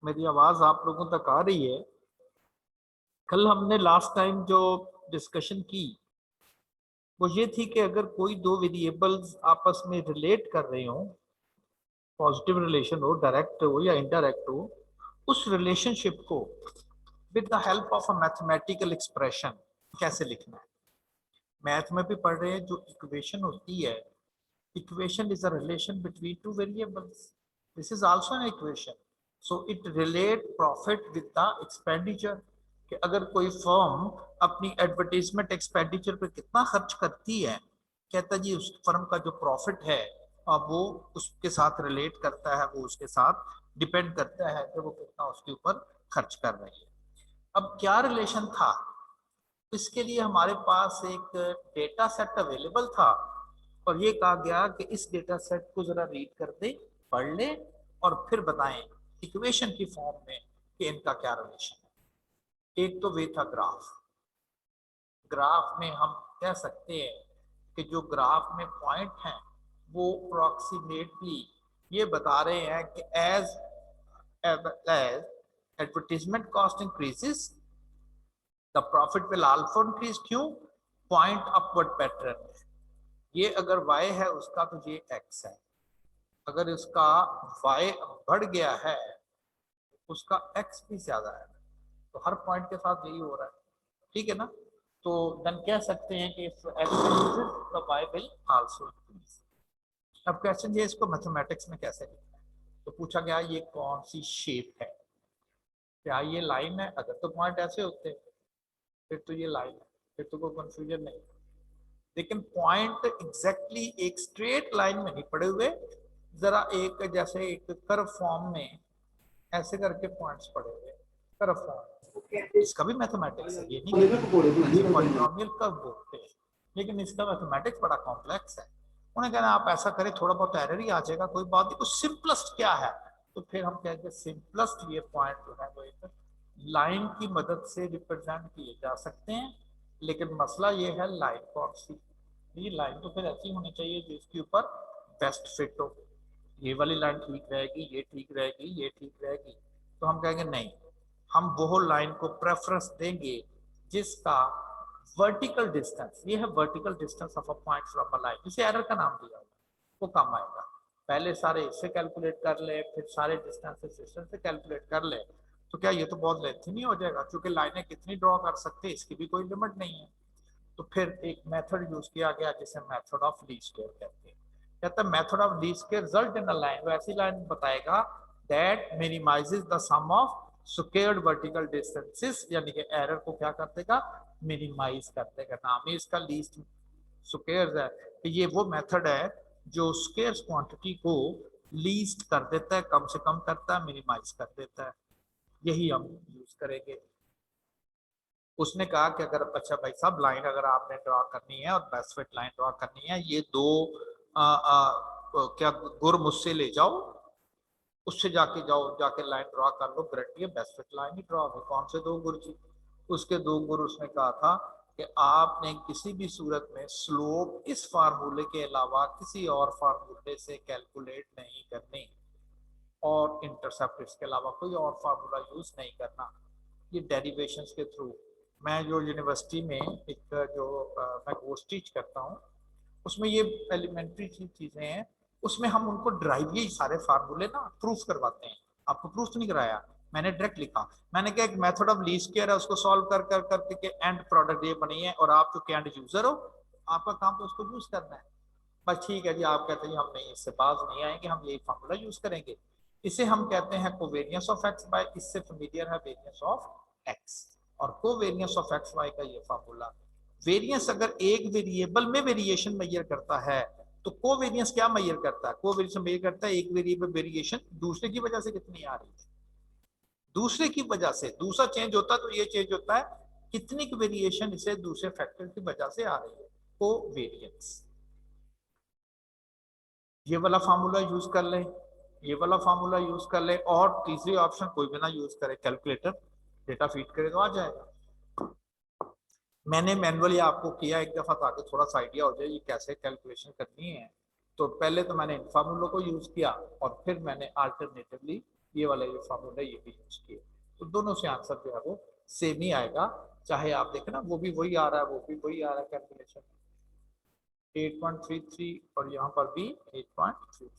मेरी आवाज आप लोगों तक आ रही है? कल हमने लास्ट टाइम जो डिस्कशन की वो ये थी कि अगर कोई दो वेरिएबल्स आपस में रिलेट कर रहे हो, पॉजिटिव रिलेशन हो, डायरेक्ट हो या इनडायरेक्ट हो, उस रिलेशनशिप को with the help of a mathematical expression कैसे लिखना है। मैथ में भी पढ़ रहे हैं, जो इक्वेशन होती है, equation is a relation between two variables. This is also an equation. So it relate profit with the expenditure, कि अगर कोई फर्म अपनी एडवर्टीजमेंट एक्सपेंडिचर पे कितना खर्च करती है, कहता जी उस फर्म का जो प्रॉफिट है वो उसके साथ रिलेट करता है, वो उसके साथ डिपेंड करता है कि वो कितना उसके ऊपर खर्च कर रही है। अब क्या रिलेशन था? इसके लिए हमारे पास एक डेटा सेट अवेलेबल था और ये कहा गया कि इस डेटा सेट को जरा रीड कर दे, पढ़ ले और फिर बताएं इक्वेशन की फॉर्म में कि इनका क्या रिलेशन है। एक तो वे था ग्राफ। ग्राफ में हम कह सकते हैं कि जो ग्राफ में पॉइंट हैं वो अप्रोक्सीमेटली ये बता रहे हैं कि as advertisement cost increases the profit will also increase. क्यों? पॉइंट अपवर्ड पैटर्न है। ये अगर y है उसका तो ये x है, अगर इसका y बढ़ गया है उसका x भी ज्यादा है, तो हर पॉइंट के साथ यही हो रहा है। ठीक है ना? तो देन कह सकते हैं कि if x increases the y will also increase। अब क्वेश्चन ये, इसको मैथमेटिक्स में कैसे लिखना है? तो पूछा गया ये कौन सी शेप है, क्या ये लाइन है? अगर तो पॉइंट ऐसे होते हैं फिर तो ये लाइन है, फिर तो कोई कंफ्यूजन नहीं। लेकिन पॉइंट एग्जैक्टली एक स्ट्रेट लाइन में नहीं पड़े हुए, जरा एक जैसे एक कर्व फॉर्म में ऐसे करके पॉइंट्स पड़े हुए, कर्व फॉर्म। इसका भी मैथमेटिक्स है, ये नहीं कि पॉलिनोमियल कर्व बोलते हैं, लेकिन इसका मैथमेटिक्स बड़ा कॉम्प्लेक्स है। उन्हें कहना आप ऐसा करें, थोड़ा बहुत एरर ही आ जाएगा, कोई बात नहीं। तो सिंपलेस्ट क्या है? तो फिर हम कहेंगे सिंपलेस्ट ये पॉइंट जो है वो एक लाइन की मदद से रिप्रेजेंट किए जा सकते हैं। लेकिन मसला ये है लाइन कौन सी? ये लाइन तो फिर ऐसी होनी चाहिए जिसके ऊपर बेस्ट फिट हो। ये वाली लाइन ठीक रहेगी, ये ठीक रहेगी, ये ठीक रहेगी। तो हम कहेंगे नहीं, हम वो लाइन को प्रेफरेंस देंगे जिसका वर्टिकल डिस्टेंस, ये है vertical distance of a point from a line, जिसे एरर का नाम दिया हुआ, वो काम आएगा। पहले सारे इससे कैलकुलेट कर ले, फिर सारे डिस्टेंस से कैलकुलेट कर ले, तो क्या ये तो बहुत लेंथी नहीं हो जाएगा? क्योंकि लाइनें कितनी ड्रॉ कर सकते हैं इसकी भी कोई लिमिट नहीं है। तो फिर एक मेथड यूज किया गया जिसे मेथड ऑफ लीस्ट स्क्वायर कहते हैं। कहता है method of least square result in a line, वो ऐसी लाइन बताएगा that minimizes the sum of squared vertical distances, यानी कि एरर को क्या कर देगा? मिनिमाइज कर देगा। नाम ही इसका लीस्ट स्क्वायर्स है। तो ये वो मेथड है जो स्क्वायर्स क्वांटिटी को लीस्ट कर देता है, कम से कम करता है, मिनिमाइज कर देता है। यही हम यूज करेंगे। उसने कहा कि अगर अच्छा भाई साहब लाइन अगर आपने ड्रॉ करनी है और बेस्ट फिट लाइन ड्रॉ करनी है, ये दो क्या गुर मुझसे ले जाओ, उससे जाके जाओ, जाके लाइन ड्रॉ कर लो, गारंटी है बेस्ट फिट लाइन ही ड्रॉ हो। कौन से दो गुर जी? उसके दो गुर उसने कहा था कि आपने किसी भी सूरत में स्लोप इस फार्मूले के अलावा किसी और फार्मूले से कैलकुलेट नहीं करनी, और इंटरसेप्ट इसके अलावा कोई और फार्मूला यूज नहीं करना। ये डेरिवेशंस के थ्रू, मैं जो यूनिवर्सिटी में एक जो मैं कोर्स टीच करता हूँ उसमें ये एलिमेंट्री चीजें हैं, उसमें हम उनको ड्राइव ये सारे फार्मूले ना प्रूफ करवाते हैं। आपको प्रूफ नहीं कराया, मैंने डायरेक्ट लिखा। मैंने कहा एक मेथड ऑफ लीस्ट स्क्वायर है, उसको सॉल्व कर कर करके एंड प्रोडक्ट ये बनी है, और आप चूंकि एंड यूजर हो, आपका काम तो उसको यूज करना है। बस ठीक है जी, आप कहते हैं हम नहीं, इससे बाज नहीं आएंगे, हम यही फार्मूला यूज करेंगे। इसे हम कहते हैं कोवेरियंस ऑफ एक्स बाय, इससे फेमिलियर है वेरियंस ऑफ एक्स। और कोवेरियंस ऑफ एक्स वाई का ये फार्मूला। वेरियंस अगर एक वेरिएबल में वेरिएशन मेजर करता है तो कोवेरियंस क्या मेजर करता है? कोवेरियंस मेजर करता है एक वेरिएबल वेरिएशन दूसरे की वजह से कितनी आ रही है। दूसरे की वजह से दूसरा चेंज होता है तो ये चेंज होता है कितनी की वेरिएशन इसे दूसरे फैक्टर की वजह से आ रही है, कोवेरियंस। ये वाला फार्मूला यूज कर ले, ये वाला फार्मूला यूज कर ले, और तीसरी ऑप्शन कोई भी ना यूज करे, कैलकुलेटर डेटा फीड करे तो आ जाएगा। मैंने मैनुअली आपको किया एक दफा ताकि थोड़ा सा आइडिया हो जाए ये कैसे कैलकुलेशन करनी है। तो पहले तो मैंने इन फार्मूलों को यूज किया और फिर मैंने अल्टरनेटिवली ये वाला जो फॉर्मूला ये भी यूज किया, तो दोनों से आंसर जो है वो सेम ही आएगा। चाहे आप देखें ना, वो भी वही आ रहा है, वो भी वही आ रहा है कैलकुलेशन, 8.33 और यहाँ पर भी 8.33।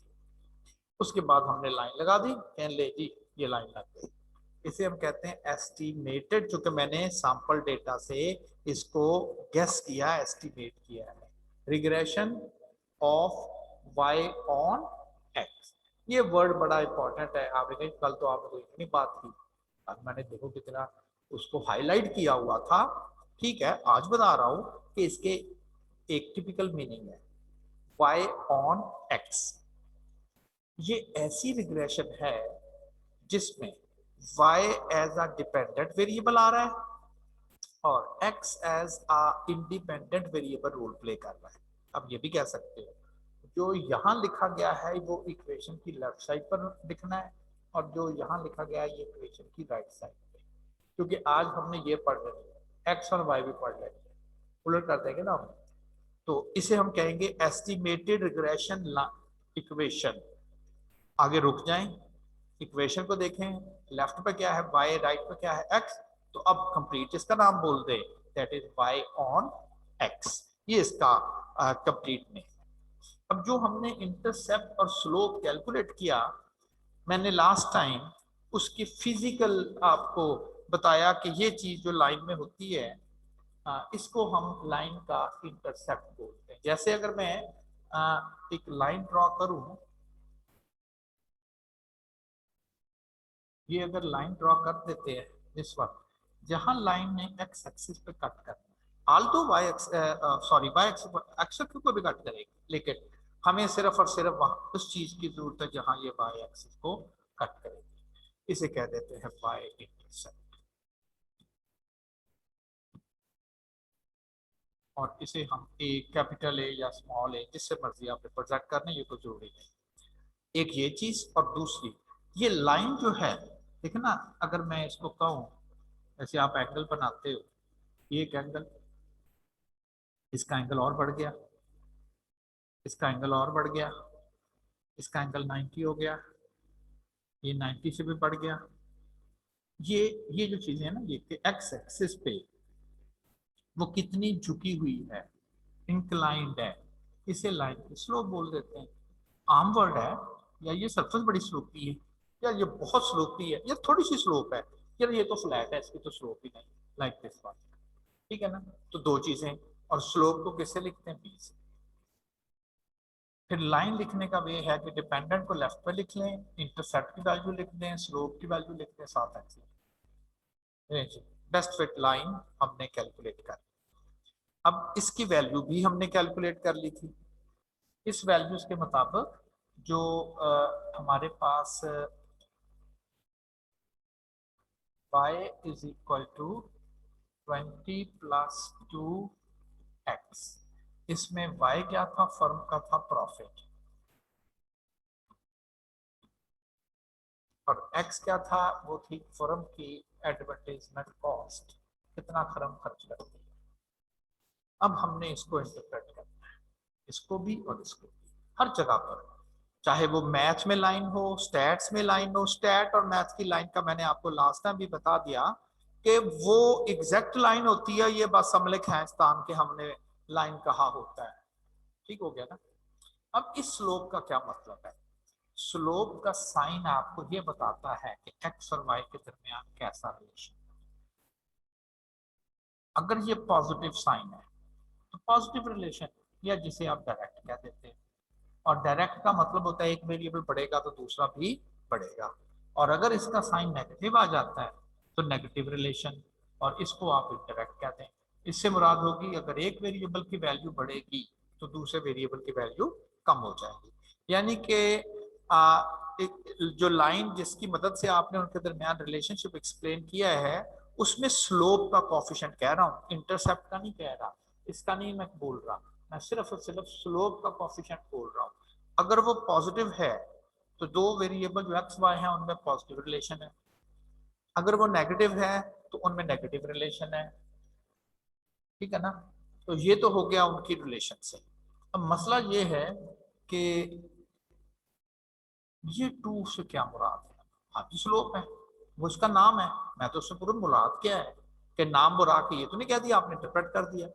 उसके बाद हमने लाइन लगा दी, कह ले जी ये लाइन लग गई। इसे हम कहते हैं एस्टिमेटेड, चूंकि मैंने सैंपल डेटा से इसको गेस किया, एस्टिमेट किया है। Regression of y on x, ये वर्ड बड़ा इंपॉर्टेंट है। आप देखें कल तो आपने इतनी बात की, आज मैंने देखो कितना उसको हाईलाइट किया हुआ था। ठीक है, आज बता रहा हूं कि इसके एक टिपिकल मीनिंग है y ऑन x। ये ऐसी रिग्रेशन है जिसमें y as a dependent variable आ रहा है और x as a independent variable role play कर रहा है। अब ये भी कह सकते हो जो यहाँ लिखा गया है वो इक्वेशन की लेफ्ट साइड पर लिखना है और जो यहाँ लिखा गया है ये इक्वेशन की राइट साइड पे, क्योंकि आज हमने ये पढ़ लेंगे, x और y भी पढ़ लेंगे, उलट कर देंगे ना हम। तो इसे हम कहेंगे एस्टिमेटेड रिग्रेशन इक्वेशन। आगे रुक जाएं, इक्वेशन को देखें, लेफ्ट पे क्या है y, राइट पे क्या है x, तो अब कंप्लीट इसका नाम बोल दे, that is y on x। ये इसका कंप्लीट में। अब जो हमने इंटरसेप्ट और स्लोप कैलकुलेट किया, मैंने लास्ट टाइम उसकी फिजिकल आपको बताया कि ये चीज जो लाइन में होती है, इसको हम लाइन का इंटरसेप्ट बोलते हैं। जैसे अगर मैं एक लाइन ड्रॉ करूं, ये अगर लाइन ड्रॉ कर देते हैं इस वक्त, जहां लाइन ने एक्स एक्सिस पे कट करना है, also Y X, sorry Y axis को भी कट करेगी, लेकिन हमें सिर्फ और सिर्फ वहां उस चीज की जरूरत है जहां ये वाई एक्सिस को कट करेगी। इसे कह देते हैं वाई इंटरसेप्ट। और इसे हम ए कैपिटल ए या स्मॉल ए जिससे मर्जी आप रिप्रेजेंट करने, ये कोई जरूरी नहीं। एक ये चीज, और दूसरी ये लाइन जो है, देखना ना, अगर मैं इसको कहूं जैसे आप एंगल बनाते हो, ये एक एंगल, इसका एंगल और बढ़ गया, इसका एंगल और बढ़ गया, इसका एंगल 90 हो गया, ये 90 से भी बढ़ गया। ये जो चीजें है ना, ये एक्स एक्सिस पे वो कितनी झुकी हुई है, इंक्लाइंड है, इसे लाइन की स्लोप बोल देते हैं। आम वर्ड है, या ये सरफेस बड़ी स्लोपी है, या ये बहुत स्लोपी है, या थोड़ी सी स्लोप है, यार ये तो फ्लैट है इसकी तो स्लोप ही नहीं, लाइक दिस वन। ठीक है ना, तो दो चीजें। और स्लोप को किससे लिखते हैं, बी से। फिर लाइन लिखने का वे है कि डिपेंडेंट को लेफ्ट पे लिख लें, इंटरसेप्ट की वैल्यू लिख दें, स्लोप की वैल्यू लिख दें, साथ एक्स। बेस्ट फिट लाइन हमने कैलकुलेट कर, अब इसकी वैल्यू भी हमने कैलकुलेट कर ली थी। इस वैल्यूज के मुताबिक जो हमारे पास y is equal to 20 plus 2x, इसमें y क्या था, फर्म का था प्रॉफिट, और x क्या था, वो थी फर्म की एडवर्टाइजमेंट कॉस्ट, कितना फर्म खर्च करती है। अब हमने इसको इंटरप्रेट करना है, इसको भी और इसको भी, हर जगह पर, चाहे वो मैथ में लाइन हो, स्टैट्स में लाइन हो। स्टैट और मैथ की लाइन का मैंने आपको लास्ट टाइम भी बता दिया कि वो एग्जैक्ट लाइन होती है, ये बस हमने खैंचतान के हमने लाइन कहा होता है। ठीक हो गया ना। अब इस स्लोप का क्या मतलब है, स्लोप का साइन आपको ये बताता है कि एक्स और वाई के दरमियान कैसा रिलेशन। अगर ये पॉजिटिव साइन है तो पॉजिटिव रिलेशन, या जिसे आप डायरेक्ट कह देते हैं। और डायरेक्ट का मतलब होता है एक वेरिएबल बढ़ेगा तो दूसरा भी बढ़ेगा। और अगर इसका साइन नेगेटिव आ जाता है तो नेगेटिव रिलेशन, और इसको आप इनडायरेक्ट कहते हैं। इससे मुराद होगी अगर एक वेरिएबल की वैल्यू बढ़ेगी तो दूसरे वेरिएबल की वैल्यू कम हो जाएगी। यानी कि जो लाइन जिसकी मदद से आपने उनके दरमियान रिलेशनशिप एक्सप्लेन किया है, उसमें स्लोप का कॉफिशिएंट कह रहा हूँ, इंटरसेप्ट का नहीं कह रहा, इसका नहीं मैं बोल रहा, मैं सिर्फ और सिर्फ स्लोप का कॉफिशिएंट बोल रहा हूँ। अगर वो पॉजिटिव है तो दो वेरिएबल जो एक्स वाई है उनमें पॉजिटिव रिलेशन है, अगर वो नेगेटिव है तो उनमें नेगेटिव रिलेशन है। ठीक है ना, तो ये तो हो गया उनकी रिलेशन से। अब मसला ये है कि ये टू से क्या मुराद है। हाँ जी स्लोप है, वो उसका नाम है। मैं तो उससे पूरा मुराद क्या है कि नाम बुरा के ये तो नहीं कह दिया आपने, इंटरप्रेट कर दिया।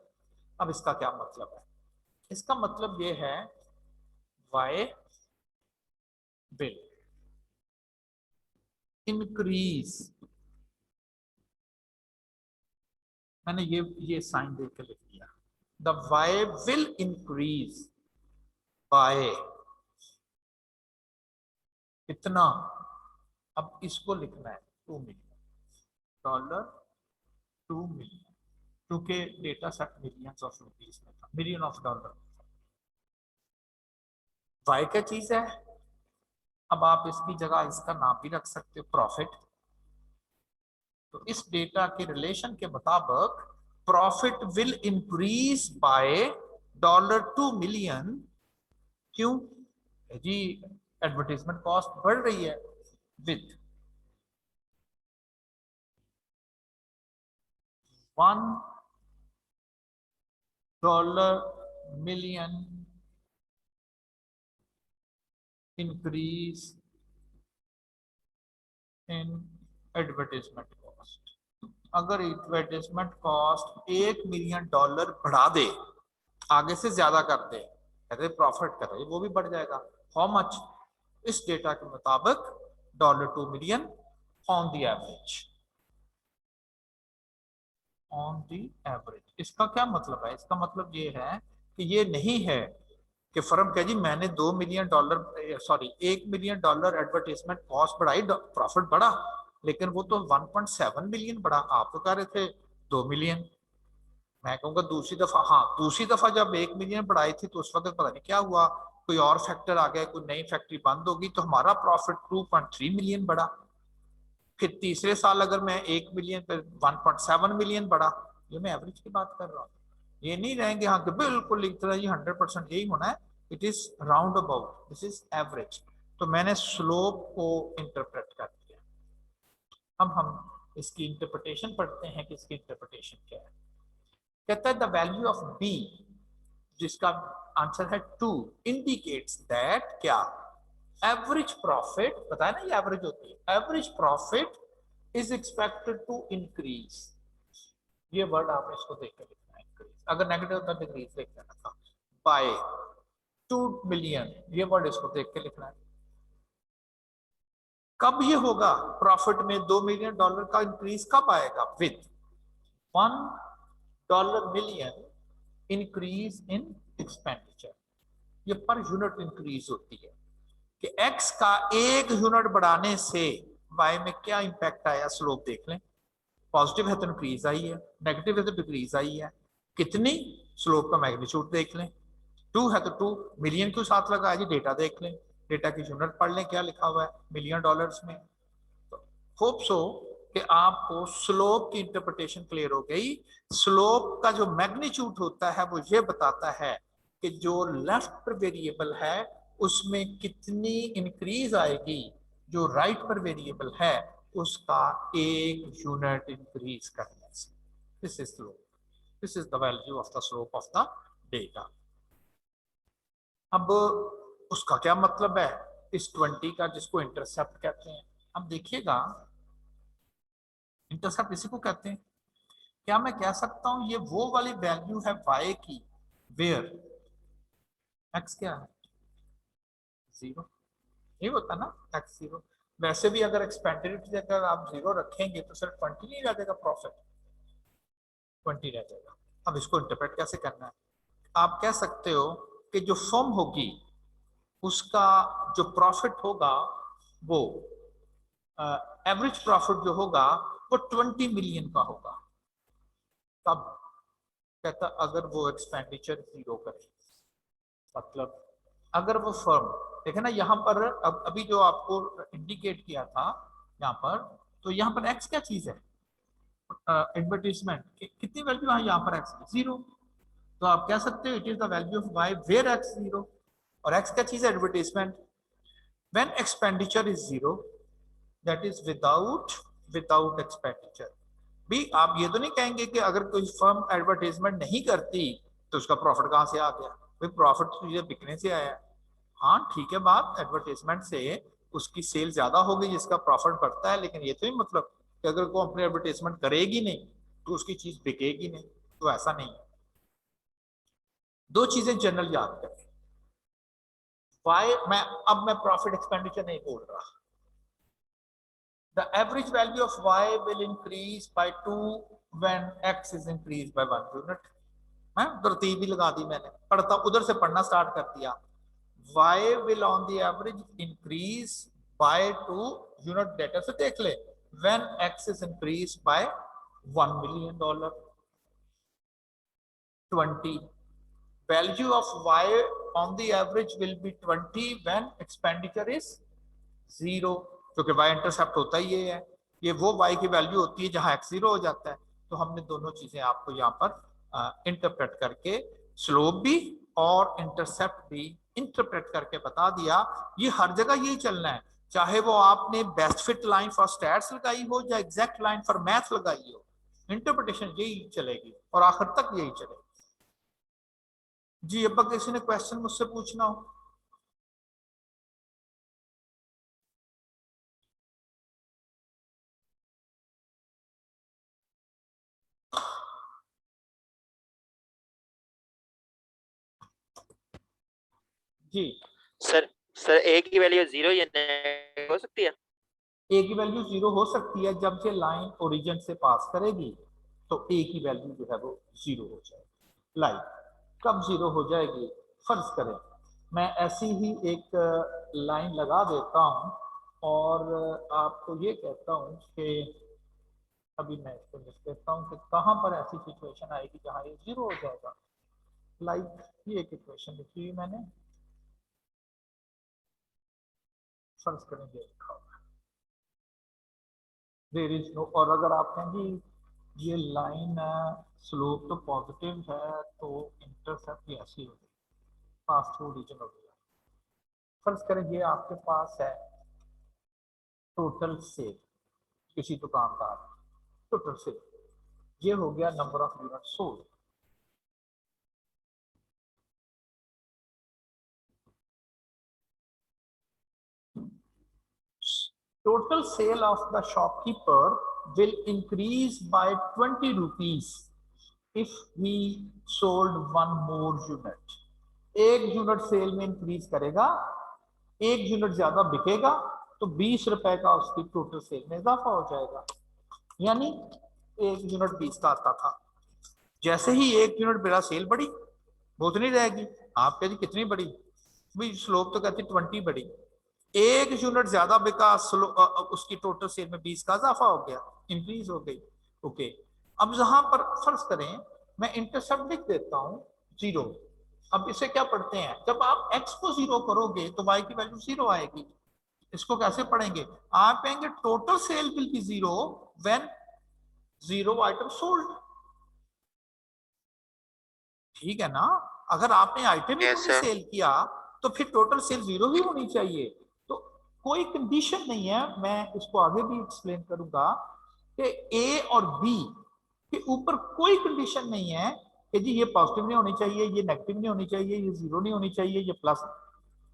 अब इसका क्या मतलब है? इसका मतलब ये है वाई विल इंक्रीज, मैंने ये साइन दे के लिख दिया, the Y will increase by कितना। अब इसको लिखना है $2 million, $2 million, क्योंकि data set millions of rupees में था, मिलियन ऑफ डॉलर। वाई क्या चीज है? अब आप इसकी जगह इसका नाम भी रख सकते हो प्रॉफिट। तो इस डेटा के रिलेशन के मुताबिक profit will increase bye $2 million। क्यों जी? एडवर्टाइजमेंट कॉस्ट बढ़ रही है with $1 million increase in advertisement cost। अगर एडवर्टाइजमेंट कॉस्ट $1 million बढ़ा दे, आगे से ज्यादा कर दे, कहते प्रॉफिट कर रहे वो भी बढ़ जाएगा। How much? इस डेटा के मुताबिक $2 million on the average, on the average. इसका क्या मतलब है? इसका मतलब ये है कि ये नहीं है कि फर्म कह जी मैंने $2 million sorry $1 million advertisement cost बढ़ाई, प्रॉफिट बढ़ा, लेकिन वो तो 1.7 मिलियन बढ़ा, आप तो कह रहे थे 2 मिलियन। मैं कहूँगा दूसरी दफा, हाँ दूसरी दफा जब 1 मिलियन बढ़ाई थी तो उस वक्त पता नहीं क्या हुआ, कोई और फैक्टर आ गया, कोई नई फैक्ट्री बंद होगी तो हमारा प्रॉफिट 2.3 मिलियन बढ़ा। फिर तीसरे साल अगर मैं 1 मिलियन पर 1.7 मिलियन बढ़ा। ये मैं एवरेज की बात कर रहा हूँ। ये नहीं रहेंगे हाँ कि बिल्कुल एक तरह 100% यही होना है। It is round about, this is average. तो मैंने स्लोप को इंटरप्रेट कर दिया। अब हम इसकी इंटरप्रिटेशन पढ़ते हैं कि इसकी इंटरप्रिटेशन क्या है। कहता है द वैल्यू ऑफ बी, जिसका आंसर है 2, इंडिकेट्स दैट क्या, एवरेज प्रॉफिट, बताया ना ये एवरेज होती है, average profit is expected to increase. ये वर्ड आपने इसको देख के लिखना है, इंक्रीज। अगर नेगेटिव होता है डिक्रीज लिख देना था। बाय 2 मिलियन, ये वर्ड इसको देख के लिखना है। कब ये होगा? प्रॉफिट में $2 मिलियन का इंक्रीज कब आएगा? With $1 million increase in expenditure. ये पर यूनिट इंक्रीज होती है कि एक्स का 1 यूनिट बढ़ाने से वाई में क्या इंपैक्ट आया। स्लोप देख लें, पॉजिटिव है तो इंक्रीज आई है, नेगेटिव है तो डिक्रीज आई है। कितनी? स्लोप का मैग्नीट्यूड देख लें। 2 है तो 2 मिलियन क्यों साथ लगा जी? डेटा देख लें, डेटा की यूनिट पढ़ लें, क्या लिखा हुआ है मिलियन डॉलर्स में। तो होप सो कि आपको स्लोप की इंटरप्रिटेशन क्लियर हो गई। स्लोप का जो मैग्नीट्यूड होता है वो ये बताता है कि जो लेफ्ट पर वेरिएबल है उसमें कितनी इंक्रीज आएगी, जो राइट पर वेरिएबल है उसका 1 यूनिट इंक्रीज करने से। This is slope, this is the value of the slope of the data. अब उसका क्या मतलब है इस 20 का, जिसको इंटरसेप्ट कहते हैं? अब देखिएगा, इंटरसेप्ट इसी को कहते हैं। क्या मैं कह सकता हूं ये वो वाली वैल्यू है वाई की वेयर एक्स क्या है? 0। नहीं होता ना एक्स 0। वैसे भी अगर एक्सपेंडेड की जगह आप 0 रखेंगे तो सिर्फ 20 नहीं रह जाएगा, प्रॉफिट 20 रह जाएगा। अब इसको इंटरप्रेट कैसे करना है? आप कह सकते हो कि जो फर्म होगी उसका जो प्रॉफिट होगा वो एवरेज प्रॉफिट जो होगा वो 20 मिलियन का होगा। तब कहता अगर वो एक्सपेंडिचर 0 करे, मतलब अगर वो फर्म, देखे ना यहाँ पर, अब अभी जो आपको इंडिकेट किया था यहाँ पर, तो यहाँ पर एक्स क्या चीज है? एडवर्टीजमेंट कितनी वैल्यू है यहाँ पर? एक्स 0। तो आप कह सकते हो it is the value of Y where X 0। और एक्स क्या चीज है? Advertisement. When expenditure is 0, that is without expenditure. भी आप ये तो नहीं कहेंगे कि अगर कोई फर्म एडवर्टाइजमेंट नहीं करती तो उसका प्रॉफिट कहां से आ गया? भाई प्रॉफिट तो ये बिकने से आया। हाँ ठीक है बात, एडवर्टाइजमेंट से उसकी सेल ज्यादा होगी जिसका प्रॉफिट बढ़ता है, लेकिन ये तो ही मतलब कि अगर वो अपनी एडवर्टाइजमेंट करेगी नहीं तो उसकी चीज बिकेगी नहीं, तो ऐसा नहीं है। दो चीजें जनरल याद करें। वाई मैं प्रॉफिट एक्सपेंडिचर नहीं बोल रहा। The average value of y will increase by 2 when x is increased by 1 unit. मैं तरतीब भी लगा दी, मैंने पढ़ता उधर से पढ़ना स्टार्ट कर दिया। y will on the average increase by 2 unit data से देख ले, when x is increased by $1 million, 20 value of y on the average will be 20 when expenditure is 0, क्योंकि y इंटरसेप्ट होता ही ये है, ये वो y की वैल्यू होती है जहां x 0 हो जाता है। तो हमने दोनों चीजें आपको यहाँ पर इंटरप्रेट करके स्लोप भी और इंटरसेप्ट भी इंटरप्रेट करके बता दिया। ये हर जगह यही चलना है, चाहे वो आपने best fit line for stats लगाई हो या एग्जैक्ट लाइन फॉर मैथ लगाई हो, इंटरप्रिटेशन यही चलेगी और आखिर तक यही चलेगी। जी अब किसी ने क्वेश्चन मुझसे पूछना हो? जी सर ए की वैल्यू 0 या हो सकती है? ए की वैल्यू 0 हो सकती है, जब ये लाइन ओरिजिन से पास करेगी तो ए की वैल्यू जो है वो 0 हो जाएगी। लाइक कब 0 हो जाएगी? फर्ज करें मैं ऐसी ही एक लाइन लगा देता हूं और आपको ये कहता हूं कि अभी मैं इसको लिख देता हूं कि कहां पर ऐसी सिचुएशन आएगी जहां ये 0 हो जाएगा। लाइक ये एक इक्वेशन लिखी हुई मैंने, फर्ज करेंगे लिखा होगा देयर इज नो, और अगर आप कहेंगे ये लाइन स्लोप तो पॉजिटिव है तो इंटरसेप्ट भी ऐसी हो गई, पास थ्रू रीजन हो गया। फर्ज करें ये आपके पास है टोटल सेल, किसी दुकानदार टोटल सेल, ये हो गया number of unit sold. Total sale of the shopkeeper will increase by 20 rupees if we sold one more unit. एक यूनिट सेल में इंक्रीज करेगा, एक यूनिट ज्यादा बिकेगा तो 20 रुपए का उसकी टोटल सेल में इजाफा हो जाएगा। यानी एक यूनिट 20 का आता था, जैसे ही एक यूनिट मेरा सेल बढ़ी वो उतनी रहेगी। आप कहते कितनी बढ़ी? भाई स्लोप तो कहती 20 बढ़ी, एक यूनिट ज्यादा बिका, उसकी टोटल सेल में 20 का इजाफा हो गया, इंक्रीज हो गई। ओके, अब यहां पर फर्ज करें मैं इंटरसेप्ट लिख देता हूं 0। अब इसे क्या पढ़ते हैं, जब आप x को 0 करोगे तो y की वैल्यू 0 आएगी। इसको कैसे पढ़ेंगे? आप कहेंगे total sale will be 0 when 0 item sold. ठीक है ना? अगर आपने आइटम ही Yes, नहीं सेल किया तो फिर टोटल सेल 0 ही होनी चाहिए। तो कोई कंडीशन नहीं है, मैं इसको आगे भी एक्सप्लेन करूंगा कि ए और बी के ऊपर कोई कंडीशन नहीं है कि जी ये पॉजिटिव नहीं होनी चाहिए, ये नेगेटिव नहीं होनी चाहिए, ये 0 नहीं होनी चाहिए, ये plus.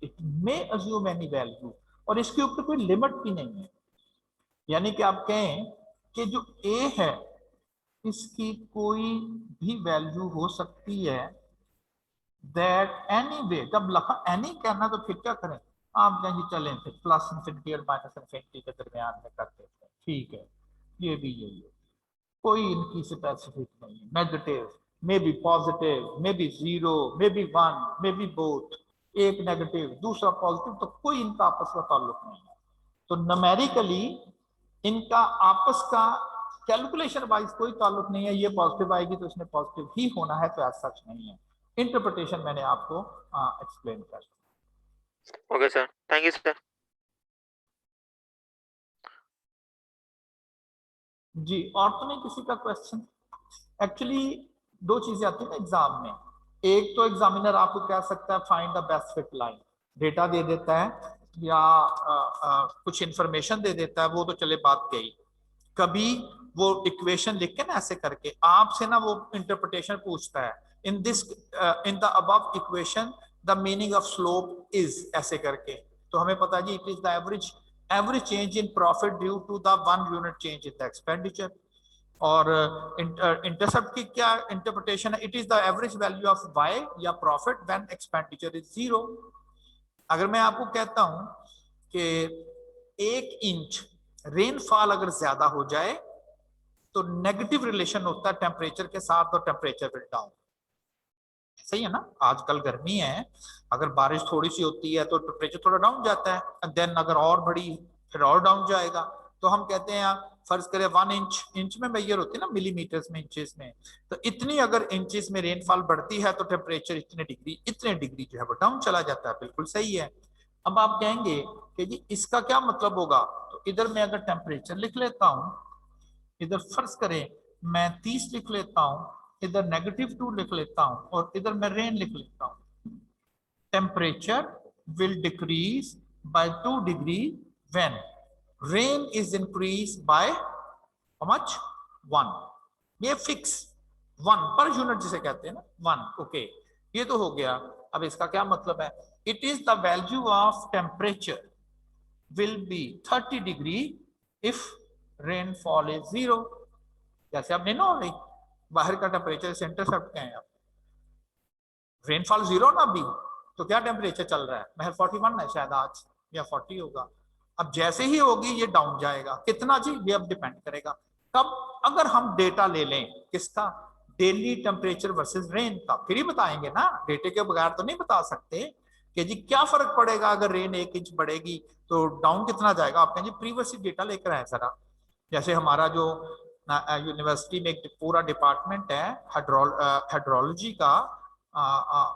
It may assume any value, और इसके ऊपर कोई लिमिट भी नहीं है। यानी कि आप कहें कि जो ए है इसकी कोई भी वैल्यू हो सकती है, दैट एनी वे। जब लखा एनी कहना तो फिर क्या करें, आप कहेंगे चलें फिर प्लस इंफिनिटी और माइनस इंफिनिटी के दरमियान में कर देते हैं, ठीक है ये भी यही है, कोई इनकी स्पेसिफिक नहीं है। Negative may be positive, may be 0, may be 1, may be both, एक नेगेटिव दूसरा पॉजिटिव, तो कोई इनका आपस का ताल्लुक नहीं है। तो न्यूमेरिकली इनका आपस का कैलकुलेशन वाइज कोई ताल्लुक नहीं है, ये पॉजिटिव आएगी तो इसने पॉजिटिव ही होना है, तो ऐसा सच नहीं है। इंटरप्रिटेशन मैंने आपको एक्सप्लेन कर दिया। Okay sir, thank you sir. जी और तो नहीं किसी का क्वेश्चन? एक्चुअली दो चीजें आती है ना एग्जाम में, एक तो एग्जामिनर आपको कह सकता है find the best fit line, data दे देता है या कुछ इंफॉर्मेशन दे देता है, वो तो चले बात गई। कभी वो इक्वेशन लिख के ना ऐसे करके आपसे ना वो इंटरप्रिटेशन पूछता है, in this in the above equation the meaning of slope is, ऐसे करके तो हमें पता है जी it is the average change in profit due to the 1 unit change in the expenditure. और इंटरसेप्ट की क्या इंटरप्रिटेशन है? It is the average value of Y या प्रॉफिट व्हेन एक्सपेंडिचर इज 0। अगर मैं आपको कहता हूं कि 1 इंच रेनफॉल अगर ज्यादा हो जाए तो नेगेटिव रिलेशन होता है टेम्परेचर के साथ और टेम्परेचर विल डाउन। सही है ना? आजकल गर्मी है, अगर बारिश थोड़ी सी होती है तो टेम्परेचर थोड़ा डाउन जाता है, देन अगर और बड़ी फिर और डाउन जाएगा। तो हम कहते हैं फर्ज करें 1 इंच में मेजर होती है ना, मिलीमीटर्स में, इंचेस में, तो इतनी अगर इंचेस में रेनफॉल बढ़ती है तो टेम्परेचर इतने डिग्री जो है वो डाउन चला जाता है। बिल्कुल सही है। अब आप कहेंगे कि जी इसका क्या मतलब होगा? तो इधर मैं अगर टेम्परेचर लिख लेता हूं, इधर फर्ज करें मैं 30 लिख लेता हूं, इधर -2 लिख लेता हूं और इधर मैं रेन लिख लेता हूं। Temperature will decrease by 2 degree when rain is increase by how much? 1। ये फिक्स 1 पर यूनिट जिसे कहते हैं ना, 1। ओके, ये तो हो गया। अब इसका क्या मतलब है? It is the value of temperature will be 30 degree if rainfall is 0। जैसे अब नहीं ना हो रही, बाहर का टेम्परेचर से इंटरसेप्ट क्या है, अब रेनफॉल 0 ना भी, तो क्या टेम्परेचर चल रहा है? महज 41 है शायद आज, या 40 होगा। अब जैसे ही होगी ये डाउन जाएगा। कितना जी? ये अब डिपेंड करेगा कब। अगर हम डेटा ले लें किसका? डेली टेम्परेचर वर्सेस रेन का, फिर ही बताएंगे ना, डेटे के बगैर तो नहीं बता सकते कि जी क्या फर्क पड़ेगा अगर रेन 1 इंच बढ़ेगी तो डाउन कितना जाएगा। आप कहेंगे प्रीवियस डेटा लेकर आए जरा। जैसे हमारा जो यूनिवर्सिटी में एक पूरा डिपार्टमेंट है हाइड्रोलॉजी का,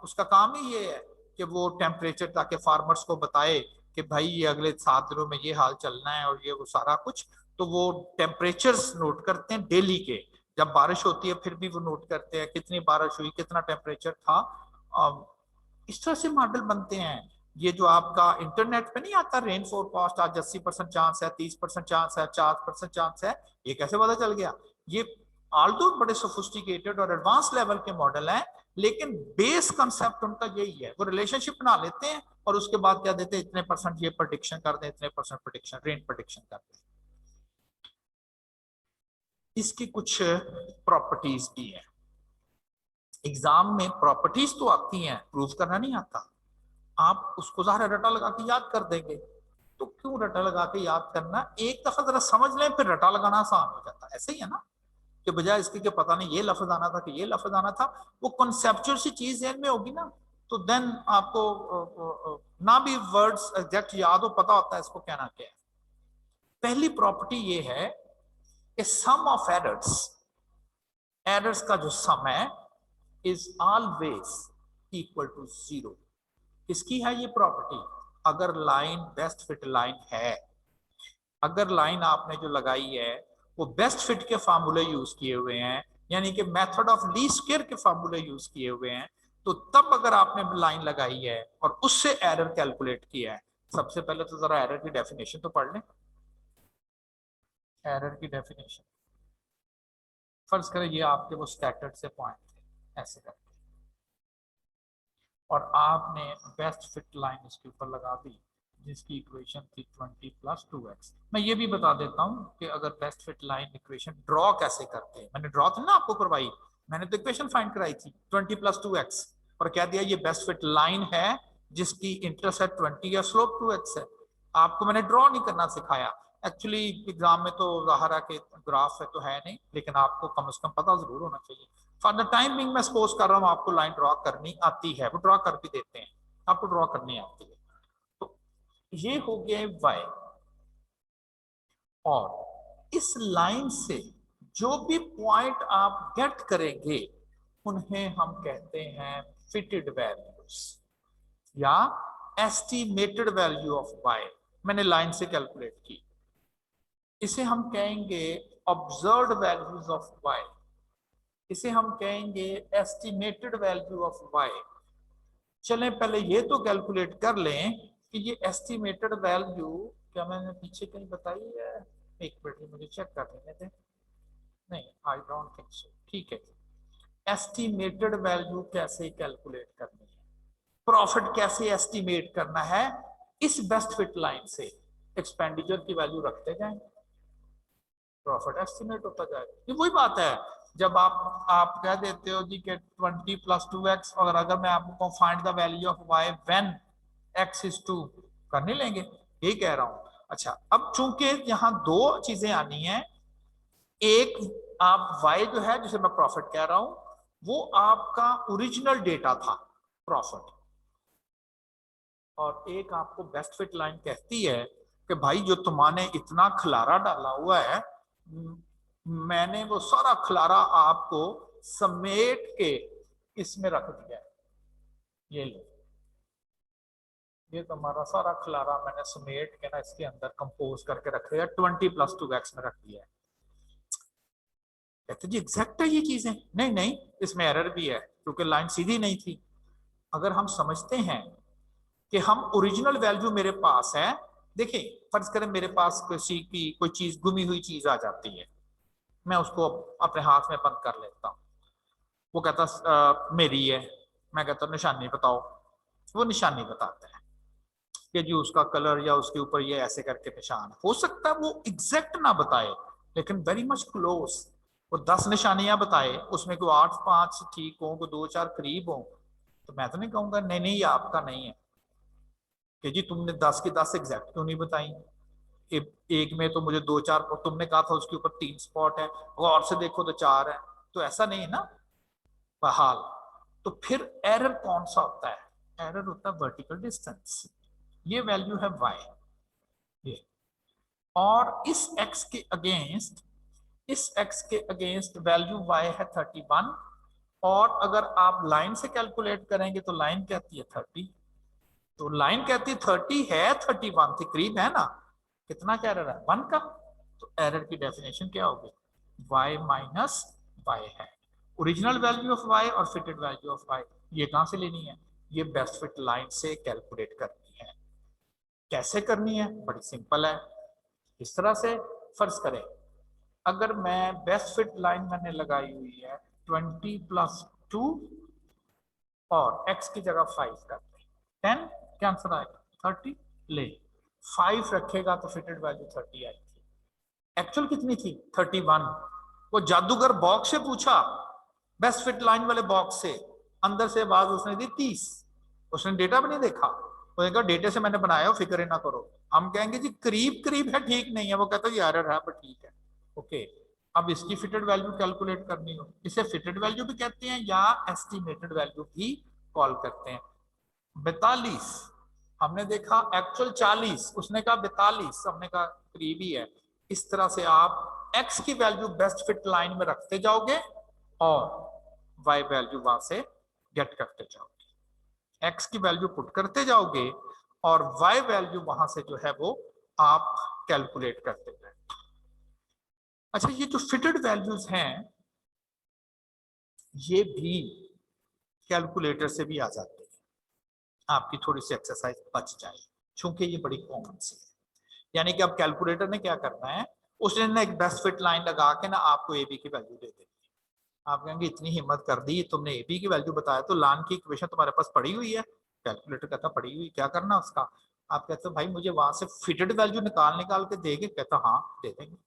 उसका काम ही ये है कि वो टेम्परेचर ताकि फार्मर्स को बताए कि भाई ये अगले 7 दिनों में ये हाल चलना है और ये वो सारा कुछ। तो वो टेम्परेचर्स नोट करते हैं डेली के, जब बारिश होती है फिर भी वो नोट करते हैं कितनी बारिश हुई, कितना टेम्परेचर था। इस तरह से मॉडल बनते हैं। ये जो आपका इंटरनेट पे नहीं आता रेन फोरकास्ट, आज 80% चांस है, 30% चांस है, 4% चांस है, ये कैसे पता चल गया? ये आल्दो बड़े सोफिस्टिकेटेड और एडवांस लेवल के मॉडल हैं, लेकिन बेस कंसेप्ट उनका यही है। वो रिलेशनशिप बना लेते हैं और उसके बाद क्या देते हैं, इतने परसेंट ये प्रेडिक्शन कर दें, इतने परसेंट प्रेडिक्शन रेन प्रेडिक्शन कर दें। इसकी कुछ प्रॉपर्टीज भी है। एग्जाम में प्रॉपर्टीज तो आती हैं, प्रूव करना नहीं आता। आप उसको ज़ाहिर रटा लगा के याद कर देंगे, तो क्यों रटा लगा के याद करना? एक दफा जरा समझ लें फिर रटा लगाना आसान हो जाता है। ऐसे ही है ना, कि बजाय इसके कि पता नहीं ये लफ्ज आना था कि ये लफ्ज आना था, वो कॉन्सेप्चुअल सी चीज ज़हन में होगी ना, तो देन आपको ना भी वर्ड्स एग्जैक्ट याद हो, पता होता है इसको कहना क्या है। पहली प्रॉपर्टी ये है कि सम ऑफ एरर्स का जो सम है इज ऑलवेज इक्वल टू 0। किसकी है ये प्रॉपर्टी? अगर लाइन बेस्ट फिट लाइन है, अगर लाइन आपने जो लगाई है वो बेस्ट फिट के फार्मूले यूज किए हुए हैं, यानी कि मेथड ऑफ लीस्ट स्क्वायर के फार्मूले यूज किए हुए हैं, तो तब अगर आपने लाइन लगाई है और उससे एरर कैलकुलेट किया है। सबसे पहले तो जरा एरर की डेफिनेशन तो पढ़ लें। एरर की डेफिनेशन, फर्ज करें ये आपके वो स्कैटर्ड से पॉइंट थे ऐसे करके, और आपने बेस्ट फिट लाइन इसके ऊपर लगा दी जिसकी इक्वेशन थी 20 + 2x। मैं ये भी बता देता हूं कि अगर best fit line equation draw कैसे करते हैं, मैंने ड्रॉ तो ना आपको करवाई, मैंने तो इक्वेशन फाइंड कराई थी 20 + 2x, और कह दिया ये बेस्ट फिट लाइन है जिसकी इंटरसेप्ट 20 या स्लोप 2x है। आपको मैंने ड्रॉ नहीं करना सिखाया। एक्चुअली एग्जाम में तो ज़ाहिर है कि ग्राफ है तो है नहीं, लेकिन आपको कम से कम पता जरूर होना चाहिए। फॉर द टाइम बिंग मैं सपोज कर रहा हूँ आपको लाइन ड्रॉ करनी आती है, वो ड्रॉ कर भी देते हैं, आपको ड्रॉ करनी आती है। तो ये हो गया y, और इस लाइन से जो भी पॉइंट आप गेट करेंगे उन्हें हम कहते हैं फिटेड वैल्यूज या एस्टिमेटेड वैल्यू ऑफ y। मैंने लाइन से कैलकुलेट की, इसे हम कहेंगे ऑब्जर्व्ड वैल्यूज ऑफ y, इसे हम कहेंगे एस्टिमेटेड वैल्यू ऑफ y। चलें पहले ये तो कैलकुलेट कर लें कि ये एस्टिमेटेड वैल्यू क्या मैंने पीछे कहीं बताई है? एक मिनट मुझे चेक कर लेने दें। नहीं, आई डोंट थिंक सो। ठीक है, एस्टिमेटेड वैल्यू कैसे कैलकुलेट करनी है, प्रॉफिट कैसे एस्टिमेट करना है, इस बेस्ट फिट लाइन से एक्सपेंडिचर की वैल्यू रखते जाएंगे, प्रॉफिट एस्टिमेट होता जाएगा। ये वही बात है जब आप कह देते हो जी कि 20 + 2x, और अगर मैं आपको find the value of y when x is 2, कर नहीं लेंगे, यही कह रहा हूं। अच्छा, अब चूंकि यहां दो चीजें आनी है, एक आप y जो है जिसे मैं प्रॉफिट कह रहा हूं वो आपका ओरिजिनल डेटा था प्रॉफिट, और एक आपको बेस्ट फिट लाइन कहती है कि भाई जो तुम्हारे इतना खलारा डाला हुआ है, मैंने वो सारा खलारा आपको समेट के इसमें रख दिया है, ये लो, ये तुम्हारा सारा खलारा मैंने समेट के ना इसके अंदर कंपोज करके रख दिया, 20 + 2x में रख दिया है। कहते जी एग्जैक्ट है ये चीजें, नहीं नहीं इसमें एरर भी है क्योंकि लाइन सीधी नहीं थी। अगर हम समझते हैं कि हम ओरिजिनल वैल्यू मेरे पास है, देखिए फर्ज करें मेरे पास किसी की कोई चीज, गुमी हुई चीज आ जाती है, मैं उसको अपने हाथ में बंद कर लेता हूँ, वो कहता मेरी है, मैं कहता हूँ निशानी बताओ, वो निशानी बताता है कि जी उसका कलर या उसके ऊपर ये ऐसे करके निशान, हो सकता है वो एग्जैक्ट ना बताए लेकिन वेरी मच क्लोज, वो 10 निशानियां बताए, उसमें कोई 8-5 ठीक हो, कोई 2-4 करीब हो, तो मैं तो नहीं कहूंगा नहीं नहीं ये आपका नहीं है कि जी तुमने 10 की 10 एग्जैक्ट क्यों नहीं बताई, एक में तो मुझे 2-4, तुमने कहा था उसके ऊपर 3 स्पॉट है, और से देखो तो 4 है, तो ऐसा नहीं है ना बहाल। तो फिर एरर कौन सा होता है, एरर होता है वर्टिकल डिस्टेंस, ये वैल्यू है y, ये, और इस x के अगेंस्ट, इस x के अगेंस्ट वैल्यू y है 31, और अगर आप लाइन से कैलकुलेट करेंगे तो लाइन कहती है 30, तो लाइन कहती है 30 है 31 के करीब है ना, कितना क्या एरर है 1 का, तो एरर की डेफिनेशन क्या होगी, y माइनस y है, ओरिजिनल वैल्यू ऑफ y और फिटेड वैल्यू ऑफ y, ये कहां से लेनी है, ये बेस्ट फिट लाइन से कैलकुलेट करनी है। कैसे करनी है, बड़ी सिंपल है, इस तरह से फर्ज करें अगर मैं बेस्ट फिट लाइन मैंने लगाई हुई है 20 + 2 और x की जगह 5 कर दे, 10 क्या आंसर आएगा 30, ले 5 रखेगा तो फिटेड वैल्यू 30 आएगी, एक्चुअल कितनी थी 31, वो जादूगर बॉक्स से पूछा, बेस्ट फिट लाइन वाले बॉक्स से, अंदर से आवाज उसने दी 30, उसने डेटा भी नहीं देखा, वो कहा डेटे से मैंने बनाया हो फिक्र ना करो, हम कहेंगे जी करीब करीब है ठीक नहीं है, वो कहता है एरर है पर ठीक है, ओके। अब इसकी फिटेड वैल्यू कैलकुलेट करनी हो, इसे फिटेड वैल्यू भी कहते हैं या एस्टिमेटेड वैल्यू भी कॉल करते हैं। 42 हमने देखा, एक्चुअल 40, उसने कहा 42, हमने कहा करीब ही है। इस तरह से आप x की वैल्यू बेस्ट फिट लाइन में रखते जाओगे और y वैल्यू वहां से गेट करते जाओगे, x की वैल्यू पुट करते जाओगे और y वैल्यू वहां से जो है वो आप कैलकुलेट करते जाए। अच्छा, ये जो फिटेड वैल्यूज हैं ये भी कैलकुलेटर से भी आ जाते हैं, आपकी थोड़ी सी एक्सरसाइज बच जाए क्योंकि ये बड़ी कॉमन सी है। यानी कि अब कैलकुलेटर ने क्या करना है, उसने ना एक बेस्ट फिट लाइन लगा के ना आपको ए बी की वैल्यू दे देनी है, आप कहेंगे इतनी हिम्मत कर दी तुमने ए बी की वैल्यू बताया, तो लान की इक्वेशन तुम्हारे पास पड़ी हुई है, कैलकुलेटर कहता पड़ी हुई क्या करना उसका, आप कहते हो भाई मुझे वहां से फिटेड वैल्यू निकाल के देंगे, कहता हाँ दे देंगे,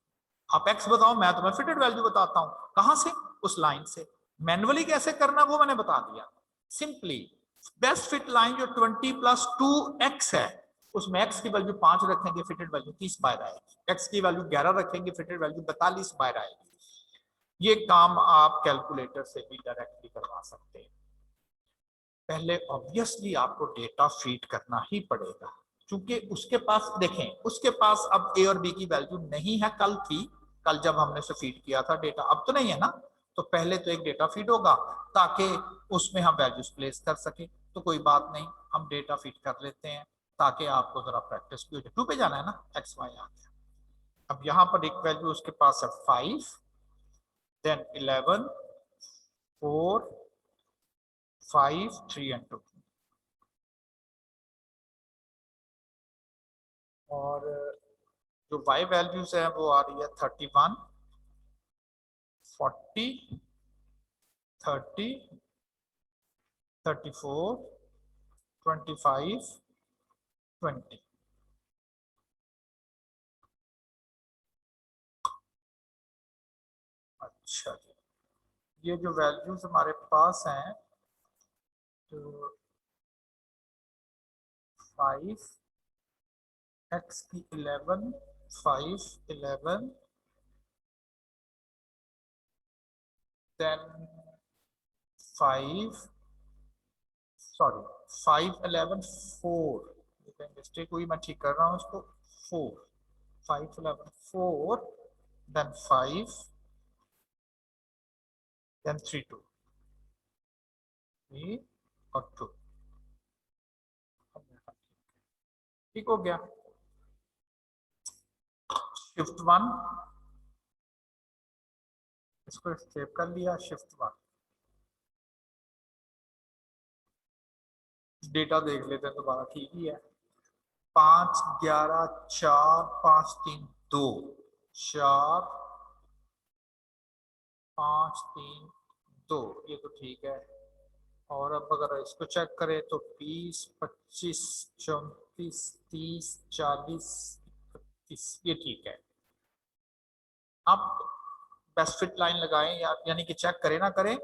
आप एक्स बताओ मैं तुम्हें फिटेड वैल्यू बताता हूँ, कहां से, उस लाइन से, मैनुअली कैसे करना वो मैंने बता दिया, सिंपली बेस्ट फिट लाइन जो 20 + 2x है उसमें x की वैल्यू 5 रखेंगे फिटेड वैल्यू 30 बाहर आएगी, x की वैल्यू 11 रखेंगे फिटेड वैल्यू 42 बाहर आएगी। ये काम आप कैलकुलेटर से भी डायरेक्टली करवा सकते हैं। पहले ऑब्वियसली आपको डेटा फीड करना ही पड़ेगा क्योंकि उसके पास देखें, उसके पास अब ए और बी की वैल्यू नहीं है, कल थी, कल जब हमने उसे फीड किया था डेटा, अब तो नहीं है ना, तो पहले तो एक डेटा फीड होगा ताकि उसमें हम वैल्यूज प्लेस कर सके, तो कोई बात नहीं हम डेटा फीड कर लेते हैं ताकि आपको जरा प्रैक्टिस भी हो जाए। 2 पे जाना है ना, एक्स वाई आ गया, अब यहाँ पर एक वैल्यू उसके पास है 5, देन 11, 4, 5, 3 and 2, और जो y वैल्यूज है वो आ रही है 31, 40, 30, 34, 25, 20, अच्छा जी, ये जो वैल्यूज हमारे पास हैं तो 5 x की 11 5 11 then 5 सॉरी 5 11 4 मिस्टेक हुई, मैं ठीक कर रहा हूँ इसको 4 5 11 4 then 5 then 3 2 3 और 2 ठीक हो गया। शिफ्ट 1 इसको सेव कर लिया, शिफ्ट 1 डेटा देख लेते हैं दोबारा, ठीक ही है। 5 11 4 5 3 2 4 5 3 2, ये तो ठीक है। और अब अगर इसको चेक करें तो 20 25 34 30 40 31, ये ठीक है। आप बेस्ट फिट लाइन लगाएं या यानी कि चेक करें ना करें,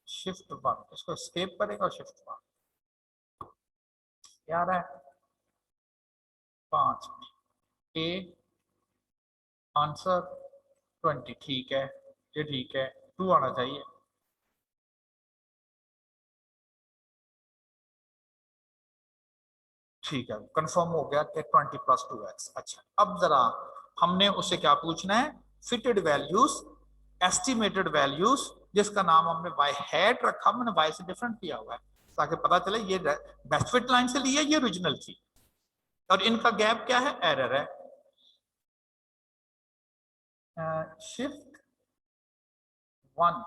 शिफ्ट 1 इसको स्केप करेगा और शिफ्ट 1 क्या आ रहा है 5 ए आंसर 20, ठीक है, ये ठीक है। 2 आना चाहिए। ठीक है, कंफर्म हो गया कि 20 + 2x। अच्छा, अब जरा हमने उससे क्या पूछना है, फिटेड वैल्यूज, एस्टिमेटेड वैल्यूज, जिसका नाम हमने y हैट रखा, मैंने y से डिफरेंट किया हुआ है ताकि पता चले ये बेस्ट फिट लाइन से ली है, ये ओरिजिनल थी, और इनका गैप क्या है, एरर है। शिफ्ट 1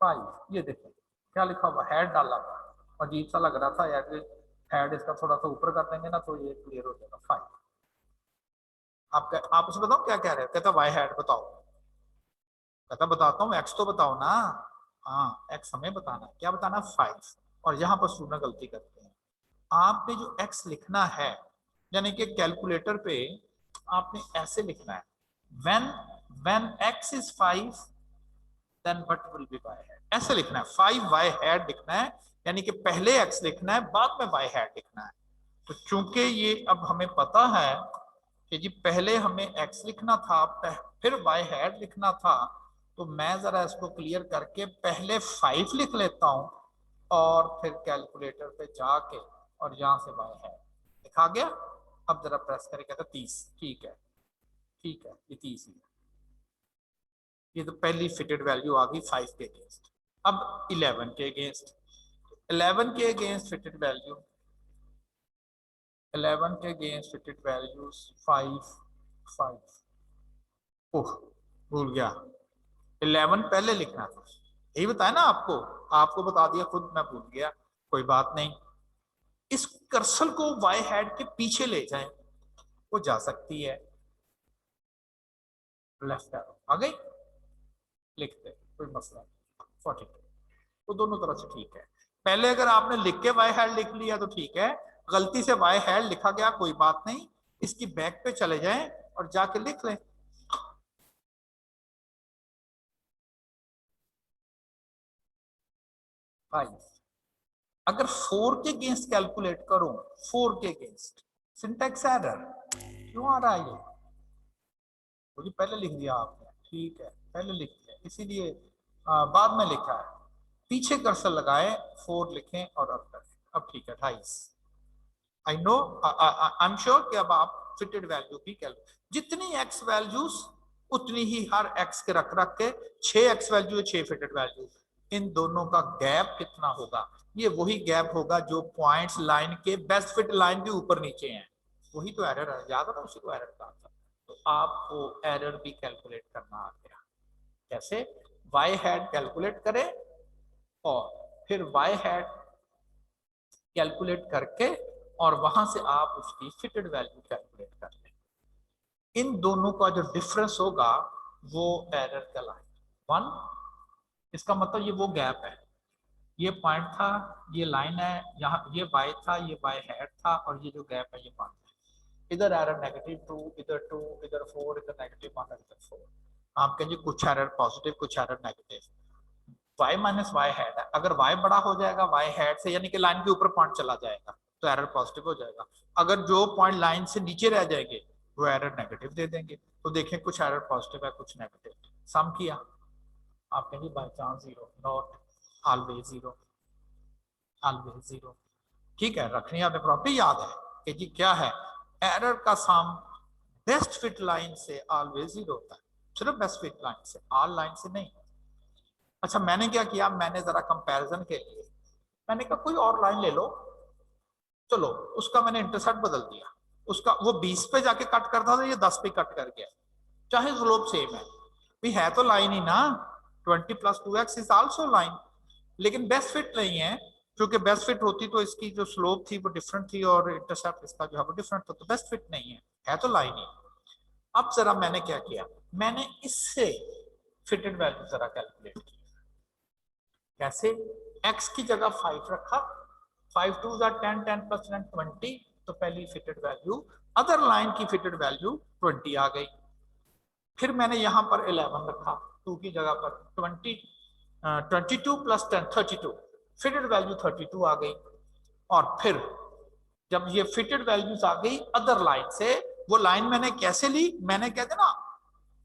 5, ये देखो क्या लिखा हुआ, हैड डाला हुआ, अजीब सा लग रहा था यार, हैड इसका थोड़ा सा ऊपर कर देंगे ना तो ये क्लियर हो जाएगा। 5 आप उसे बताओ क्या कह रहे हो, कहता वाई हैड बताओ, कहता बताता हूँ, एक्स तो बताओ ना। हाँ, एक्स हमें बताना है, क्या बताना, 5। और यहाँ पर स्टूडेंट गलती करते हैं, आपने जो एक्स लिखना है यानी कि कैलकुलेटर पे आपने ऐसे लिखना है, when when X is 5 then what will be Y hat, ऐसे लिखना है। 5 वाई हैड लिखना है, यानी कि पहले एक्स लिखना है बाद में वाई हैड लिखना है। तो चूंकि ये अब हमें पता है कि जी पहले हमें x लिखना था फिर y हैड लिखना था, तो मैं जरा इसको क्लियर करके पहले 5 लिख लेता हूं और फिर कैलकुलेटर पे जाके और यहां से y हैड लिखा गया। अब जरा प्रेस करके कहता 30, ठीक है, ठीक है, ये 30 ही है। ये तो पहली फिटेड वैल्यू आ गई 5 के अगेंस्ट। अब 11 के अगेंस्ट, 11 के अगेंस्ट फिटेड वैल्यू, 11 के अगेंस्ट फिटेड वैल्यूज 5 5, ओह भूल गया, 11 पहले लिखना था, यही बताया ना आपको, आपको बता दिया, खुद मैं भूल गया, कोई बात नहीं। इस कर्सर को वाई हैड के पीछे ले जाएं, वो जा सकती है, लेफ्ट एरो आ गई, लिखते कोई मसला नहीं, 42, तो दोनों तरफ से ठीक है। पहले अगर आपने लिख के वाई हैड लिख लिया तो ठीक है, गलती से वाई हैड लिखा गया कोई बात नहीं, इसकी बैक पे चले जाएं और जाके लिख लें। अगर 4 के अगेंस्ट कैलकुलेट करूं, 4 के अगेंस्ट, सिंटैक्स एरर क्यों आ रहा है, ये मुझे पहले लिख दिया आपने, ठीक है पहले लिख दिया इसीलिए बाद में लिखा है, पीछे कर्सर लगाए 4 लिखें और अब करें, अब ठीक है 28। I know, I am sure कि अब आप फिटेड वैल्यू की कैलकुलेट, जितनी एक्स वैल्यूज उतनी ही हर एक्स के रख रख के 6 एक्स वैल्यू 6 फिटेड वैल्यू, इन दोनों का गैप कितना होगा, ये वही गैप होगा जो पॉइंट्स लाइन के बेस्ट फिट लाइन के ऊपर नीचे हैं, वही तो एरर है, याद है ना, उसी को एरर कहा था। तो आपको एरर भी कैलकुलेट करना आ गया, कैसे, वाई हैड कैलकुलेट करें और फिर वाई हैड कैलकुलेट करके और वहां से आप उसकी फिटेड वैल्यू कैलकुलेट कर लें, इन दोनों का जो डिफरेंस होगा वो एरर कहलाएगा 1। इसका मतलब ये वो गैप है, ये पॉइंट था, ये लाइन है, यहाँ ये y था, ये y हैड था, और ये जो गैप है ये 1 है, इधर एरर -2, इधर 2, इधर 4, इधर -1, इधर 4। आप कहेंगे कुछ एरर पॉजिटिव कुछ error negative. y minus Y hat है, अगर y बड़ा हो जाएगा y हैड से यानी कि लाइन के ऊपर पॉइंट चला जाएगा तो एरर पॉजिटिव हो जाएगा। अगर जो पॉइंट लाइन से नीचे रह जाएंगे वो एरर नेगेटिव दे देंगे। तो देखें कुछ एरर पॉजिटिव है कुछ नेगेटिव। सम किया, आप कहेंगे by chance zero, not always zero, always zero. ठीक है, रखनी हमें प्रॉपर्टी याद है कि जी क्या है, एरर का सम बेस्ट फिट लाइन से ऑलवेज जीरो होता है, सिर्फ बेस्ट फिट लाइन से, ऑल लाइन से नहीं। अच्छा मैंने क्या किया, मैंने जरा कंपैरिजन के लिए मैंने कहा कोई और लाइन ले लो, चलो उसका मैंने इंटरसेप्ट बदल दिया, उसका वो 20 पे जाके कट करता था, ये 10 पे कट कर गया, चाहे स्लोप सेम है, भी है तो लाइन ही ना, 20 plus 2x is also line, लेकिन बेस्ट फिट नहीं है, क्योंकि बेस्ट फिट होती तो इसकी जो स्लोप थी वो डिफरेंट थी और इंटरसेप्ट इसका जो है वो डिफरेंट था, तो बेस्ट फिट नहीं है तो लाइन ही। अब जरा मैंने क्या किया, मैंने इससे फिटेड वैल्यू जरा कैलकुलेट की। कैसे, x की जगह 5 रखा, 5 2 10, 10 प्लस 10 20, तो पहली फिटेड वैल्यू अदर लाइन की फिटेड वैल्यू 20 आ गई। फिर मैंने यहां पर 11 रखा, 2 की जगह पर 22 प्लस 10 32, फिटेड वैल्यू 32 आ गई। और फिर जब ये फिटेड वैल्यूज आ गई अदर लाइन से, वो लाइन मैंने कैसे ली, मैंने कहते ना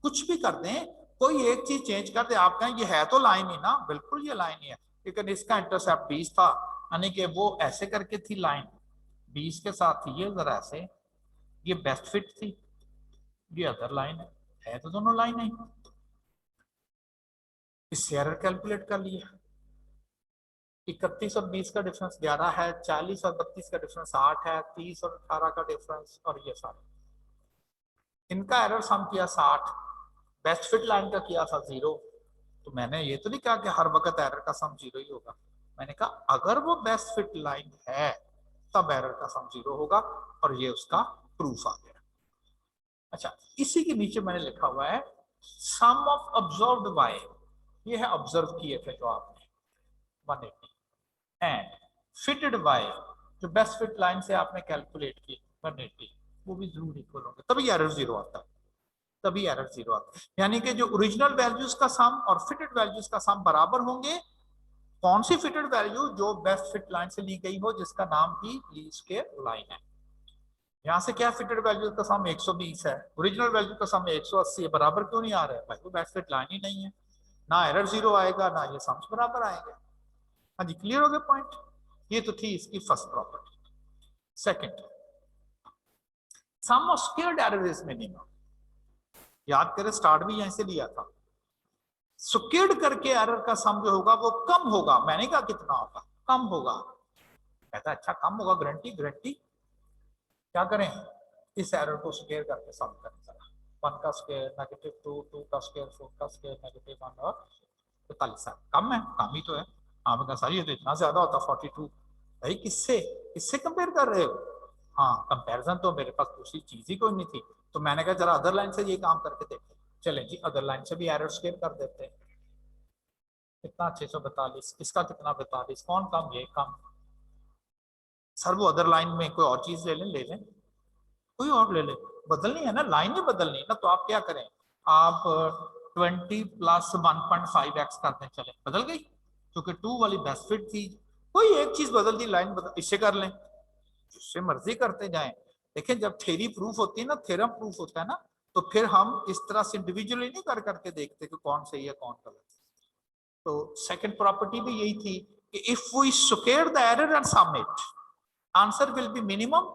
कुछ भी कर दें, कोई एक चीज चेंज कर दे, आप कहें ये है तो लाइन ही ना, बिल्कुल ये लाइन ही है, लेकिन इसका इंटरसेप्ट 20 था, यानी कि वो ऐसे करके थी लाइन 20 के साथ थी, ये जरा ऐसे, ये बेस्ट फिट थी, ये अदर लाइन है तो दोनों लाइन है। इससे एरर कैलकुलेट कर लिया, 31 और 20 का डिफरेंस 11 है, 40 और 32 का डिफरेंस 8 है, 30 और 18 का डिफरेंस, और ये सारे इनका एरर सम किया 60, बेस्ट फिट लाइन का किया था 0। तो मैंने ये तो नहीं कहा कि हर वक्त एरर का सम 0 ही होगा, मैंने कहा अगर वो बेस्ट फिट लाइन है तब एरर का सम 0 होगा, और ये उसका प्रूफ आ गया। अच्छा, इसी के नीचे मैंने लिखा हुआ है सम ऑफ ऑब्जर्व्ड वाई, ये है ऑब्जर्व किए थे जो आपने 180, एंड फिटेड वाई जो बेस्ट फिट लाइन से आपने कैलकुलेट की 180, वो भी जरूर इक्वल होंगे, तभी एरर 0 आता है, तभी एरर 0 आता है। यानी कि जो ओरिजिनल वैल्यूज का सम और फिटेड वैल्यूज का सम बराबर होंगे। कौन सी फिटेड वैल्यू, जो बेस्ट फिट लाइन से ली गई हो, जिसका नाम ही लीस्ट स्क्वायर लाइन है। यहां से क्या फिटेड वैल्यू का सम 120 है, ओरिजिनल वैल्यू का सम 180 है, बराबर क्यों नहीं आ रहा है भाई, वो बेस्ट फिट लाइन ही नहीं है, ना एरर 0 आएगा ना ये सम्स बराबर आएंगे। हाँ जी, क्लियर हो गया पॉइंट। ये तो थी इसकी first property. Second, sum of squared error is minimum, याद करें स्टार्ट भी यहीं से लिया था, स्क्वायर्ड करके एरर का सम जो होगा वो कम होगा, मैंने कहा कितना होगा, कम होगा। कहता अच्छा कम होगा, गारंटी गारंटी, क्या करें, इस एरर को स्क्वायर करके सम करें जरा, 1 का स्क्वायर नेगेटिव 2, 2 का स्क्वायर 4 का स्क्वायर नेगेटिव 1 और 45, कम है, कम ही तो है। आपने कहा सर ये तो इतना ज्यादा होता 42, भाई किससे किससे कंपेयर कर रहे हो, हाँ कंपैरिजन तो मेरे पास दूसरी चीज ही कोई नहीं थी, तो मैंने कहा जरा अदर लाइन से ये काम करके देखते, चलें जी अदर लाइन से भी एरर स्क्वायर कर देते हैं। कितना 642, इसका कितना 42, कौन कम, ये कम, सर वो अदर लाइन में कोई और चीज ले लें, कोई और ले ले, बदलनी है ना, लाइन ही बदलनी है ना, तो आप क्या करें, आप 20 प्लस 1.5x कर दें, चले बदल गई, क्योंकि 2 वाली बेस्ट फिट थी, कोई एक चीज बदल दी, लाइन बदल, इससे कर लें, जिससे मर्जी करते जाएं। देखें जब थ्योरी प्रूफ होती है ना, थ्योरम प्रूफ होता है ना, तो फिर हम इस तरह से इंडिविजुअली नहीं कर करके देखते कि कौन सही है कौन गलत है। तो सेकंड प्रॉपर्टी भी यही थी कि if we square the error and sum it, answer will be minimum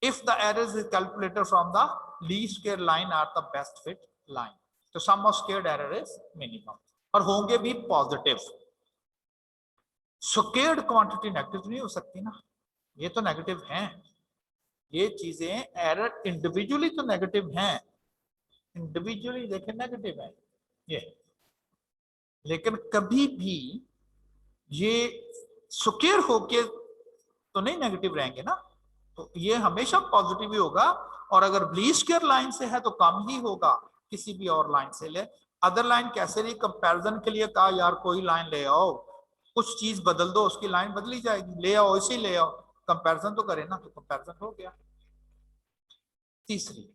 if the errors is calculated from the least square line or the best fit line, तो sum of squared error is minimum, और होंगे भी positive. Squared quantity negative नहीं हो सकती ना, ये तो नेगेटिव हैं, ये चीजें एरर इंडिविजुअली तो नेगेटिव हैं, इंडिविजुअली देखें नेगेटिव है ये, लेकिन कभी भी ये स्क्वायर होके तो नहीं नेगेटिव रहेंगे ना, तो ये हमेशा पॉजिटिव ही होगा, और अगर लीस्ट स्क्वायर लाइन से है तो कम ही होगा किसी भी और लाइन से ले। अदर लाइन कैसे रही, कंपैरिजन के लिए कहा यार कोई लाइन ले आओ, कुछ चीज बदल दो उसकी लाइन बदली जाएगी, ले आओ इसी ले आओ, कंपैरिजन तो करे ना, तो कंपैरिजन हो गया। तीसरी,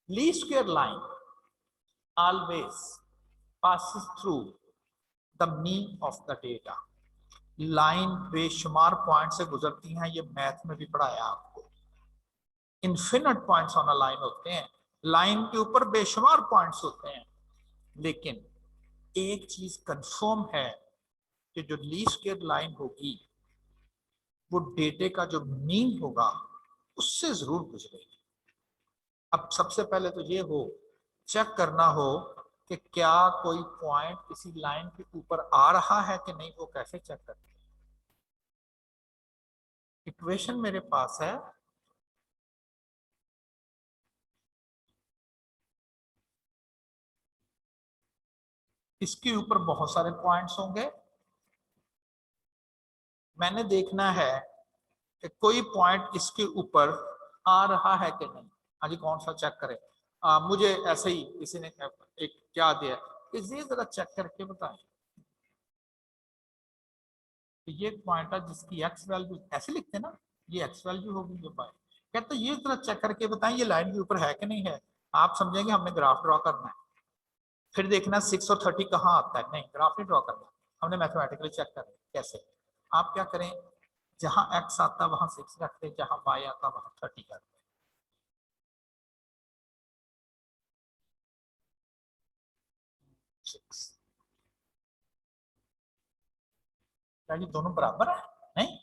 least square line always passes through the mean of the data. Line बेशुमार पॉइंट से गुजरती हैं, ये मैथ में भी पढ़ाया आपको। Infinite points on a line होते हैं, लाइन के ऊपर बेशुमार पॉइंट्स होते हैं, लेकिन एक चीज कंफर्म है कि जो लीस्ट स्क्वायर लाइन होगी वो डेटे का जो मीन होगा उससे जरूर गुजरेगी। अब सबसे पहले तो ये हो, चेक करना हो कि क्या कोई पॉइंट किसी लाइन के ऊपर आ रहा है कि नहीं, वो कैसे चेक करते हैं। इक्वेशन मेरे पास है, इसके ऊपर बहुत सारे पॉइंट्स होंगे, मैंने देखना है कि कोई पॉइंट इसके ऊपर आ रहा है कि नहीं। हाँ जी, कौन सा चेक करें? मुझे ऐसे ही किसी ने एक क्या दिया कि ये जरा चेक करके बताएं कि ये पॉइंट है जिसकी एक्स वैल्यू, ऐसे लिखते हैं ना, ये एक्स वैल्यू होगी ये पाई, कहते ये जरा चेक करके बताएं ये लाइन के ऊपर है कि नहीं है। आप समझेंगे हमने ग्राफ ड्रॉ करना है, फिर देखना 6 और 30 कहाँ आता है। नहीं, ग्राफ नहीं ड्रॉ करना, हमने मैथमेटिकली चेक करना है। कैसे? आप क्या करें, जहां एक्स आता वहां 6 रखते, जहां वाई आता वहां 30 रखते। क्या ये दोनों बराबर है? नहीं,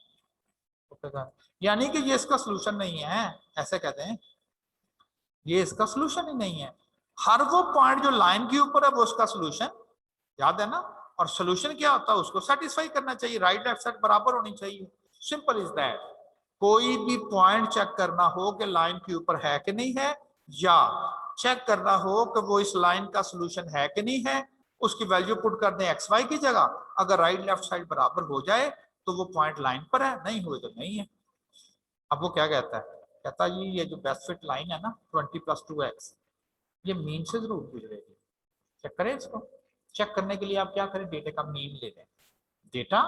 यानी कि ये इसका सोल्यूशन नहीं है, ऐसे कहते हैं, ये इसका सोल्यूशन ही नहीं है। हर वो पॉइंट जो लाइन के ऊपर है वो उसका सोल्यूशन, याद है ना। और सोल्यूशन क्या होता है, उसको सेटिस्फाई करना चाहिए, राइट लेफ्ट साइड बराबर होनी चाहिए, सिंपल इज दैट। कोई भी पॉइंट चेक करना हो कि लाइन के ऊपर है कि नहीं है, या चेक करना हो कि वो इस लाइन का सोल्यूशन है कि नहीं है, उसकी वैल्यू पुट कर दें एक्स वाई की जगह, अगर राइट लेफ्ट साइड बराबर हो जाए तो वो पॉइंट लाइन पर है, नहीं हुए तो नहीं है। अब वो क्या कहता है, कहता है ये जो बेस्ट फिट लाइन है ना 20+2x, ये मीन से जरूर गुजरेगी। चेक करें इसको। चेक करने के लिए आप क्या करें, डेटा का मीन ले लें। डेटा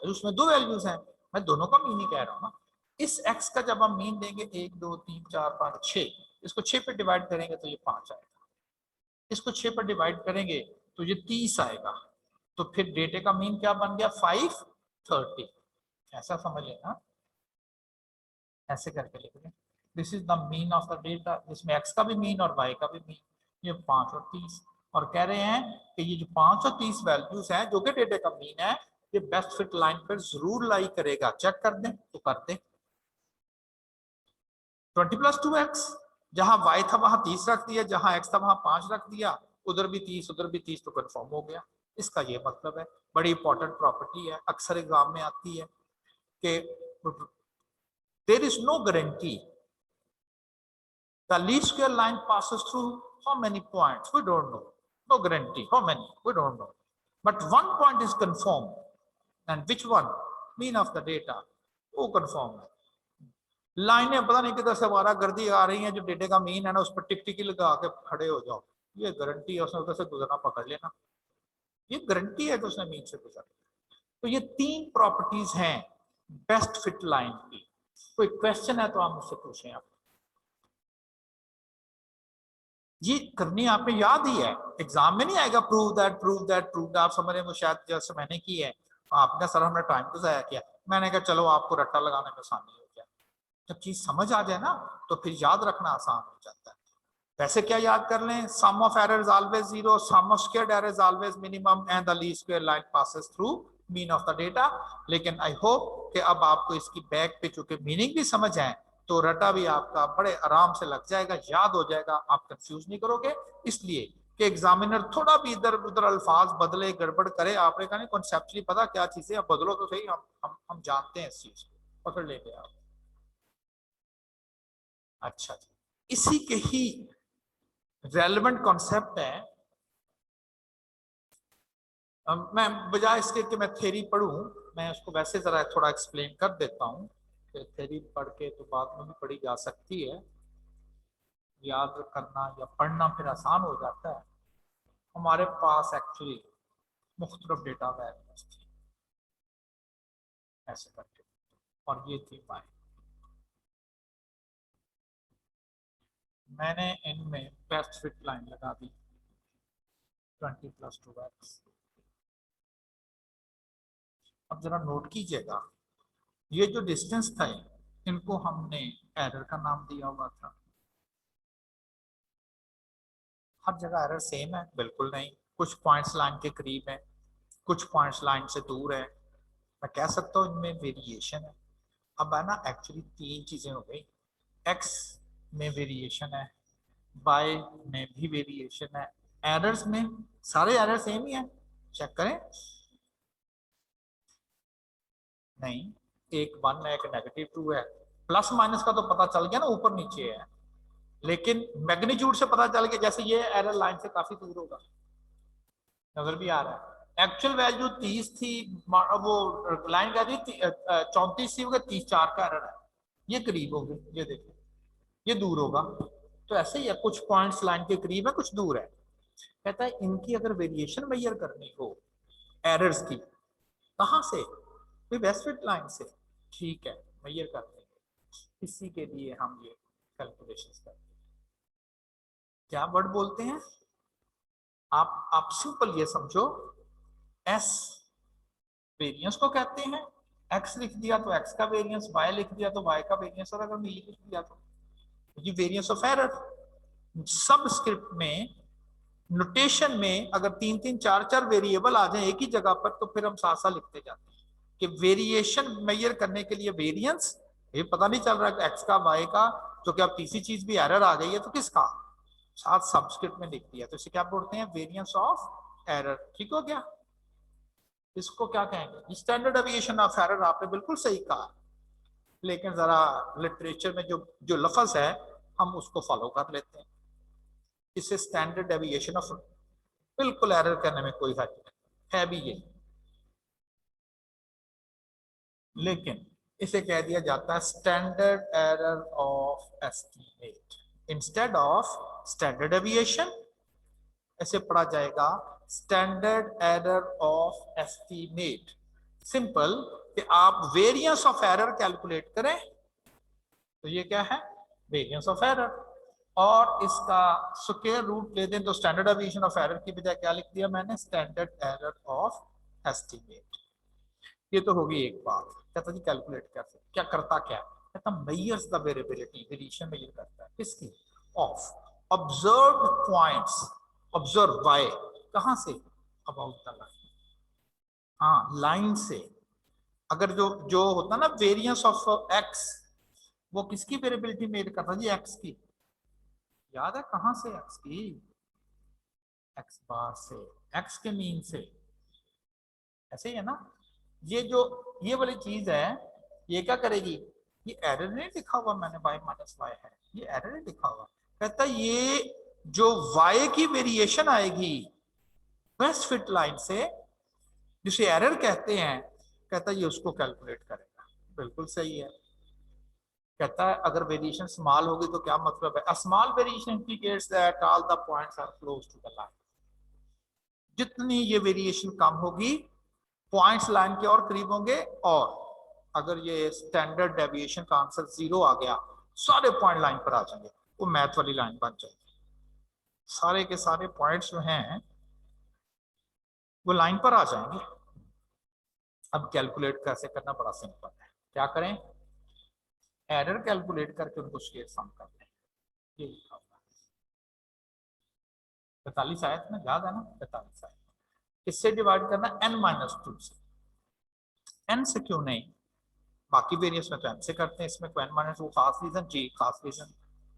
उसमें दो वैल्यूज हैं, मैं दोनों का मीन ही कह रहा हूँ ना। इस x का जब हम मीन देंगे 1 2 3 4 5 6, इसको 6 पे डिवाइड करेंगे तो ये 5 आएगा, इसको 6 पर डिवाइड करेंगे तो ये 30 आएगा। तो फिर डेटे का मीन क्या बन गया, 530। ऐसा समझ लेना, ऐसे करके लिख दें, this is the mean of the data, जिसमें x का भी मीन और y का भी मीन, ये 5 और 30। और कह रहे हैं कि ये जो 5 और 30 वैल्यूज हैं जो कि डेटा का मीन है, ये बेस्ट फिट लाइन पर जरूर लाई करेगा। चेक कर दें तो कर दें। 20+2x, जहां y था वहां 30 रख दिया, जहां x था वहां 5 रख दिया, उधर भी 30 उधर भी 30, तो कन्फर्म हो गया। इसका ये मतलब है, बड़ी इंपॉर्टेंट प्रॉपर्टी है, अक्सर एग्जाम में आती है कि there is no guarantee the least square line passes through how many points, we don't know, no guarantee how many, we don't know, but one point is confirmed, and which one, mean of the data, वो confirm है। लाइनें पता नहीं किधर से वारा गर्दी आ रही हैं, जो डेटा का मीन है ना उस पर टिक टिकी लगा के खड़े हो जाओ, ये गारंटी है उसने उधर से गुजरना पकड़ लेना, ये गारंटी है कि उसने मीन से गुजरना। तो ये 3 प्रॉपर्टीज हैं बेस्ट फिट लाइन की। कोई क्वेश्चन है तो आप मुझसे पूछें। आप ये करनी आपने याद ही है, एग्जाम में नहीं आएगा prove that prove that prove that, आप समझ रहे हैं, वो शायद जैसे मैंने की है, आपने सर हमने टाइम तो जाया किया, मैंने कहा चलो आपको रट्टा लगाने में आसानी हो गया। जब चीज समझ आ जाए ना तो फिर याद रखना आसान हो जाता है। वैसे क्या याद कर लें, sum of error is always zero, sum of squared error is always minimum, and the least square line passes through mean of the data. लेकिन आई होप कि अब आपको इसकी बैक पे चूंकि मीनिंग भी समझ आए तो रटा भी आपका बड़े आराम से लग जाएगा, याद हो जाएगा, आप कंफ्यूज नहीं करोगे। इसलिए कि एग्जामिनर थोड़ा भी इधर उधर अल्फाज बदले गड़बड़ करे, आपने कहा नहीं कॉन्सेप्चुअली पता क्या चीजें, अब बदलो तो सही, हम जानते हैं इस चीज को, पकड़ लेंगे आप। अच्छा जी, इसी के ही रेलेवेंट कॉन्सेप्ट है। मैं बजाय इसके कि मैं थ्योरी पढ़ूं, मैं उसको वैसे जरा थोड़ा एक्सप्लेन कर देता हूं कि थ्योरी पढ़ के तो बाद में भी पढ़ी जा सकती है, याद करना या पढ़ना फिर आसान हो जाता है। हमारे पास एक्चुअली मुख्तलिफ डेटा वैल्यूज थी, ऐसे करके, और ये थी पाई। मैंने इनमें बेस्ट फिट लाइन लगा दी, 20 + 2x। अब जरा नोट कीजिएगा, ये जो डिस्टेंस था इनको हमने एरर का नाम दिया हुआ था। हर जगह एरर सेम है? बिल्कुल नहीं, कुछ पॉइंट्स लाइन के करीब है, कुछ पॉइंट्स लाइन से दूर है। मैं कह सकता हूँ इनमें वेरिएशन है। अब है ना, एक्चुअली तीन चीजें हो गई, एक्स में वेरिएशन है, वाई में भी वेरिएशन है, एरर्स में सारे एरर सेम ही है। चेक करें, नहीं, एक 1 है, एक -2 है। प्लस माइनस का तो पता चल गया ना, ऊपर नीचे है, लेकिन मैग्नीट्यूड से पता चल गया, जैसे ये एरर लाइन से काफी दूर होगा, नजर भी आ रहा है। एक्चुअल वैल्यू 30 थी, वो लाइन कह रही थी 34 थी, 34 का एरर है। ये करीब होंगे, ये देखिए, ये दूर होगा। तो ऐसे ही है, कुछ पॉइंट्स लाइन के करीब है, कुछ दूर है। कहता है इनकी अगर वेरिएशन मेजर करनी हो एरर्स की, कहां से? कोई वेस्टफिट लाइन से। ठीक है, मेजर कर देंगे। इसी के लिए हम ये कैलकुलेशन करते हैं। क्या वर्ड बोलते हैं आप सिंपल ये समझो, एस वेरिएंस को कहते हैं। एक्स लिख दिया तो एक्स का वेरिएंस, वाई लिख दिया तो वाई का वेरिएंस, और अगर नहीं लिख दिया तो ये वेरिएंस ऑफ एरर। सब स्क्रिप्ट में, नोटेशन में अगर 3-3 4-4 वेरिएबल आ जाए एक ही जगह पर, तो फिर हम साथ साथ लिखते जाते हैं कि वेरिएशन मेजर करने के लिए वेरिएंस। ये पता नहीं चल रहा है एक्स का, वाई का, तो क्या तीसरी चीज भी एरर आ गई है तो किसका, साथ सबस्क्रिप्ट में लिख दिया, तो इसे क्या बोलते हैं? Variance of error. ठीक हो गया? इसको क्या कहेंगे? Standard deviation of error. आपने बिल्कुल सही कहा, लेकिन जरा लिटरेचर में जो जो लफ्ज है हम उसको फॉलो कर लेते हैं। इसे स्टैंडर्ड डेविएशन ऑफ, बिल्कुल एरर करने में कोई हर्ज नहीं है भी ये, लेकिन इसे कह दिया जाता है standard error of estimate instead of standard deviation. ऐसे पढ़ा जाएगा standard error of estimate. Simple कि आप वेरिएंस ऑफ एरर कैलकुलेट करें, तो ये क्या है? Variance of error. और इसका स्क्वायर रूट ले दें तो स्टैंडर्ड डेविएशन ऑफ एरर की बजाय क्या लिख दिया मैंने? Standard error of estimate. ये तो होगी एक बात। कहता जी कैलकुलेट कैसे, क्या करता क्या है? कहता measures the variability, variation measure करता है किसकी? Of observed points. Observe by, कहां से? About the line. हाँ, लाइन से। अगर जो जो होता ना वेरिएंस ऑफ एक्स, वो किसकी वेरिएबिलिटी मेजर करता जी? एक्स की। याद है कहां से? एक्स की, एक्स बार से, एक्स के मीन से। ऐसे ही है ना? ये जो ये वाली चीज है, ये क्या करेगी? ये एरर नहीं लिखा हुआ मैंने, y - y है, ये एरर नहीं लिखा हुआ। कहता ये जो y की वेरिएशन आएगी बेस्ट फिट लाइन से, जिसे एरर कहते हैं, कहता ये उसको कैलकुलेट करेगा। बिल्कुल सही है। कहता है अगर वेरिएशन स्मॉल होगी तो क्या मतलब है? A small variation indicates that all the points are close to the line. जितनी ये वेरिएशन कम होगी, पॉइंट्स लाइन के और करीब होंगे, और अगर ये स्टैंडर्ड डेविएशन का आंसर 0 आ गया, सारे पॉइंट लाइन पर आ जाएंगे, वो मैथ वाली लाइन बन जाएगी। सारे के सारे पॉइंट्स जो हैं वो लाइन पर आ जाएंगे। अब कैलकुलेट कैसे करना? बड़ा सिंपल है। क्या करें? एरर कैलकुलेट करके उनको स्क्वायर सम कर लें। ये लिखा हुआ है 45 आयत में, याद है ना? 45 आयत। इससे डिवाइड करना n-2 से। n से क्यों नहीं? बाकी वेरिएंस में तो n से करते हैं, इसमें n - वो खास रीजन? जी, खास रीजन।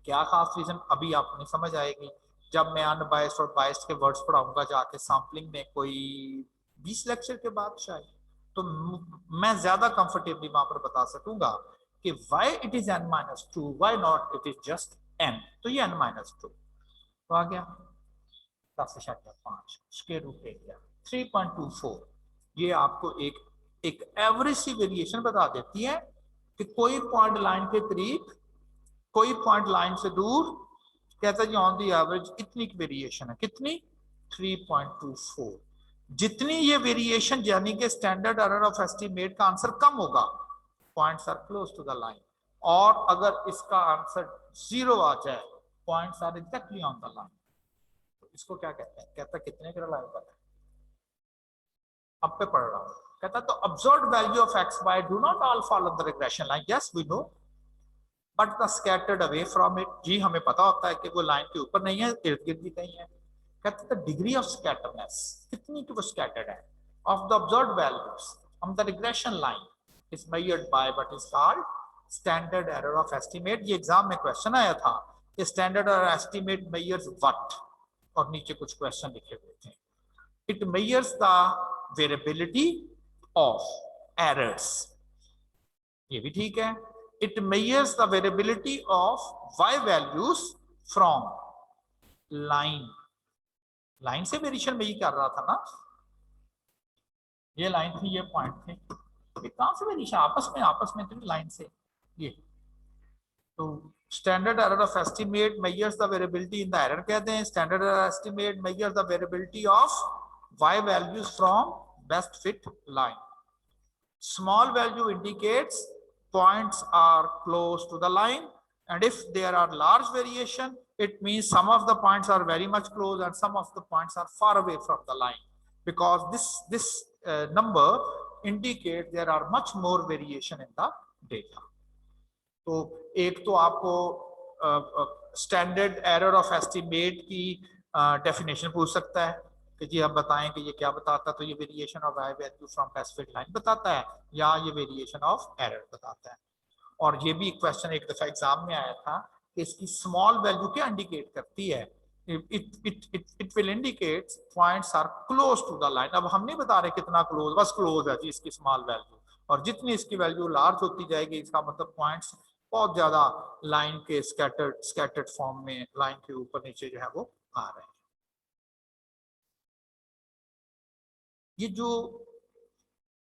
क्या खास रीजन? अभी आपने समझ आएगी जब मैं अनबायस्ड और बायस्ड के वर्ड्स पढ़ाऊंगा जाके सैम्पलिंग में, कोई 20 लेक्चर के बाद शायद, तो मैं ज्यादा कंफर्टेबली वहां पर बता सकूंगा कि why it is n-2, why not it is just n। तो ये n-2 तो आ गया 10⁵5 स्क्वायर रूट एरिया 3.24। ये आपको एक एवरेज सी वेरिएशन बता देती है कि कोई पॉइंट लाइन के करीब, कोई पॉइंट लाइन से दूर। कहता है जी ऑन दी एवरेज इतनी वेरिएशन है, कितनी? 3.24। जितनी ये वेरिएशन यानी कि स्टैंडर्ड एरर ऑफ एस्टीमेट का आंसर कम होगा, points are close to the line, और अगर इसका आंसर 0 आ जाए, points are exactly on the line. इसको क्या कहते हैं? कहता कितने का रिलायबल है? अब पे पढ़ रहा हूं। कहता तो observed value of X Y do not all follow the regression line, yes we know, but the scattered away from it, जी हमें पता होता है कि वो लाइन के ऊपर नहीं है, इर्द गिर्द भी कहीं है। कहते द डिग्री ऑफ स्कैटरनेस, कितनी की वो स्कैटर्ड है, of the observed values on the regression line is measured by what is called standard error of estimate. ये एग्जाम में क्वेश्चन आया था कि standard error estimate measures what, और नीचे कुछ क्वेश्चन लिखे हुए थे। It measures the variability of errors, ये भी ठीक है। It measures the variability of y values from line, line से वेरिएशन में ही कर रहा था ना, ये लाइन थी, ये पॉइंट थे, कहां से वेरिएशन? आपस में तो लाइन से। ये तो standard error of estimate measures the variability in the error कहते हैं। Standard error estimate measures the variability of y values from best fit line. Small value indicates points are close to the line, and if there are large variation, it means some of the points are very much close and some of the points are far away from the line, because this number indicates there are much more variation in the data. तो एक तो आपको standard error of estimate की definition पूछ सकता है कि जी आप बताएं कि ये क्या बताता है, तो ये variation of y value from specific line बताता है या ये वेरिएशन ऑफ एरर बताता है। और ये भी क्वेश्चन एक दफा एग्जाम में आया था कि इसकी स्मॉल वैल्यू क्या इंडिकेट करती है? It will indicate points are close to the line. अब हम नहीं बता रहे कितना क्लोज, बस क्लोज है जी इसकी स्मॉल वैल्यू, और जितनी इसकी वैल्यू लार्ज होती जाएगी इसका मतलब पॉइंट्स बहुत ज्यादा लाइन के स्कैटर्ड फॉर्म में लाइन के ऊपर नीचे जो है वो आ रहे हैं। ये जो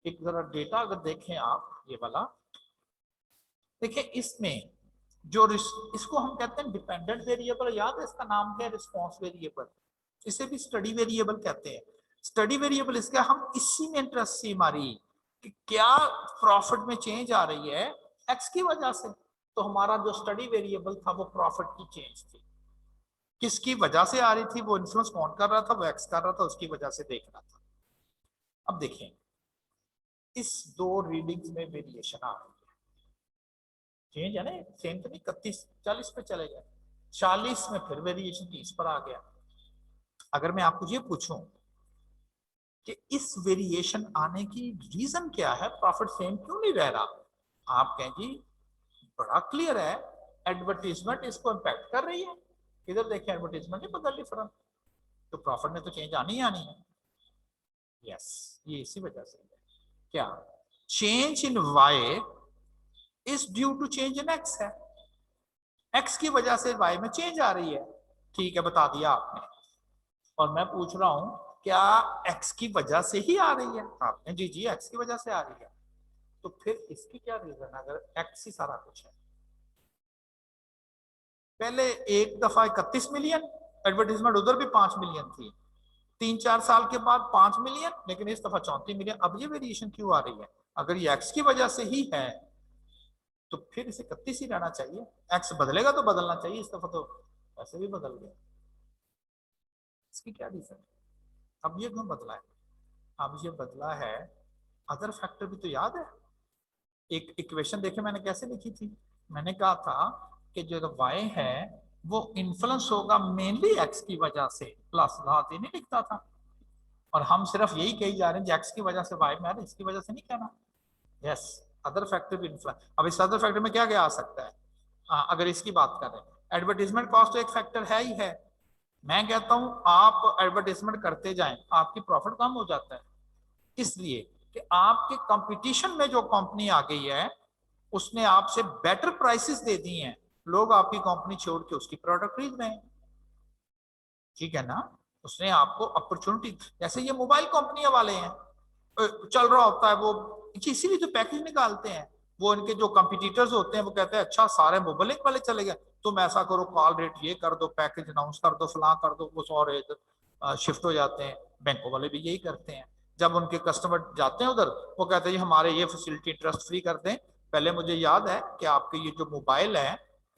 एक जरा डेटा अगर देखें आप, ये वाला देखिए, इसमें जो इसको हम कहते हैं डिपेंडेंट वेरिएबल, याद है इसका नाम क्या है? Response variable. इसे भी स्टडी वेरिएबल कहते हैं। स्टडी वेरिएबल इसका हम इसी में इंटरेस्ट थी हमारी कि क्या प्रॉफिट में चेंज आ रही है एक्स की वजह से। तो हमारा जो स्टडी वेरिएबल था वो प्रॉफिट की चेंज थी, किसकी वजह से आ रही थी, वो इन्फ्लुएंस कौन कर रहा था, वो एक्स कर रहा था, उसकी वजह से देखना था। अब देखें इस दो रीडिंग्स में वेरिएशन आ रही है, चेंज है ना, सेम तो नहीं, 31-40 पे चले गए, 40 में फिर वेरिएशन 30 पर आ गया। अगर मैं आपको ये पूछूं कि इस वेरिएशन आने की रीजन क्या है, प्रॉफिट सेम क्यों नहीं रह रहा, आप कहें जी बड़ा क्लियर है, एडवर्टीजमेंट इसको इम्पैक्ट कर रही है। इधर देखें एडवर्टीजमेंट नहीं बदल रही फर्म, तो प्रॉफिट में तो चेंज आनी ही आनी है। यस, ये इसी वजह से क्या change in y is due to change in x है, x की वजह से y में चेंज आ रही है। ठीक है, बता दिया आपने। और मैं पूछ रहा हूं क्या x की वजह से ही आ रही है? आपने जी जी x की वजह से आ रही है। तो फिर इसकी क्या रीजन है अगर x ही सारा कुछ है? पहले एक दफा 31 मिलियन एडवर्टीजमेंट, उधर भी 5 मिलियन थी, 3-4 साल के बाद 5 मिलियन, लेकिन इस दफा 34 मिलियन। अब ये वेरिएशन क्यों आ रही है? अगर ये एक्स की वजह से ही है तो फिर इसे 31 ही रहना चाहिए। एक्स बदलेगा तो बदलना चाहिए, इस दफा तो वैसे भी बदल गया। इसकी क्या रीजन है? अब ये क्यों बदला है? अब ये बदला है अदर फैक्टर भी तो याद है। एक इक्वेशन देखे मैंने कैसे लिखी थी, मैंने कहा था कि जो y है वो इन्फ्लुएंस होगा मेनली x की वजह से, प्लस लात नहीं लिखता था। और हम सिर्फ यही कही जा रहे हैं x की वजह से y में आ रहा है, इसकी वजह से नहीं कहना। यस, अदर फैक्टर भी इन्फ्लुएंस। अब इस अदर फैक्टर में क्या क्या आ सकता है? अगर इसकी बात करें, एडवर्टीजमेंट कॉस्ट तो एक फैक्टर है ही है। मैं कहता हूं आप एडवर्टीजमेंट करते जाएं, आपकी प्रॉफिट कम हो जाता है, इसलिए कि आपके कंपटीशन में जो कंपनी आ गई है उसने आपसे बेटर प्राइसेस दे दी हैं, लोग आपकी कंपनी छोड़ के उसकी प्रोडक्ट खरीद रहे हैं। ठीक है ना, उसने आपको अपॉर्चुनिटी, जैसे ये मोबाइल कंपनियां वाले हैं, चल रहा होता है वो, इसीलिए जो पैकेज निकालते हैं वो इनके जो कंपटीटर्स होते हैं वो कहते हैं अच्छा सारे मोबाइल वाले चले गए, तुम ऐसा करो कॉल रेट ये कर दो, पैकेज अनाउंस कर दो, फलां कर दो, वो 100 रेट शिफ्ट हो जाते हैं। बैंकों वाले भी यही करते हैं, जब उनके कस्टमर जाते हैं उधर वो कहते हैं हमारे ये फैसिलिटी इंटरेस्ट फ्री कर दें। पहले मुझे याद है कि आपके ये जो मोबाइल है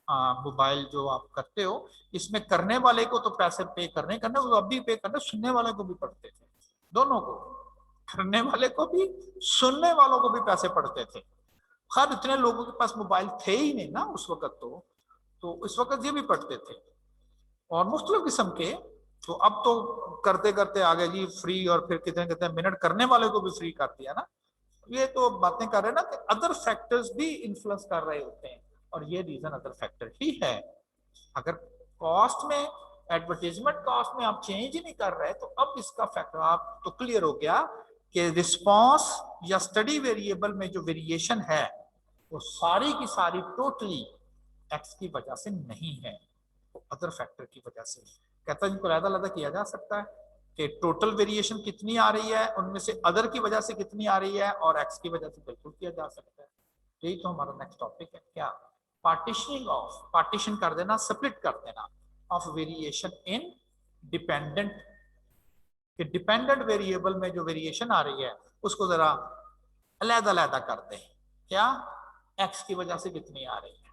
मोबाइल जो आप करते हो, इसमें करने वाले को तो पैसे पे करने करने वो अब भी पे करने, सुनने वाले को भी पड़ते थे, दोनों को, करने वाले को भी सुनने वालों को भी पैसे पड़ते थे। खैर इतने लोगों के पास मोबाइल थे ही नहीं ना उस वक्त, तो इस वक्त ये भी पढ़ते थे और मुख्तलिफ किस्म के। तो अब तो करते करते आ गए जी फ्री, और फिर कितने कितने मिनट करने वाले को भी फ्री कर दिया ना। ये तो बातें कर रहे हैं ना कि अदर फैक्टर्स भी इन्फ्लुएंस कर रहे होते हैं, और ये रीजन अदर फैक्टर ही है। अगर कॉस्ट में, एडवर्टीजमेंट कॉस्ट में आप चेंज ही नहीं कर रहे, तो अब इसका फैक्टर आप तो क्लियर हो गया कि रिस्पॉन्स या स्टडी वेरिएबल में जो वेरिएशन है वो सारी की सारी टोटली एक्स की वजह से नहीं है, वो अदर फैक्टर की वजह से। कहता है इनको अलग-अलग किया जा सकता है कि टोटल वेरिएशन कितनी आ रही है, उनमें से अदर की वजह से कितनी आ रही है, और एक्स की वजह से बिल्कुल किया जा सकता है। यही तो हमारा नेक्स्ट टॉपिक है, क्या पार्टीशनिंग ऑफ, पार्टीशन कर देना, स्प्लिट कर देना ऑफ वेरिएशन इन डिपेंडेंट, कि डिपेंडेंट वेरिएबल में जो वेरिएशन आ रही है उसको जरा अलग-अलग कर दें, क्या एक्स की वजह से कितनी आ रही है।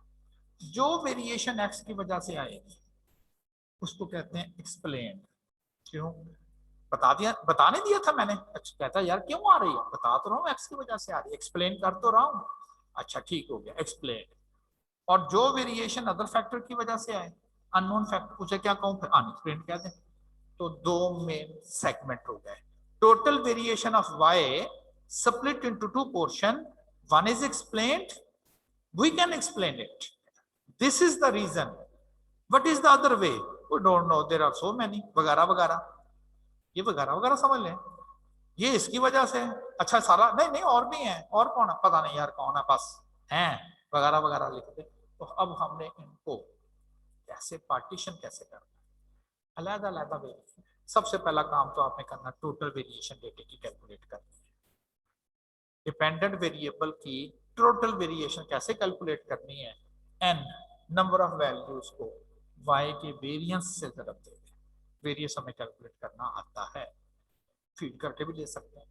जो वेरिएशन एक्स की वजह से आएगी उसको कहते हैं एक्सप्लेन। क्यों बताने दिया था मैंने। अच्छा कहता यार क्यों आ रही है, बता तो रहा हूँ एक्स की वजह से आ रही है, एक्सप्लेन कर तो रहा हूँ। अच्छा ठीक हो गया, एक्सप्लेन। और जो वेरिएशन अदर फैक्टर की वजह से आए, अननोन फैक्टर, उसे क्या कहूँ, फिर अनएक्सप्लेन कह दें। तो दो मेन सेगमेंट हो गए। Total variation of Y split into two portion, one is explained, we can explain it, this is the reason, what is the other way, we don't know, there are so many वगैरह वगैरह, ये वगैरह वगैरह समझ लें, ये इसकी वजह से। अच्छा सारा नहीं नहीं और भी है, और कौन है पता नहीं यार कौन है, बस हैं वगैरह वगैरह लिख दे। तो अब हमने इनको कैसे पार्टीशन कैसे करना, अलग अलग वे। सबसे पहला काम तो आपने करना टोटल वेरिएशन डेटा की कैलकुलेट करनी है। डिपेंडेंट वेरिएबल की टोटल वेरिएशन कैसे कैलकुलेट करनी है, एन नंबर ऑफ वैल्यूज को वाई के वेरिएंस से ज़रब दे दें। वेरिएंस हमें कैलकुलेट करना आता है, फीड करके भी ले सकते हैं,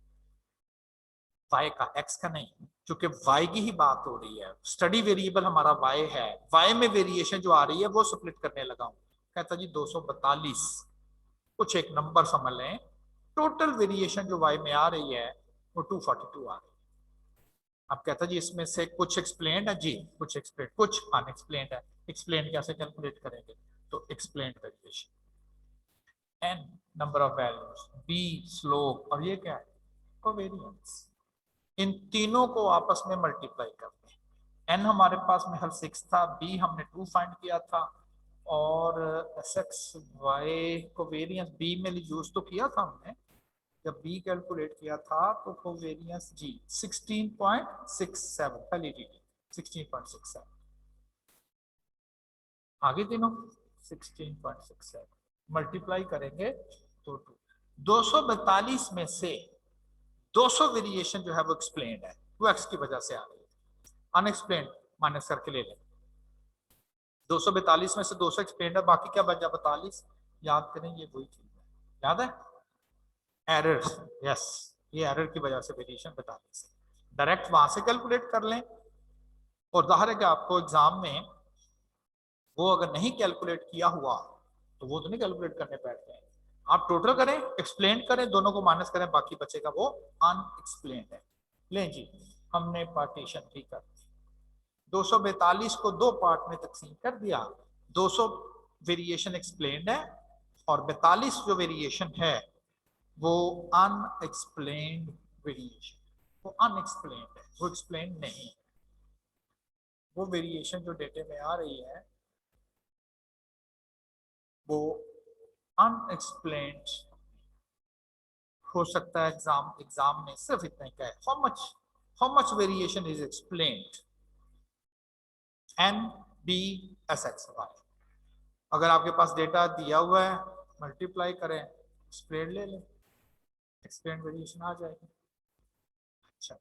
वाई का एक्स का नहीं, क्योंकि वाई की ही बात हो रही है, स्टडी वेरिएबल हमारा वाई है, वाई में वेरिएशन जो आ रही है वो स्प्लिट करने लगा हूं। कहता जी 242 कुछ एक नंबर समझ लें, टोटल वेरिएशन जो वाई में आ रही है वो 242 आ रही है। अब कहता जी इसमें से कुछ एक्सप्लेन्ड है जी, कुछ एक्सप्लेन, कुछ अनएक्सप्लेन्ड है। एक्सप्लेन कैसे कैलकुलेट करेंगे, तो explained variation, N number of values, B slope, और ये क्या है कोवेरिएंस। इन तीनों को आपस में मल्टीप्लाई करते हैं। एन हमारे पास में हर 6 था, बी हमने 2 फाइंड किया था, और S X Y covariance B में यूज तो किया था हमने, जब बी कैलकुलेट किया था तो कोवेरिएंस जी 16.67 पहली डिग्री 16.67, आगे तीनों 16.67 मल्टीप्लाई करेंगे तो 242 में से 200 वेरिएशन जो है वो एक्सप्लेन्ड है, वो एक्स की वजह से आ रही है, अनएक्सप्लेन्ड माइनस करके ले लें। 242 में से 200 एक्सप्लेन्ड है, बाकी क्या बचा 42, याद करें ये वही चीज है, याद है एरर्स, यस ये एरर की वजह से वेरिएशन 42 है। डायरेक्ट वहां से कैलकुलेट कर लें, और जाहिर है कि आपको एग्जाम में वो अगर नहीं कैलकुलेट किया हुआ तो वो तो नहीं कैलकुलेट करने बैठते हैं, आप टोटल करें, एक्सप्लेन करें, दोनों को माइनस करें, बाकी बचेगा वो अनएक्सप्लेन्ड है। लें जी हमने पार्टीशन भी कर दी, 242 को 2 पार्ट में तकसीम कर दिया, 200 वेरिएशन एक्सप्लेन्ड है और 42 जो वेरिएशन है वो अनएक्सप्लेन्ड वेरिएशन, वो अनएक्सप्लेन्ड है, वो एक्सप्लेन नहीं है। वो वेरिएशन जो डेटे में आ रही है वो अनएक्सप्लेन्ड हो सकता है। एग्जाम में सिर्फ इतना ही का है, how much variation is explained, N B S X Y. अगर आपके पास डेटा दिया हुआ है मल्टीप्लाई करें, एक्सप्लेन ले लें, एक्सप्लेन वेरिएशन आ जाएगी। अच्छा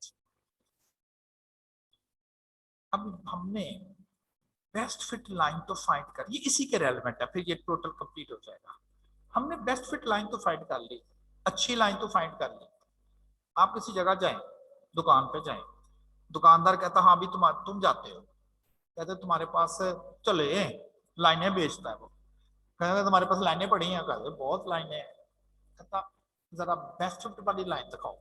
अब हमने बेस्ट फिट लाइन तो फाइंड कर, ये इसी के रेलेवेंट है, फिर ये टोटल कंप्लीट हो जाएगा। हमने बेस्ट फिट लाइन तो फाइंड कर ली, अच्छी लाइन तो फाइंड कर ली। आप किसी जगह जाएं, दुकान पे जाएं, दुकानदार कहता हाँ भी तुम जाते हो, कहते तुम्हारे पास चले लाइनें बेचता है वो, कहते तुम्हारे पास लाइनें पड़ी हैं, कहते बहुत लाइनें हैं, कहता जरा बेस्ट फिट वाली लाइन दिखाओ।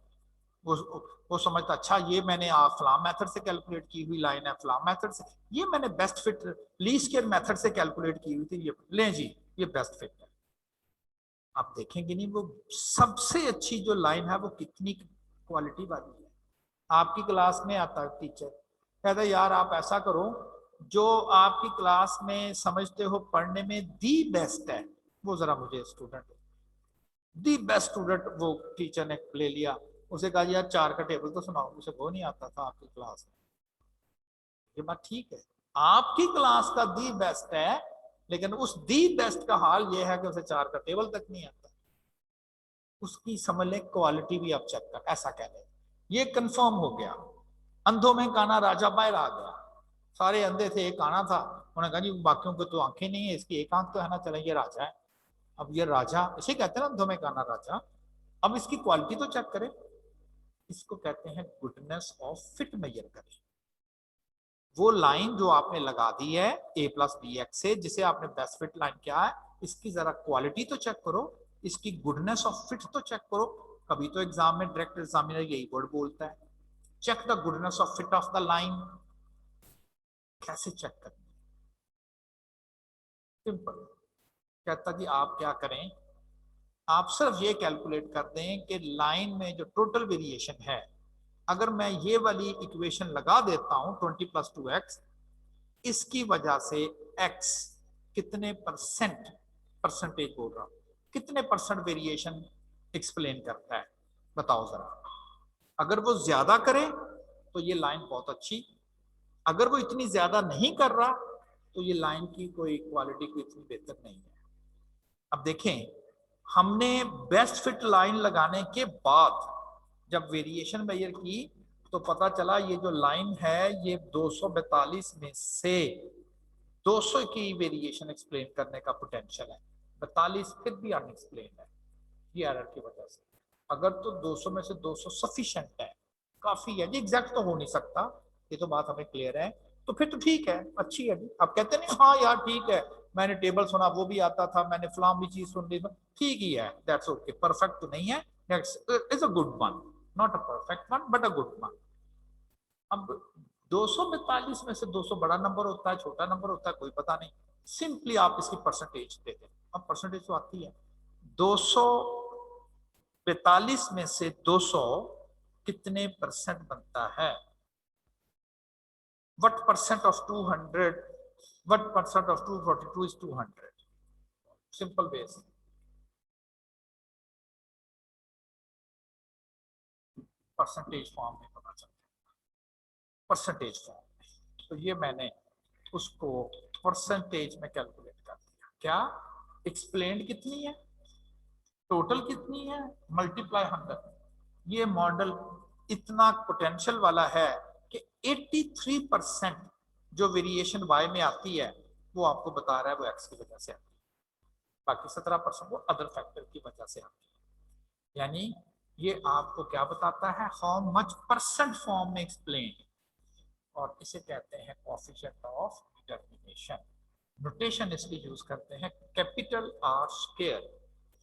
वो समझता अच्छा ये मैंने फलां मेथड से कैलकुलेट की हुई लाइन है, फलां मेथड से, ये मैंने best fit least square method से कैलकुलेट की हुई थी, ये ले जी ये बेस्ट फिट है। आप देखेंगे नहीं वो सबसे अच्छी जो लाइन है वो कितनी क्वालिटी वाली है। आपकी क्लास में आता है टीचर, कहता है यार आप ऐसा करो, जो आपकी क्लास में समझते हो पढ़ने में दी बेस्ट है वो जरा मुझे स्टूडेंट, दी बेस्ट स्टूडेंट वो टीचर ने ले लिया, उसे कहा यार 4 का टेबल तो सुनाओ, उसे वो नहीं आता था आपकी क्लास में। ये बात ठीक है, आपकी क्लास का दी बेस्ट है, लेकिन उस दी बेस्ट का हाल ये है कि उसे 4 का टेबल तक नहीं आता। उसकी समझ ले क्वालिटी भी आप चेक कर, ऐसा कह ले, ये कंफर्म हो गया। अंधों में काना राजा बाहर आ गया, सारे अंधे थे, एक काना था, उन्होंने कहा जी बाकियों को तो आंखें नहीं है, इसकी एक आंख तो है ना, चले ये राजा है। अब ये राजा, इसे कहते हैं ना अंधों में काना राजा। अब इसकी क्वालिटी तो चेक करें, इसको कहते हैं गुडनेस ऑफ फिट मेजर करें। वो लाइन जो आपने लगा दी है a प्लस बी एक्स से, जिसे आपने बेस्ट फिट लाइन क्या है, इसकी जरा क्वालिटी तो चेक करो, इसकी गुडनेस ऑफ फिट तो चेक करो। कभी तो एग्जाम में डायरेक्ट एग्जामिनर यही वर्ड बोलता है, check the goodness of fit of the line. कैसे चेक करना? सिंपल, कहता कि आप क्या करें, आप सिर्फ ये कैलकुलेट कर दें कि लाइन में जो टोटल वेरिएशन है, अगर मैं ये वाली इक्वेशन लगा देता हूं 20 + 2x, इसकी वजह से x कितने परसेंटेज बोल रहा हूं, कितने परसेंट वेरिएशन एक्सप्लेन करता है, बताओ जरा। अगर वो ज्यादा करे तो ये लाइन बहुत अच्छी, अगर वो इतनी ज्यादा नहीं कर रहा तो ये लाइन की कोई क्वालिटी कोई इतनी बेहतर नहीं है। अब देखें, हमने बेस्ट फिट लाइन लगाने के बाद जब वेरिएशन मेजर की तो पता चला ये जो लाइन है ये 242 में से 200 की वेरिएशन एक्सप्लेन करने का पोटेंशियल है, 42 फिर भी अनएक्सप्लेन है, ये एरर की वजह से। अगर तो 200 में से 200 सफिशिएंट है, काफी है जी, एग्जैक्ट तो हो नहीं सकता, ये तो बात हमें क्लियर है, तो फिर तो ठीक है, अच्छी है जी। आप कहते नहीं हाँ यार ठीक है, मैंने टेबल सुना वो भी आता था, मैंने फलां भी चीज सुन ली, ठीक ही है, दैट्स ओके, परफेक्ट तो नहीं है, is a good one, not a perfect one but a good one. अब 242 में से 200 बड़ा नंबर होता है छोटा नंबर होता है कोई पता नहीं, सिंपली आप इसकी परसेंटेज दे दें। अब परसेंटेज तो आती है, 242 में से 200 कितने परसेंट बनता है, what percent of 200, what percent of 242 is 200, simple ways, percentage form में पता चलता है, परसेंटेज फॉर्म में। तो ये मैंने उसको परसेंटेज में कैलकुलेट कर दिया, क्या एक्सप्लेन कितनी है, टोटल कितनी है, मल्टीप्लाई 100। ये मॉडल इतना पोटेंशियल वाला है कि 83% जो वेरिएशन y में आती है वो आपको बता रहा है वो x की वजह से आती है, बाकी 17% वो अदर फैक्टर की वजह से आती है। यानी ये आपको क्या बताता है, हाउ मच परसेंट फॉर्म में एक्सप्लेन, और इसे कहते हैं कोएफिशिएंट ऑफ डिटरमिनेशन। नोटेशन इसकी यूज करते हैं कैपिटल R स्क्वायर,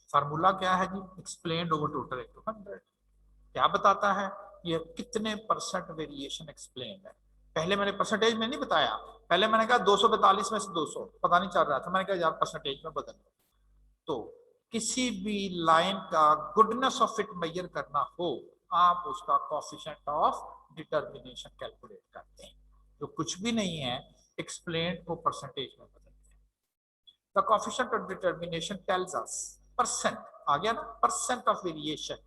फार्मूला क्या है जी, एक्सप्लेन्ड ओवर टोटल इनटू 100। क्या बताता है, ये कितने परसेंट वेरिएशन एक्सप्लेन है। पहले मैंने परसेंटेज में नहीं बताया, पहले मैंने कहा 242 में से 200 पता नहीं चल रहा था, मैंने कहा यार परसेंटेज में बदल दो। तो किसी भी लाइन का गुडनेस ऑफ फिट मेजर करना हो, आप उसका कोएफिशिएंट ऑफ डिटरमिनेशन कैलकुलेट करते हैं, जो कुछ भी नहीं है एक्सप्लेन को परसेंटेज में बदलते हैं। The coefficient of determination tells us, percent आ गया ना, percent of variation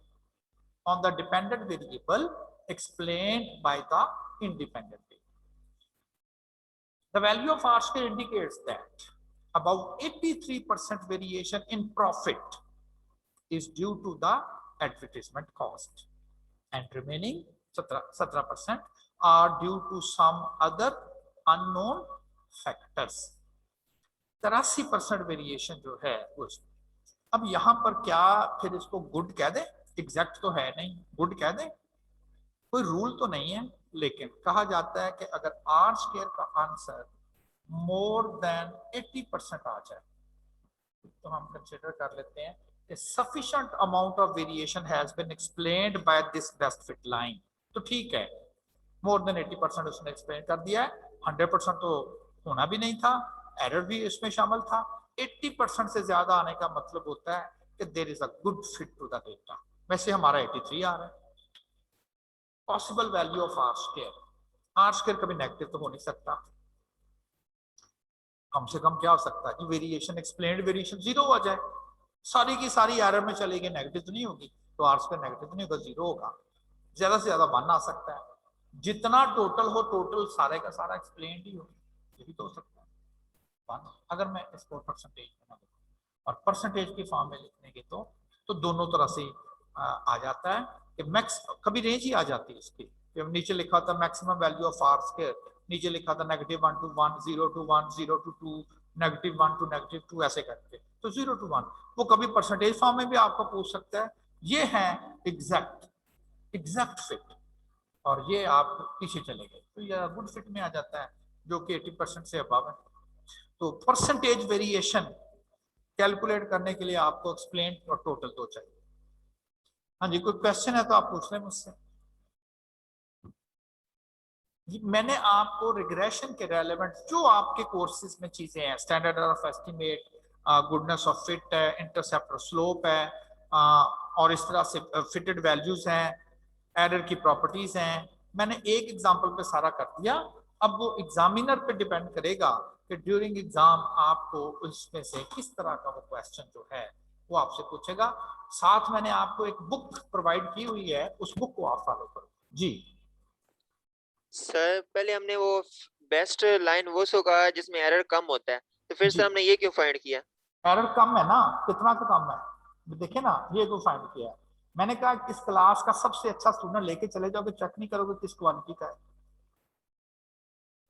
on the dependent variable explained by the independent variable. The value of R square indicates that about 83% variation in profit is due to the advertisement cost and remaining 17% are due to some other unknown factors. 83% variation जो है उसमें, अब यहां पर क्या फिर इसको good कह दे, एग्जैक्ट तो है नहीं, गुड कह दे, कोई रूल तो नहीं है, लेकिन कहा जाता है कि अगर R स्क्वायर का आंसर मोर देन 80% आ जाए तो हम कंसिडर कर लेते हैं कि sufficient amount of variation has been explained by this best fit line. तो ठीक है, मोर देन 80% उसने एक्सप्लेन कर दिया है। 100% तो होना भी नहीं था, एरर भी इसमें शामिल था। 80% से ज्यादा आने का मतलब होता है कि there is a good fit to the data. वैसे हमारा 83 आ रहा है। Possible value of R square, R square कभी नेगेटिव तो हो नहीं सकता। कम से कम क्या हो सकता है कि वेरिएशन एक्सप्लेन्ड वेरिएशन जीरो आ जाए, सारी की सारी एरर में चलेगी, नेगेटिव तो नहीं होगी, तो आर स्क्वायर नेगेटिव तो नहीं होगा, जीरो होगा। ज्यादा से ज्यादा 1 आ सकता है। जितना टोटल हो टोटल सारे का सारा एक्सप्लेन्ड ही हो, ये भी तो हो सकता है 1। अगर मैं इसको परसेंटेज बना दूँ और परसेंटेज की फॉर्म में लिखने की तो दोनों तरह से आ जाता है कि मैक्स कभी रेंज ही आ जाती है इसकी। नीचे लिखा था maximum value of R square, नीचे लिखा था -1 to 1, 0 to 1, 0 to 2, -1 to -2 ऐसे करके, तो 0 to 1 वो कभी परसेंटेज फॉर्म में भी आपको पूछ सकता है। ये है एग्जैक्ट फिट, और ये आप पीछे चले गए तो ये गुड फिट में आ जाता है जो कि 80% से अबव है। तो परसेंटेज वेरिएशन कैलकुलेट करने के लिए आपको एक्सप्लेन और टोटल दो चाहिए। हाँ जी, कोई क्वेश्चन है तो आप पूछ लें मुझसे। मैंने आपको रिग्रेशन के रेलेवेंट जो आपके कोर्सेज में चीजें हैं, standard of estimate, goodness of fit है, इंटरसेप्टर स्लोप है, और इस तरह से फिटेड वैल्यूज हैं, एरर की प्रॉपर्टीज हैं, मैंने एक एग्जांपल पे सारा कर दिया। अब वो एग्जामिनर पे डिपेंड करेगा कि ड्यूरिंग एग्जाम आपको उसमें से किस तरह का वो क्वेश्चन जो है वो आपसे पूछेगा। साथ मैंने आपको एक बुक प्रोवाइड की हुई है, उस बुक को आप फॉलो करो जी। सर पहले हमने वो बेस्ट लाइन वो शो कहा जिसमें एरर कम होता है, तो फिर जी, सर हमने ये क्यों फाइंड किया? एरर कम है ना, कितना का कम है देखिए ना, ये तो फाइंड किया है। मैंने कहा इस क्लास का सबसे अच्छा स्टूडेंट लेके चले जाओगे, चेक नहीं करोगे किस क्वालिटी का है,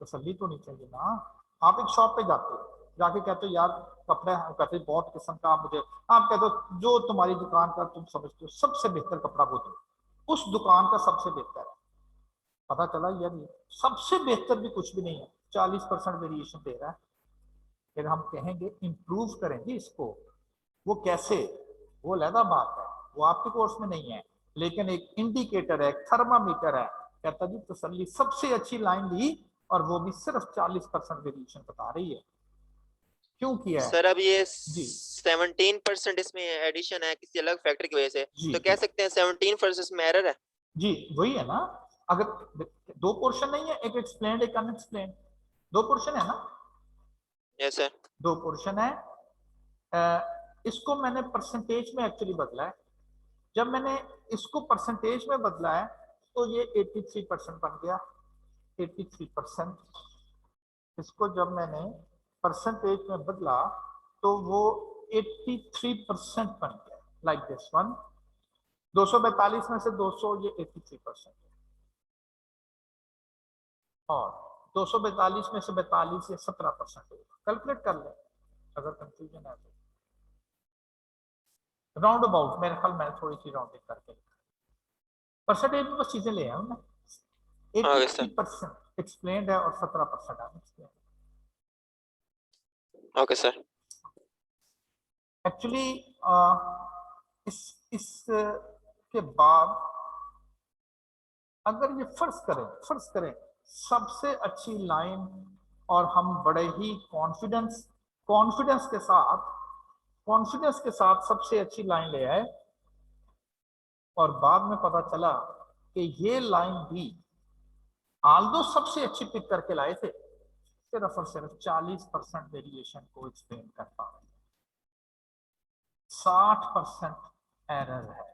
तसल्ली तो नहीं चाहिए ना। आप एक शॉप पे जाते हो, जाके कहते हो यार कपड़े, कहते बहुत किस्म का, आप मुझे, आप कहते हो जो तुम्हारी दुकान का तुम समझते हो सबसे बेहतर कपड़ा वो दो, उस दुकान का सबसे बेहतर है। पता चला यार ये सबसे बेहतर भी कुछ भी नहीं है, 40% वेरिएशन दे रहा है। फिर हम कहेंगे इम्प्रूव करेंगे इसको, वो कैसे, वो अलग बात है, वो आपके कोर्स में नहीं है। लेकिन एक इंडिकेटर है, थर्मामीटर है, कहता जी तसल्ली सबसे अच्छी लाइन ली और वो भी सिर्फ 40% वेरिएशन बता रही है, क्यों किया है। सर अब ये जी 17% इसमें एडिशन है किसी अलग फैक्टर की वजह से, जी तो कह सकते हैं 17% में एरर है। जी, वही है ना। अगर दो पोर्शन नहीं है, एक एक्सप्लेन एक अनएक्सप्लेन, दो पोर्शन है ना, यस सर। दो पोर्शन है। इसको मैंने परसेंटेज में एक्चुअली बदला है। जब मैंने इसको परसेंटेज में बदला है तो ये 83% बन गया, 83%। इसको जब मैंने परसेंटेज में बदला तो वो 83% बन गया, लाइक दिस वन। 242 में से 200, ये 83% है। और 242 में से 42, ये 17% होगा। कैलकुलेट कर ले अगर कंफ्यूजन है तो। राउंड अबाउट मेरे ख्याल मैंने थोड़ी सी राउंडिंग करके लिखा, परसेंटेज में बस चीजें ले आया हूं ना। Okay sir. 83% एक्सप्लेन्ड है और 17% अनएक्सप्लेन्ड। Okay sir. एक्चुअली इस के बाद अगर ये फर्ज करें सबसे अच्छी लाइन, और हम बड़े ही कॉन्फिडेंस के साथ सबसे अच्छी लाइन ले आए, और बाद में पता चला कि ये लाइन भी आल्दो सबसे अच्छी पिक करके लाए थे, सिर्फ और सिर्फ 40% वेरिएशन को एक्सप्लेन कर पा रहे, 60% एरर है।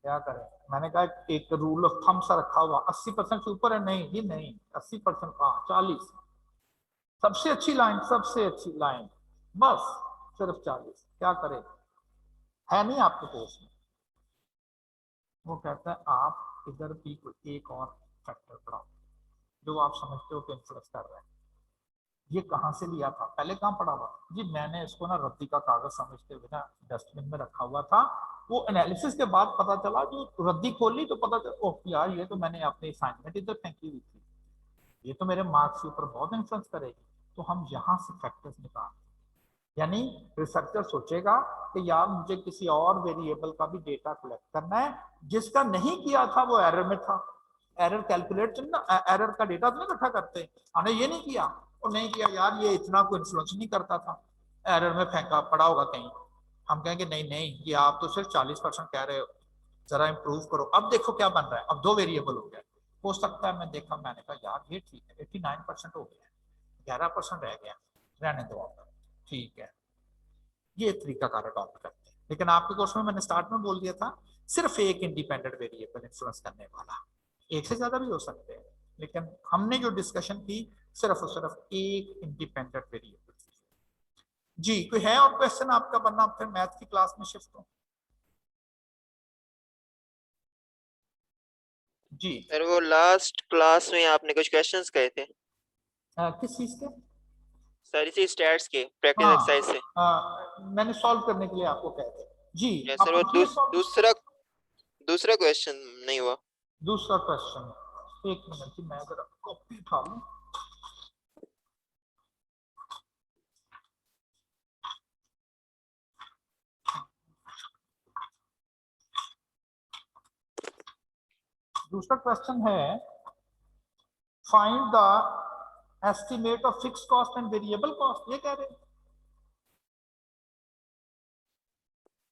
क्या करें, मैंने कहा एक रूल ऑफ थंब सा रखा हुआ, 80% से ऊपर है, नहीं जी नहीं, 80% कहाँ, 40। सबसे अच्छी लाइन बस सिर्फ 40, क्या करें, है नहीं आपके कोर्स में। वो कहता है आप इधर भी कोई एक और फैक्टर पढ़ाओ जो आप समझते हो कि इन्फ्लुएंस कर रहा है। ये कहाँ से लिया था, पहले कहाँ पढ़ा हुआ जी, मैंने इसको ना रद्दी का कागज समझते हुए ना डस्टबिन में रखा हुआ था। वो एनालिसिस के बाद पता चला, जो रद्दी खोली तो पता चला ओह यार ये तो मैंने अपनी असाइनमेंट इधर फेंकी हुई थी। ये तो मेरे मार्क्स के ऊपर बहुत इन्फ्लुएंस करेगी। तो हम यहाँ से फैक्टर्स निकालते हैं, यानी रिसर्चर सोचेगा कि यार मुझे किसी और वेरिएबल का भी डेटा कलेक्ट करना है जिसका नहीं किया था वो एरर में था। एरर कैलकुलेट ना, एरर का डेटा तो नहीं इकट्ठा करते, हमने ये नहीं किया और नहीं किया यार ये इतना कोई इन्फ्लुएंस नहीं करता था, एरर में फेंका पड़ा होगा कहीं। हम कहेंगे नहीं नहीं ये आप तो सिर्फ 40% कह रहे हो, जरा इंप्रूव करो। अब देखो क्या बन रहा है, अब 2 वेरिएबल हो गया। हो सकता है मैं देखा, मैंने कहा यार ये ठीक है 89% हो गया, 11% रह गया, रहने दो आप, ठीक है। ये तरीकाकार अडॉप्ट करते हैं। लेकिन आपके कोर्स में मैंने स्टार्ट में बोल दिया था सिर्फ एक इंडिपेंडेंट वेरिएबल इन्फ्लुएंस करने वाला, एक से ज्यादा भी हो सकते हैं, लेकिन हमने जो डिस्कशन की सिर्फ और सिर्फ एक इंडिपेंडेंट वेरिएबल। जी कोई है और क्वेश्चन आपका, वरना फिर मैथ की क्लास में शिफ्ट हो। जी सर वो लास्ट क्लास में आपने कुछ क्वेश्चंस कहे थे किस चीज के? सर, इसी स्टैट्स के प्रैक्टिस एक्सरसाइज से। मैंने सॉल्व करने के लिए आपको कहते हैं जी, या आप सर वो पूछिए सॉल्व। दूसरा क्वेश्चन नहीं हुआ। दूसरा क्वेश्चन, एक मिनट की मैं जरा कॉपी उठा लूं। दूसरा क्वेश्चन है find the estimate of fix cost and variable cost, ये कह रहे हैं।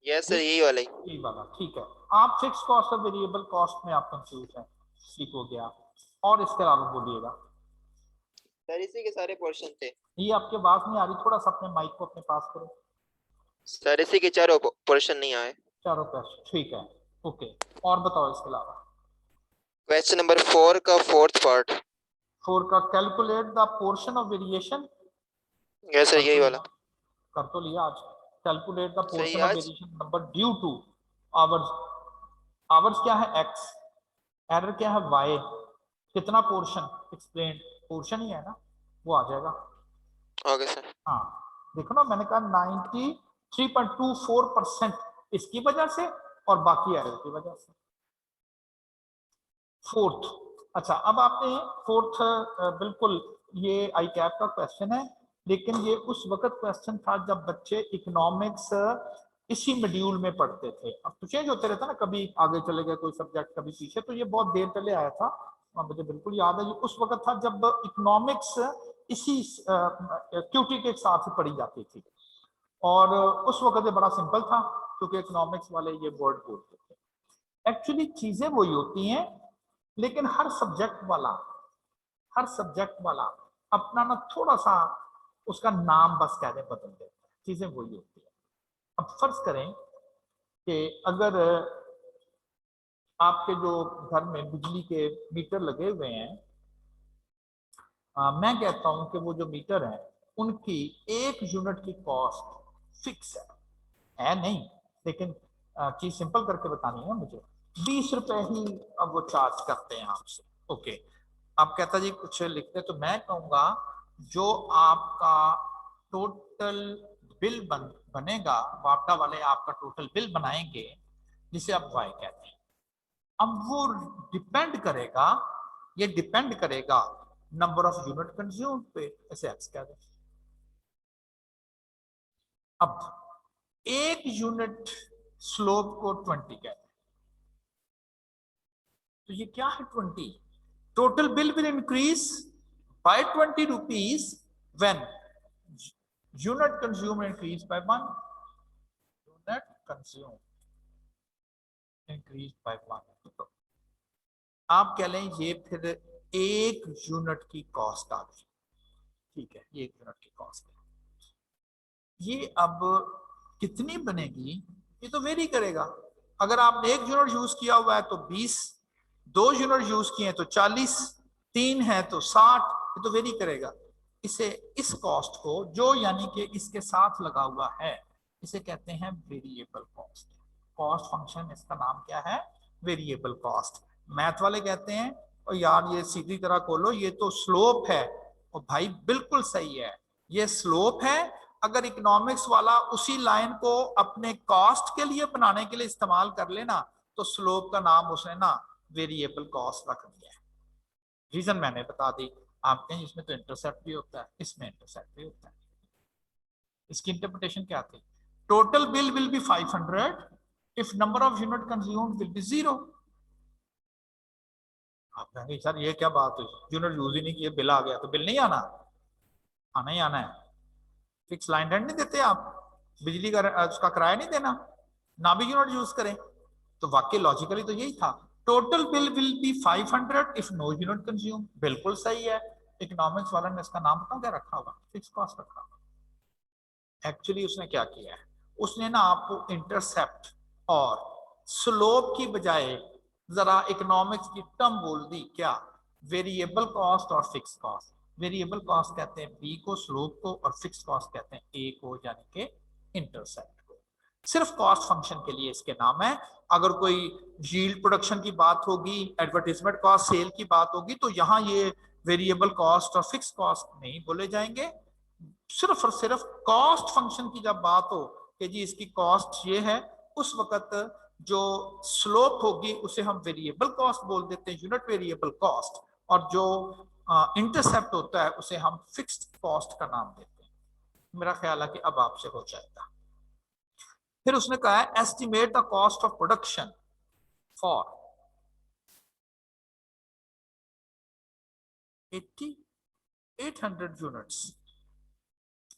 यस सर, यही वाला ही। यही वाला, ठीक है। आप फिक्स कॉस्ट और वेरिएबल कॉस्ट में आप कंफ्यूज हैं, ठीक हो गया। और इसके अलावा बोलिएगा। सर इसी के सारे पोर्शन थे। ये आपके आवाज नहीं आ रही, थोड़ा सा अपने माइक को अपने पास करो। सर इसी के चारों पोर्शन नहीं आए। चारों क्वेश्चन ठीक है, ओके। और बताओ इसके अलावा। क्वेश्चन नंबर 4 का 4th पार्ट। 4 का calculate the portion of variation, yes sir, कर यही तो वाला। लिया, कर तो लिया आज। कैलकुलेट द सही पोर्शन ऑफ आज। Variation number due two hours. Hours क्या है x, एरर क्या है y, कितना पोर्शन एक्सप्लेन, पोर्शन ही है ना, वो आ जाएगा। Okay sir. हाँ देखो ना, मैंने कहा 93.24% इसकी वजह से और बाकी एरर की वजह से। फोर्थ, अच्छा अब आपने फोर्थ बिल्कुल ये आई कैप का क्वेश्चन है, लेकिन ये उस वक्त क्वेश्चन था जब बच्चे इकोनॉमिक्स इसी मॉड्यूल में पढ़ते थे। अब तो चेंज होते रहता ना, कभी आगे चले गए कोई सब्जेक्ट, कभी पीछे, तो ये बहुत देर पहले आया था। मुझे बिल्कुल याद है, ये उस वक्त था जब इकोनॉमिक्स इसी क्यूटी के साथ ही पढ़ी जाती थी। और उस वक्त ये बड़ा सिंपल था क्योंकि इकोनॉमिक्स वाले ये वर्ड बोलते थे। एक्चुअली चीजें वही होती हैं, लेकिन हर सब्जेक्ट वाला अपना ना थोड़ा सा उसका नाम बस कहने बदल देता है, चीजें वही होती है। अब फर्ज करें कि अगर आपके जो घर में बिजली के मीटर लगे हुए हैं, मैं कहता हूं कि वो जो मीटर है उनकी 1 यूनिट की कॉस्ट फिक्स है नहीं, लेकिन चीज सिंपल करके बतानी है मुझे। 20 रुपए ही अब वो चार्ज करते हैं आपसे, ओके। आप कहता जी कुछ लिखते, तो मैं कहूंगा जो आपका टोटल बिल बनेगा, वापडा वाले आपका टोटल बिल बनाएंगे जिसे आप वाई कहते हैं। अब वो डिपेंड करेगा नंबर ऑफ यूनिट कंज्यूम पे, ऐसे एक्स कह दें। अब 1 यूनिट स्लोप को 20 कहते हैं, तो ये क्या है 20। Total bill will increase bye 20 rupees when unit consume increase by 1, unit consume increase by 1। तो आप कह लें ये फिर 1 यूनिट की कॉस्ट आ गई, ठीक है, ये 1 यूनिट की कॉस्ट है। ये अब कितनी बनेगी ये तो वेरी करेगा। अगर आपने 1 यूनिट यूज किया हुआ है तो 20, 2 यूनिट यूज किए तो 40, 3 है तो 60, ये तो वेरी करेगा। इसे इस कॉस्ट को जो यानी कि इसके साथ लगा हुआ है इसे कहते हैं वेरिएबल कॉस्ट। कॉस्ट फंक्शन इसका नाम क्या है, वेरिएबल कॉस्ट। मैथ वाले कहते हैं और यार ये सीधी तरह खोलो, ये तो स्लोप है। और भाई बिल्कुल सही है, ये स्लोप है। अगर इकोनॉमिक्स वाला उसी लाइन को अपने कॉस्ट के लिए बनाने के लिए इस्तेमाल कर लेना तो स्लोप का नाम उसने ना वेरिएबल कॉस्ट रख दिया है। रीजन मैंने बता दी। आप कहें इसमें तो इंटरसेप्ट भी होता है, इसमें इंटरसेप्ट भी होता है। इसकी इंटरप्रिटेशन क्या थी? Total bill will be 500 if number of unit consumed will be 0। आप कहेंगे सर ये क्या बात हुई, यूनिट यूज ही नहीं किए बिल आ गया, तो बिल नहीं आना? आना ही आना है। फिक्स लाइन रेंट नहीं देते आप, बिजली का उसका किराया नहीं देना, ना भी यूनिट यूज करें। तो वाकई लॉजिकली तो यही था, total bill will be 500 if no unit consume. बिल्कुल सही है। इकोनॉमिक्स वाला ने इसका नाम पता क्या रखा हुआ? फिक्स कॉस्ट रखा हुआ। एक्चुअली उसने क्या किया है, उसने ना आपको इंटरसेप्ट और स्लोप की बजाय जरा इकोनॉमिक्स की टर्म बोल दी, क्या? वेरिएबल कॉस्ट और फिक्स कॉस्ट। वेरिएबल कॉस्ट कहते हैं बी को, स्लोप को, और फिक्स कॉस्ट कहते हैं ए को, यानी कि इंटरसेप्ट को। सिर्फ कॉस्ट फंक्शन के लिए इसके नाम है। अगर कोई यील्ड प्रोडक्शन की बात होगी, एडवर्टाइजमेंट कॉस्ट, सेल की बात होगी, तो यहाँ ये वेरिएबल कॉस्ट और फिक्स कॉस्ट नहीं बोले जाएंगे। सिर्फ और सिर्फ कॉस्ट फंक्शन की जब बात हो कि जी इसकी कॉस्ट ये है, उस वक्त जो स्लोप होगी उसे हम वेरिएबल कॉस्ट बोल देते हैं, यूनिट वेरिएबल कॉस्ट, और जो इंटरसेप्ट होता है उसे हम फिक्स्ड कॉस्ट का नाम देते हैं। मेरा ख्याल है कि अब आपसे हो जाएगा। फिर उसने कहा है estimate the cost of production for 800 units.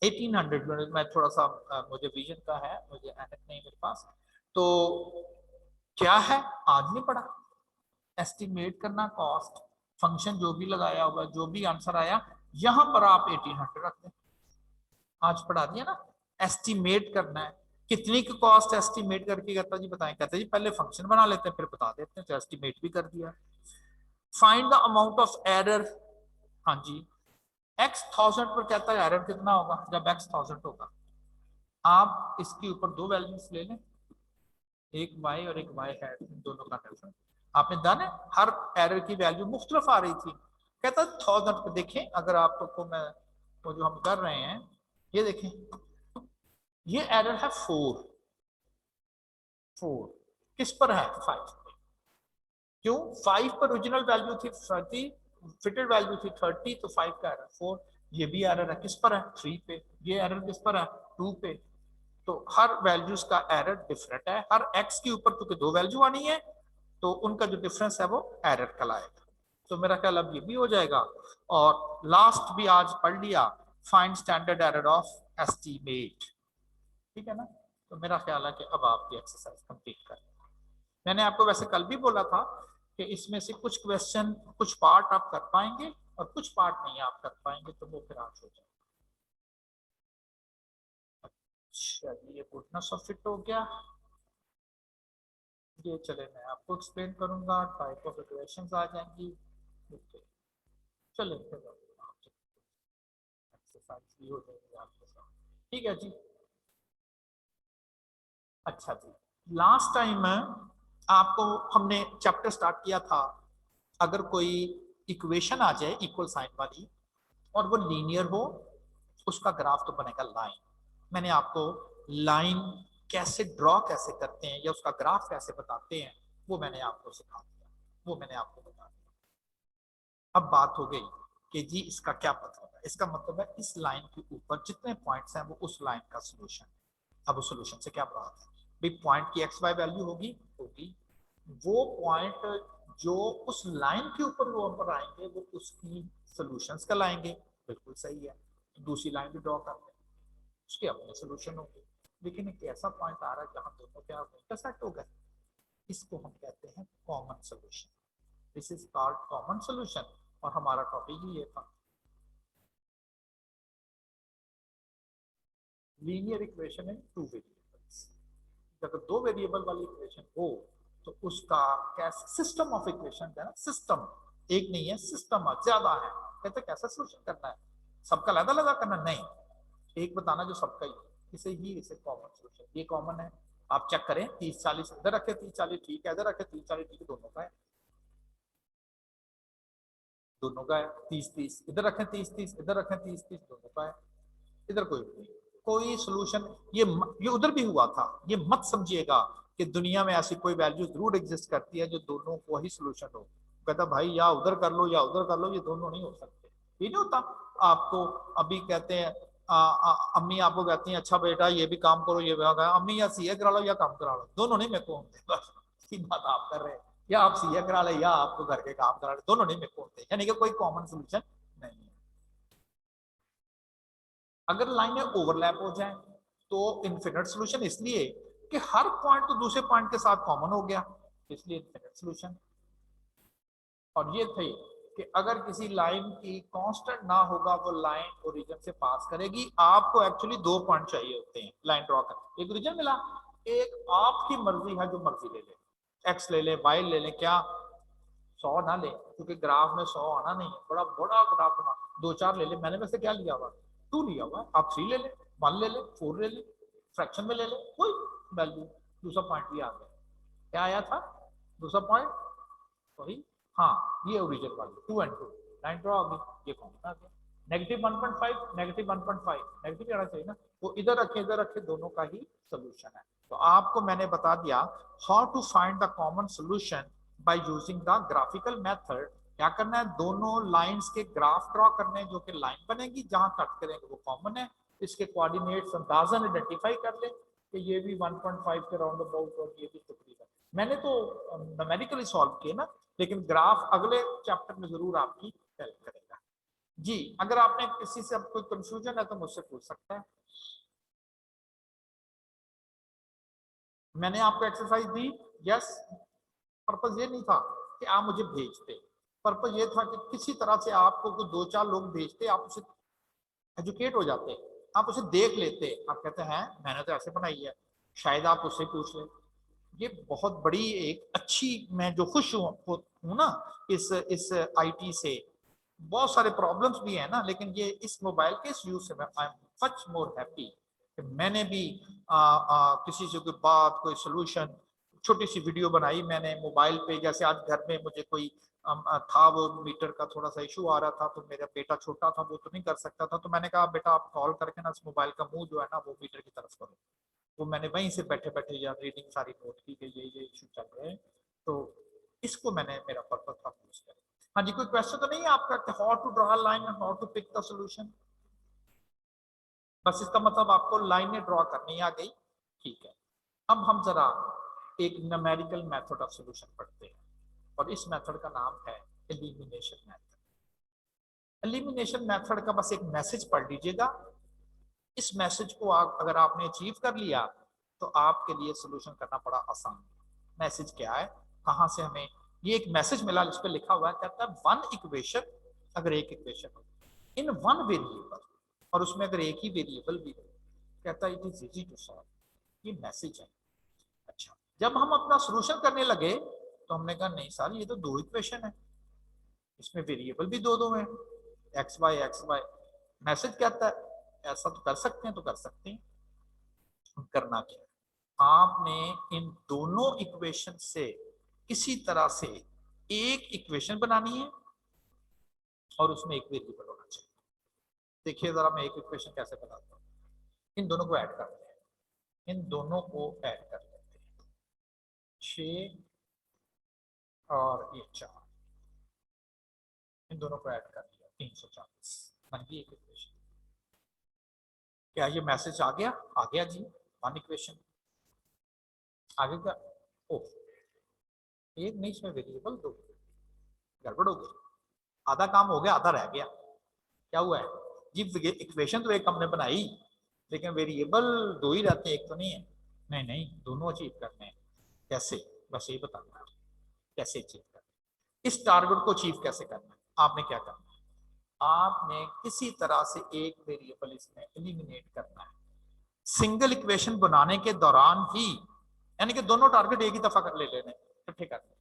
1800 unit में थोड़ा सा मुझे विजन का है, मुझे एनक नहीं मेरे पास। तो क्या है, आज नहीं पढ़ा? एस्टिमेट करना कॉस्ट फंक्शन, जो भी लगाया होगा, जो भी आंसर आया, यहां पर आप 1800 रख दें। आज पढ़ा दिया ना। एस्टिमेट करना है, कितनी की कॉस्ट एस्टिमेट करके कहता जी बताएं, कहते जी पहले फंक्शन बना लेते हैं फिर बता देते हैं, तो एस्टिमेट भी कर दिया। Find the amount of error. हाँ जी, x 1000 पर कहता है एरर कितना होगा जब x 1000 होगा। आप इसके ऊपर दो वैल्यूज ले लें, एक y और एक y है, दोनों का डिफरेंस आपने डन है। हर एरर की वैल्यू मुख्तलिफ आ रही थी। कहता 1000 पर देखें, अगर आपको मैं वो जो हम कर रहे हैं, ये देखें, ये एरर है 4 किस पर है? 5। क्यों? 5 पर ओरिजिनल वैल्यू थी 30, फिटेड वैल्यू थी 30, तो 5 का एरर 4। ये भी एरर है किस पर है? 3 पे। ये एरर किस पर है? 2 पे। तो हर वैल्यूज का एरर डिफरेंट है। हर एक्स के ऊपर क्योंकि दो वैल्यू आनी है, तो उनका जो डिफरेंस है वो एरर कहलाएगा। तो मेरा ख्याल अब ये भी हो जाएगा। और लास्ट भी आज पढ़ लिया, find standard error of estimate. ठीक है ना? तो मेरा ख्याल है कि अब आप ये एक्सरसाइज कंप्लीट कर। मैंने आपको वैसे कल भी बोला था कि इसमें से कुछ क्वेश्चन, कुछ पार्ट आप कर पाएंगे और कुछ पार्ट नहीं आप कर पाएंगे, तो वो फिर आज हो जाएगा। चलिए, गुडनेस ऑफ फिट हो गया। ये चले मैं आपको एक्सप्लेन करूंगा, टाइप ऑफ इक्वेशंस आ जाएंगी। चले फिर एक्सरसाइज भी हो जाएगी आपके साथ। ठीक है जी। अच्छा जी, लास्ट टाइम आपको हमने चैप्टर स्टार्ट किया था, अगर कोई इक्वेशन आ जाए इक्वल साइन वाली और वो लीनियर हो, उसका ग्राफ तो बनेगा लाइन। मैंने आपको लाइन कैसे ड्रॉ कैसे करते हैं या उसका ग्राफ कैसे बताते हैं वो मैंने आपको सिखा दिया, वो मैंने आपको बता दिया। अब बात हो गई कि जी इसका क्या मतलब है। इसका मतलब है इस लाइन के ऊपर जितने पॉइंट्स हैं वो उस लाइन का सोल्यूशन। अब उस सोल्यूशन से क्या बात है भाई, पॉइंट की एक्स वाई वैल्यू होगी होगी वो पॉइंट जो उस लाइन के ऊपर वो पर आएंगे वो उसकी सोल्यूशंस कहलाएंगे। बिल्कुल सही है। दूसरी लाइन भी ड्रॉ करते हैं, उसके अपने सोल्यूशन होंगे। लेकिन एक ऐसा पॉइंट आ रहा है जहां दोनों क्या इंटरसेक्ट हो गए, इसको हम कहते हैं common solution. This is called common solution, और हमारा टॉपिक ही ये था। Linear equation in two variables. अगर दो वेरिएबल वाली इक्वेशन हो तो उसका क्या सिस्टम ऑफ इक्वेशन है ना, सिस्टम एक नहीं है, सिस्टम ज्यादा है। कहते कैसा सोल्यूशन करना है, सबका अलग अलग करना नहीं, एक बताना जो सबका ही, इसे ही इसे कॉमन सोल्यूशन। ये कॉमन है, आप चेक करें 30-40 इधर रखे 30-40 ठीक है, इधर रखे 30-40 ठीक है, दोनों का है, दोनों का है। 30-30 इधर रखें 30-30 इधर रखें 30-30 दोनों का है, इधर कोई नहीं। कोई सोल्यूशन ये उधर भी हुआ था, ये मत समझिएगा कि दुनिया में ऐसी कोई वैल्यू जरूर एग्जिस्ट करती है जो दोनों को ही सोल्यूशन हो। कहता भाई या उधर कर लो या उधर कर लो, ये दोनों नहीं हो सकते। ये नहीं होता आपको अभी कहते हैं अम्मी आपको कहती हैं अच्छा बेटा ये भी काम करो ये भी काम, अम्मी या सीए करा लो या काम करा लो, दोनों नहीं मेरे को होते, बस इसकी बात आप कर रहे हैं, या आप सीए करा ले या आपको घर के काम करा ले, दोनों नहीं मेरे को होते, यानी कि कोई कॉमन सोल्यूशन नहीं है। अगर लाइनें ओवरलैप हो जाए तो इन्फिनिट सोल्यूशन, इसलिए कि हर पॉइंट तो दूसरे पॉइंट के साथ कॉमन हो गया, इसलिए इन्फिनिट सोल्यूशन। और ये थे कि अगर किसी लाइन की कांस्टेंट ना होगा वो लाइन ओरिजिन से पास करेगी। आपको एक्चुअली दो पॉइंट चाहिए होते हैं लाइन ड्रॉ कर, एक ओरिजिन मिला, एक आपकी मर्जी है जो मर्जी ले ले, एक्स ले ले वाई ले ले, क्या 100 ना ले, क्योंकि ग्राफ में 100 आना नहीं है, बड़ा बड़ा ग्राफ बना, 2-4 ले ले, मैंने वैसे क्या लिया हुआ 2 लिया हुआ, आप 3 ले ले, 1 ले ले, 4 ले ले, फ्रैक्शन में ले ले, कोई वैल्यू। दूसरा पॉइंट भी आ गया, क्या आया था दूसरा पॉइंट, वही, हाँ ये ओरिजिन वाली 2 and 2 लाइन ड्रॉ होगी, ये कॉमन आ गया। नेगेटिव 1.5 नेगेटिव 1.5 नेगेटिव आना चाहिए ना, वो इधर रखे दोनों का ही सोल्यूशन है। तो आपको मैंने बता दिया how to find the common solution by using the graphical method. क्या करना है, दोनों लाइंस के ग्राफ ड्रॉ करने, जो कि लाइन बनेगी जहां कट करेंगे वो कॉमन है, इसके कोऑर्डिनेट्स अंदाजन आइडेंटिफाई कर ले कि ये भी 1.5 के राउंड अबाउट और ये भी तकरीबन। मैंने तो न्यूमेरिकली सॉल्व किए ना, लेकिन ग्राफ अगले चैप्टर में जरूर आपकी हेल्प करेगा। जी अगर आपने किसी से कोई कंफ्यूजन है तो मुझसे पूछ सकता है। मैंने आपको एक्सरसाइज दी, यस, पर्पज ये नहीं था कि आप मुझे भेजते, पर्पज ये था कि किसी तरह से आपको कोई 2-4 लोग भेजते, आप उसे एजुकेट हो जाते, आप उसे देख लेते, आप कहते हैं मैंने तो ऐसे बनाई है, शायद आप उससे पूछ लें। ये बहुत बड़ी एक अच्छी, मैं जो खुश हूँ ना इस आईटी से, बहुत सारे प्रॉब्लम्स भी है ना, लेकिन ये इस मोबाइल के इस यूज से मैं I am much more happy कि मैंने भी किसी से कोई बात कोई सोल्यूशन, छोटी सी वीडियो बनाई मैंने मोबाइल पे, जैसे आज घर में मुझे कोई था वो मीटर का थोड़ा सा इशू आ रहा था, तो मेरा बेटा छोटा था वो तो नहीं कर सकता था, तो मैंने कहा बेटा आप कॉल करके ना इस मोबाइल का मुंह जो है ना वो मीटर की तरफ करो, वो मैंने वहीं से बैठे बैठे या रीडिंग सारी नोट की कि ये इशू चल रहे हैं, तो इसको मैंने मेरा पर्पज था यूज करें। हाँ जी, कोई क्वेश्चन तो नहीं है आपका, how to draw line and how to pick the solution? बस इसका मतलब आपको लाइनें ड्रॉ करनी आ गई, ठीक है। अब हम जरा एक न्यूमेरिकल मेथड ऑफ सॉल्यूशन पढ़ते हैं, और इस मेथड का नाम है एलिमिनेशन मेथड। एलिमिनेशन मेथड का बस एक मैसेज पढ़ लीजिएगा, इस मैसेज को अगर आपने अचीव कर लिया तो आपके लिए सोल्यूशन करना बड़ा आसान है। मैसेज क्या है, कहां से हमें ये एक मैसेज मिला, जिस पे लिखा हुआ है, कहता है वन इक्वेशन, अगर एक इक्वेशन हो इन वन वेरिएबल, और उसमें अगर एक ही वेरिएबल भी हो, कहता है it is easy to solve, ये मैसेज है। अच्छा, जब हम अपना सोल्यूशन करने लगे तो हमने कहा नहीं सर ये तो 2 इक्वेशन है, इसमें वेरिएबल भी 2-2 है, एक्स वाई। मैसेज कहता है ऐसा तो कर सकते हैं, तो कर सकते हैं। करना क्या, आपने इन दोनों इक्वेशन से किसी तरह से एक इक्वेशन बनानी है और उसमें एक वेरिएबल होना चाहिए। देखिए जरा मैं एक इक्वेशन कैसे बनाता हूँ, इन दोनों को ऐड करते हैं, इन दोनों को ऐड कर लेते हैं, 6 और ये 4, इन दोनों को ऐड कर लिया 340, बन गई एक इक्वेशन। क्या ये मैसेज आ गया? आ गया जी, 1 इक्वेशन। आगे का, ओ एक नहीं, इसमें वेरिएबल 2, गड़बड़ हो गई, आधा काम हो गया आधा रह गया। क्या हुआ है जी, इक्वेशन तो एक हमने बनाई लेकिन वेरिएबल 2 ही रहते हैं, एक तो नहीं है। नहीं नहीं, दोनों अचीव करने हैं। कैसे, बस ये बताना है कैसे अचीव करना है, इस टारगेट को अचीव कैसे करना है। आपने क्या करना है, आपने किसी तरह से एक वेरिएबल इसमें एलिमिनेट करना है सिंगल इक्वेशन बनाने के दौरान ही, यानी कि दोनों टारगेट एक ही दफा कर ले लेने, इकट्ठे करने।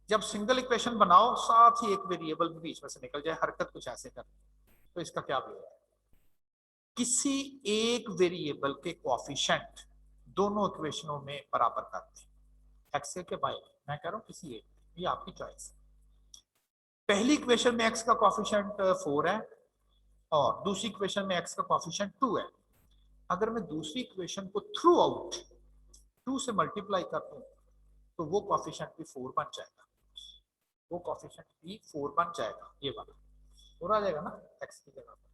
जब सिंगल इक्वेशन बनाओ साथ ही एक वेरिएबल भी बीच में से निकल जाए, हरकत कुछ ऐसे कर, तो इसका क्या वे है, किसी एक वेरिएबल के कोएफिशिएंट दोनों इक्वेशनों में बराबर करते हैं, एक्स के वाई, मैं कह रहा हूं किसी एक, ये आपकी चॉइस है। पहली इक्वेशन में एक्स का कोएफिशिएंट 4 है और दूसरी इक्वेशन में एक्स का कोएफिशिएंट 2 है। अगर मैं दूसरी इक्वेशन को थ्रू आउट 2 से मल्टीप्लाई कर दूं तो वो कोएफिशिएंट भी 4 बन जाएगा, वो कोएफिशिएंट भी 4 बन जाएगा, ये वाला। 4 आ जाएगा ना x की जगह पर।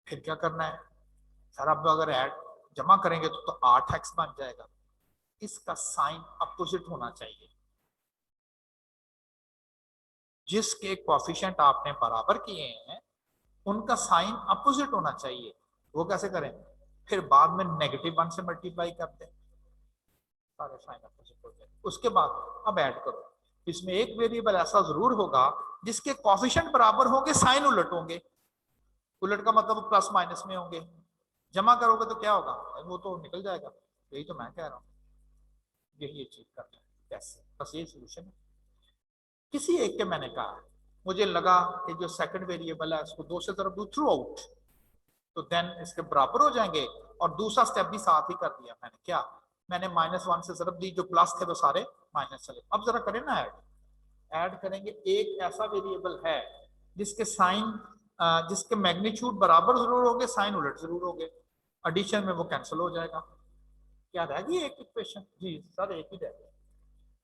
फिर क्या करना है सर, अब अगर ऐड जमा करेंगे तो 8x बन जाएगा। इसका साइन अपोजिट होना चाहिए, जिसके कोएफिशिएंट आपने बराबर किए हैं उनका साइन अपोजिट होना चाहिए। वो कैसे करें, फिर बाद में -1 से मल्टीप्लाई कर दें, सारे साइन अपोजिट हो जाए। उसके बाद अब ऐड करो, इसमें एक वेरिएबल ऐसा जरूर होगा जिसके कोएफिशिएंट बराबर होंगे, साइन उलट होंगे। उलट का मतलब प्लस माइनस में होंगे। जमा करोगे तो क्या होगा, वो तो निकल जाएगा। यही तो मैं कह रहा हूँ, यही चीज करना है कैसे, बस ये सोल्यूशन है। किसी एक के मैंने कहा, मुझे लगा कि जो सेकंड वेरिएबल है उसको 2 से ज़रब दूं थ्रू आउट, तो देन इसके बराबर हो जाएंगे। और दूसरा स्टेप भी साथ ही कर दिया मैंने, क्या मैंने -1 से ज़रब दी, जो प्लस थे वो सारे माइनस चले। अब जरा करें ना ऐड करेंगे। एक ऐसा वेरिएबल है जिसके साइन जिसके मैग्नीट्यूड बराबर जरूर होंगे, साइन उलट जरूर होंगे। एडिशन में वो कैंसिल हो जाएगा। क्या रह गई एक इक्वेशन जी सर, एक ही रह गई।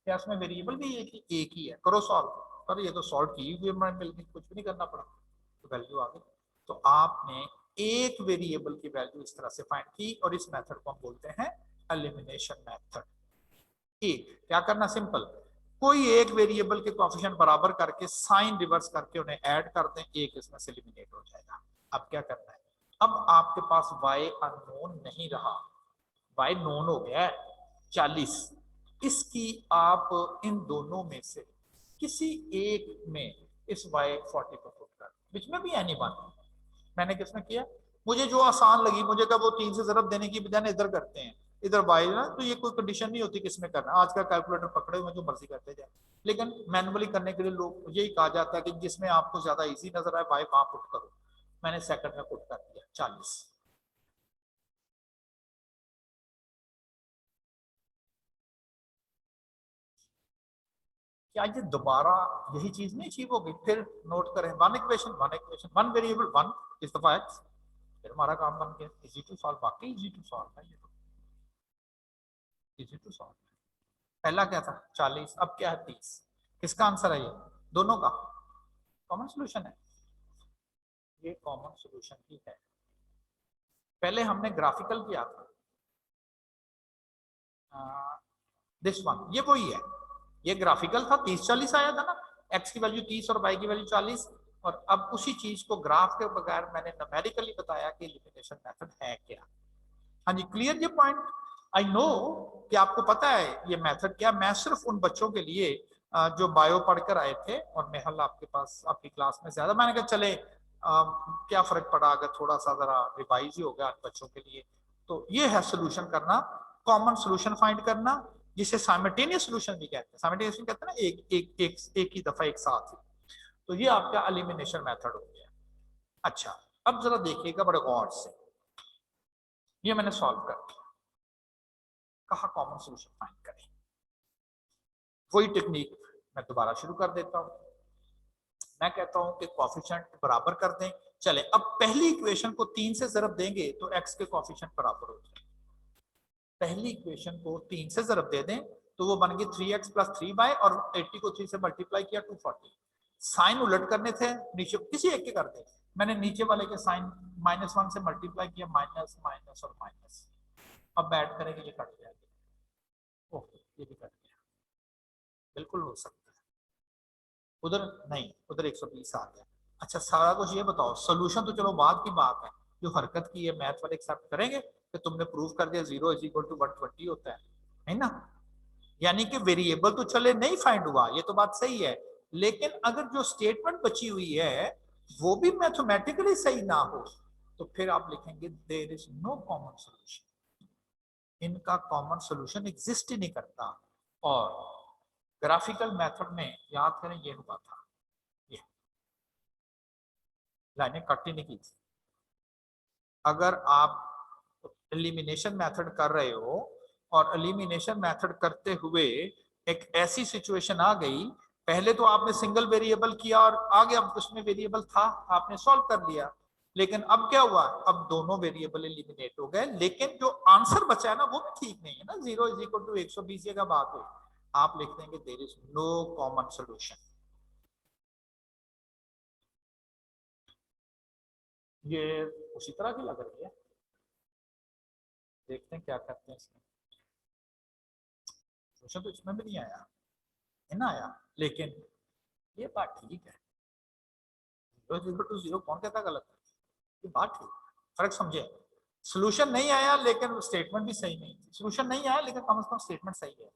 क्या इसमें वेरिएबल भी एक ही है, करो सॉल्व। सर ये तो सॉल्व की हुई मिल गई, कुछ भी नहीं करना पड़ा, तो वैल्यू आ गई। तो आपने एक वेरिएबल की वैल्यू इस तरह से फाइंड की, और इस मेथड को हम बोलते हैं एलिमिनेशन मेथड। एक क्या करना, सिंपल, कोई एक वेरिएबल के कोएफिशिएंट बराबर करके साइन रिवर्स करके उन्हें ऐड कर दें, एक इसमें से एलिमिनेट हो जाएगा। अब क्या करना है, अब आपके पास y अननोन नहीं रहा, y नोन हो गया है 40। इसकी आप इन दोनों में से किसी एक में इस y40 को पुट कर, बीच में भी एनी वन। मैंने किसमें किया, मुझे जो आसान लगी, मुझे कहा वो 3 से ज़रब देने की बजाय इधर करते हैं, इधर बाई ना, तो ये कोई कंडीशन नहीं होती किसमें करना, आज का कैलकुलेटर पकड़े हुए जो मर्जी करते जाए। लेकिन मैनुअली करने के लिए लोग यही कहा जाता है कि जिसमें आपको ज्यादा इजी नजर आए बाई वहां पुट करो। मैंने सेकंड में पुट कर दिया 40। क्या ये दोबारा यही चीज नहीं अचीव होगी, फिर नोट करें, वन वेरिएबल वन इस दफा एक्स, फिर हमारा काम बन गया, इजी टू सॉल्व। बाकी इजी टू सॉल्व है, ये तो इजी टू सॉल्व। पहला क्या था 40, अब क्या है 30। किसका आंसर है ये, दोनों का कॉमन सोल्यूशन है, ये कॉमन सोल्यूशन ही है। पहले हमने ग्राफिकल किया था, दिस वन, ये वही है, ये ग्राफिकल था, 30-40 आया था ना, एक्स की वैल्यू 30 और वाई की वैल्यू 40। और अब उसी चीज को ग्राफ के बगैर मैंने न्यूमेरिकली बताया कि एलिमिनेशन मेथड है क्या। हाँ जी, क्लियर ये पॉइंट। आई नो कि आपको पता है ये मेथड क्या। मैं सिर्फ उन बच्चों के लिए जो बायो पढ़कर आए थे, और मेहल आपके पास आपकी क्लास में ज्यादा, मैंने कहा चले क्या फर्क पड़ा अगर थोड़ा सा जरा रिवाइज ही हो गया बच्चों के लिए। तो ये है सोल्यूशन करना, कॉमन सोल्यूशन फाइंड करना, जिसे साइमल्टेनियस सोल्यूशन भी कहते हैं। साइमल्टेनियस कहते हैं ना, एक ही दफा एक साथ ही। तो ये आपका एलिमिनेशन मेथड हो गया। अच्छा, अब जरा देखिएगा बड़े गौर से, ये मैंने सॉल्व कर दिया, कहा कॉमन सोल्यूशन फाइंड करें। वही टेक्निक मैं दोबारा शुरू कर देता हूं। मैं कहता हूं कि कोएफिशिएंट बराबर कर दें। चले, अब पहली इक्वेशन को 3 से ज़रब देंगे तो x के कोएफिशिएंट बराबर हो जाए। पहली इक्वेशन को 3 से ज़रब दे दें तो वो बन गई 3x + 3y, और 80 को 3 से मल्टीप्लाई किया 240। साइन उलट करने थे, नीचे किसी एक के कर दे। मैंने नीचे वाले के साइन -1 से मल्टीप्लाई किया, माइनस माइनस और माइनस। अब ऐड करेंगे, ये कट जाएगा, ओके ये भी कट गया, बिल्कुल हो सकता है। उधर नहीं, उधर 120 आ गया। अच्छा, सारा कुछ ये बताओ, सोल्यूशन तो चलो बात की बात है, जो हरकत की है मैथ वाले एक्सेप्ट करेंगे कि तुमने प्रूव कर दिया 0 = 120 होता है ना। यानी कि वेरिएबल तो चले नहीं फाइंड हुआ, ये तो बात सही है, लेकिन अगर जो स्टेटमेंट बची हुई है वो भी मैथमेटिकली सही ना हो, तो फिर आप लिखेंगे there is no common solution. इनका कॉमन सोल्यूशन एग्जिस्ट ही नहीं करता। और ग्राफिकल मेथड में याद करें ये हुआ था, ये लाइनें कट ही नहीं की थी। अगर आप एलिमिनेशन मेथड कर रहे हो और एलिमिनेशन मेथड करते हुए एक ऐसी सिचुएशन आ गई, पहले तो आपने सिंगल वेरिएबल किया और आगे अब उसमें वेरिएबल था, आपने सॉल्व कर लिया, लेकिन अब क्या हुआ, अब दोनों वेरिएबल एलिमिनेट हो गए, लेकिन जो आंसर बचा है ना वो भी ठीक नहीं है ना। 0 = 120 का बात हुई, आप लिख देंगे there is no common solution. ये उसी तरह की लग रही है, देखते हैं क्या करते हैं इसमें। सोचा तो इसमें भी नहीं आया, है ना आया, लेकिन ये बात ठीक है। 0 कौन कहता गलत है, ये बात ठीक है, फर्क समझे। सोल्यूशन नहीं आया लेकिन स्टेटमेंट भी सही नहीं थी, सोल्यूशन नहीं आया लेकिन कम से कम स्टेटमेंट सही है।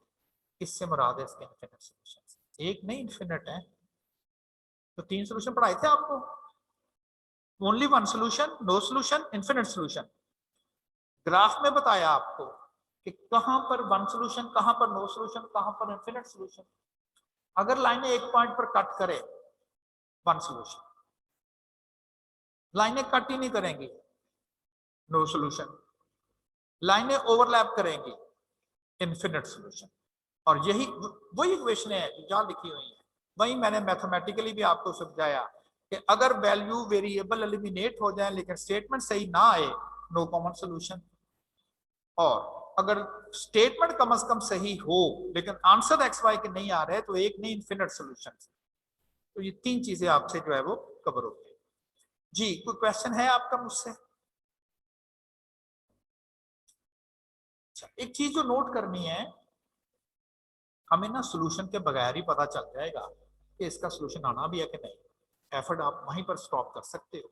इससे मुराद है इसके इनफिनिट सोल्यूशन, एक नहीं इनफिनिट है। तो 3 सोल्यूशन पढ़ाए थे आपको, only 1 solution, no solution, infinite solution. Graph में बताया आपको कि कहां पर 1 सोल्यूशन, कहां पर नो सोल्यूशन, कहां पर इनफिनिट सोल्यूशन। अगर लाइनें एक पॉइंट पर कट करे 1 सोल्यूशन, लाइनें कट ही नहीं करेंगी नो सोल्यूशन, लाइनें ओवरलैप करेंगी इनफिनिट सोल्यूशन। और यही वही इक्वेशन है जो जहां लिखी हुई है, वही मैंने मैथमेटिकली भी आपको समझाया कि अगर वैल्यू वेरिएबल एलिमिनेट हो जाए लेकिन स्टेटमेंट सही ना आए, नो कॉमन सोल्यूशन। और अगर स्टेटमेंट कम से कम सही हो लेकिन आंसर एक्स वाई के नहीं आ रहे, तो एक नहीं इनफिनिट सोल्यूशन। तो ये 3 चीजें आपसे जो है वो कवर होती है। जी कोई क्वेश्चन है आपका मुझसे? अच्छा, एक चीज जो नोट करनी है, हमें ना सोल्यूशन के बगैर ही पता चल जाएगा कि इसका सोल्यूशन आना भी है कि नहीं। एफर्ट आप वहीं पर स्टॉप कर सकते हो,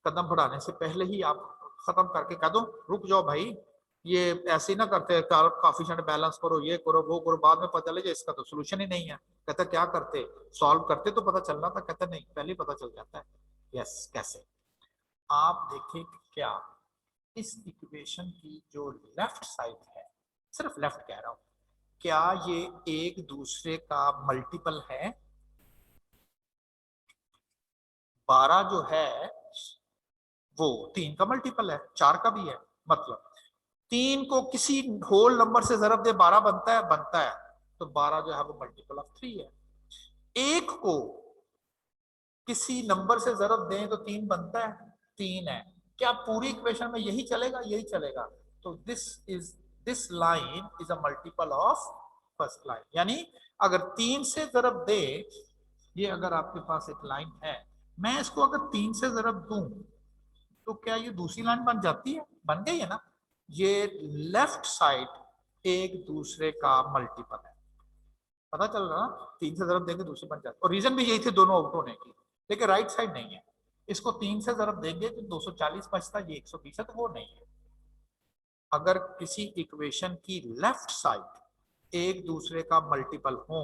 कदम बढ़ाने से पहले ही आप खत्म करके कह दो रुक जाओ भाई, ये ऐसे ही ना करते, काफिशिएंट बैलेंस करो, ये करो वो करो, बाद में पता चले इसका तो सोल्यूशन ही नहीं है। कहता क्या करते, सॉल्व करते तो पता चलना था। कहता नहीं, पहले ही पता चल जाता है। यस, कैसे? आप देखिए क्या इस इक्वेशन की जो लेफ्ट साइड है, सिर्फ लेफ्ट कह रहा हूं, क्या ये एक दूसरे का मल्टीपल है? 12 जो है वो 3 का मल्टीपल है, 4 का भी है। मतलब 3 को किसी होल नंबर से जरब दे 12 बनता है, बनता है। तो 12 जो है वो मल्टीपल ऑफ 3 है। एक को किसी नंबर से जरब दें तो 3 बनता है, 3 है। क्या पूरी इक्वेशन में यही चलेगा? यही चलेगा। तो this line is a multiple of first line. यानी अगर 3 से जरब दे, ये अगर आपके पास एक लाइन है, मैं इसको अगर 3 से जरब दूं तो क्या ये दूसरी लाइन बन जाती है? बन गई है ना। ये लेफ्ट साइड एक दूसरे का मल्टीपल है, पता चल रहा ना। 3 से जरब देंगे दूसरी बन जाती, और रीजन भी यही थे दोनों आउट होने की। लेकिन राइट साइड नहीं है, इसको 3 से जरब देंगे तो 240 बचता, ये 120 है, तो वो नहीं है। अगर किसी इक्वेशन की लेफ्ट साइड एक दूसरे का मल्टीपल हो,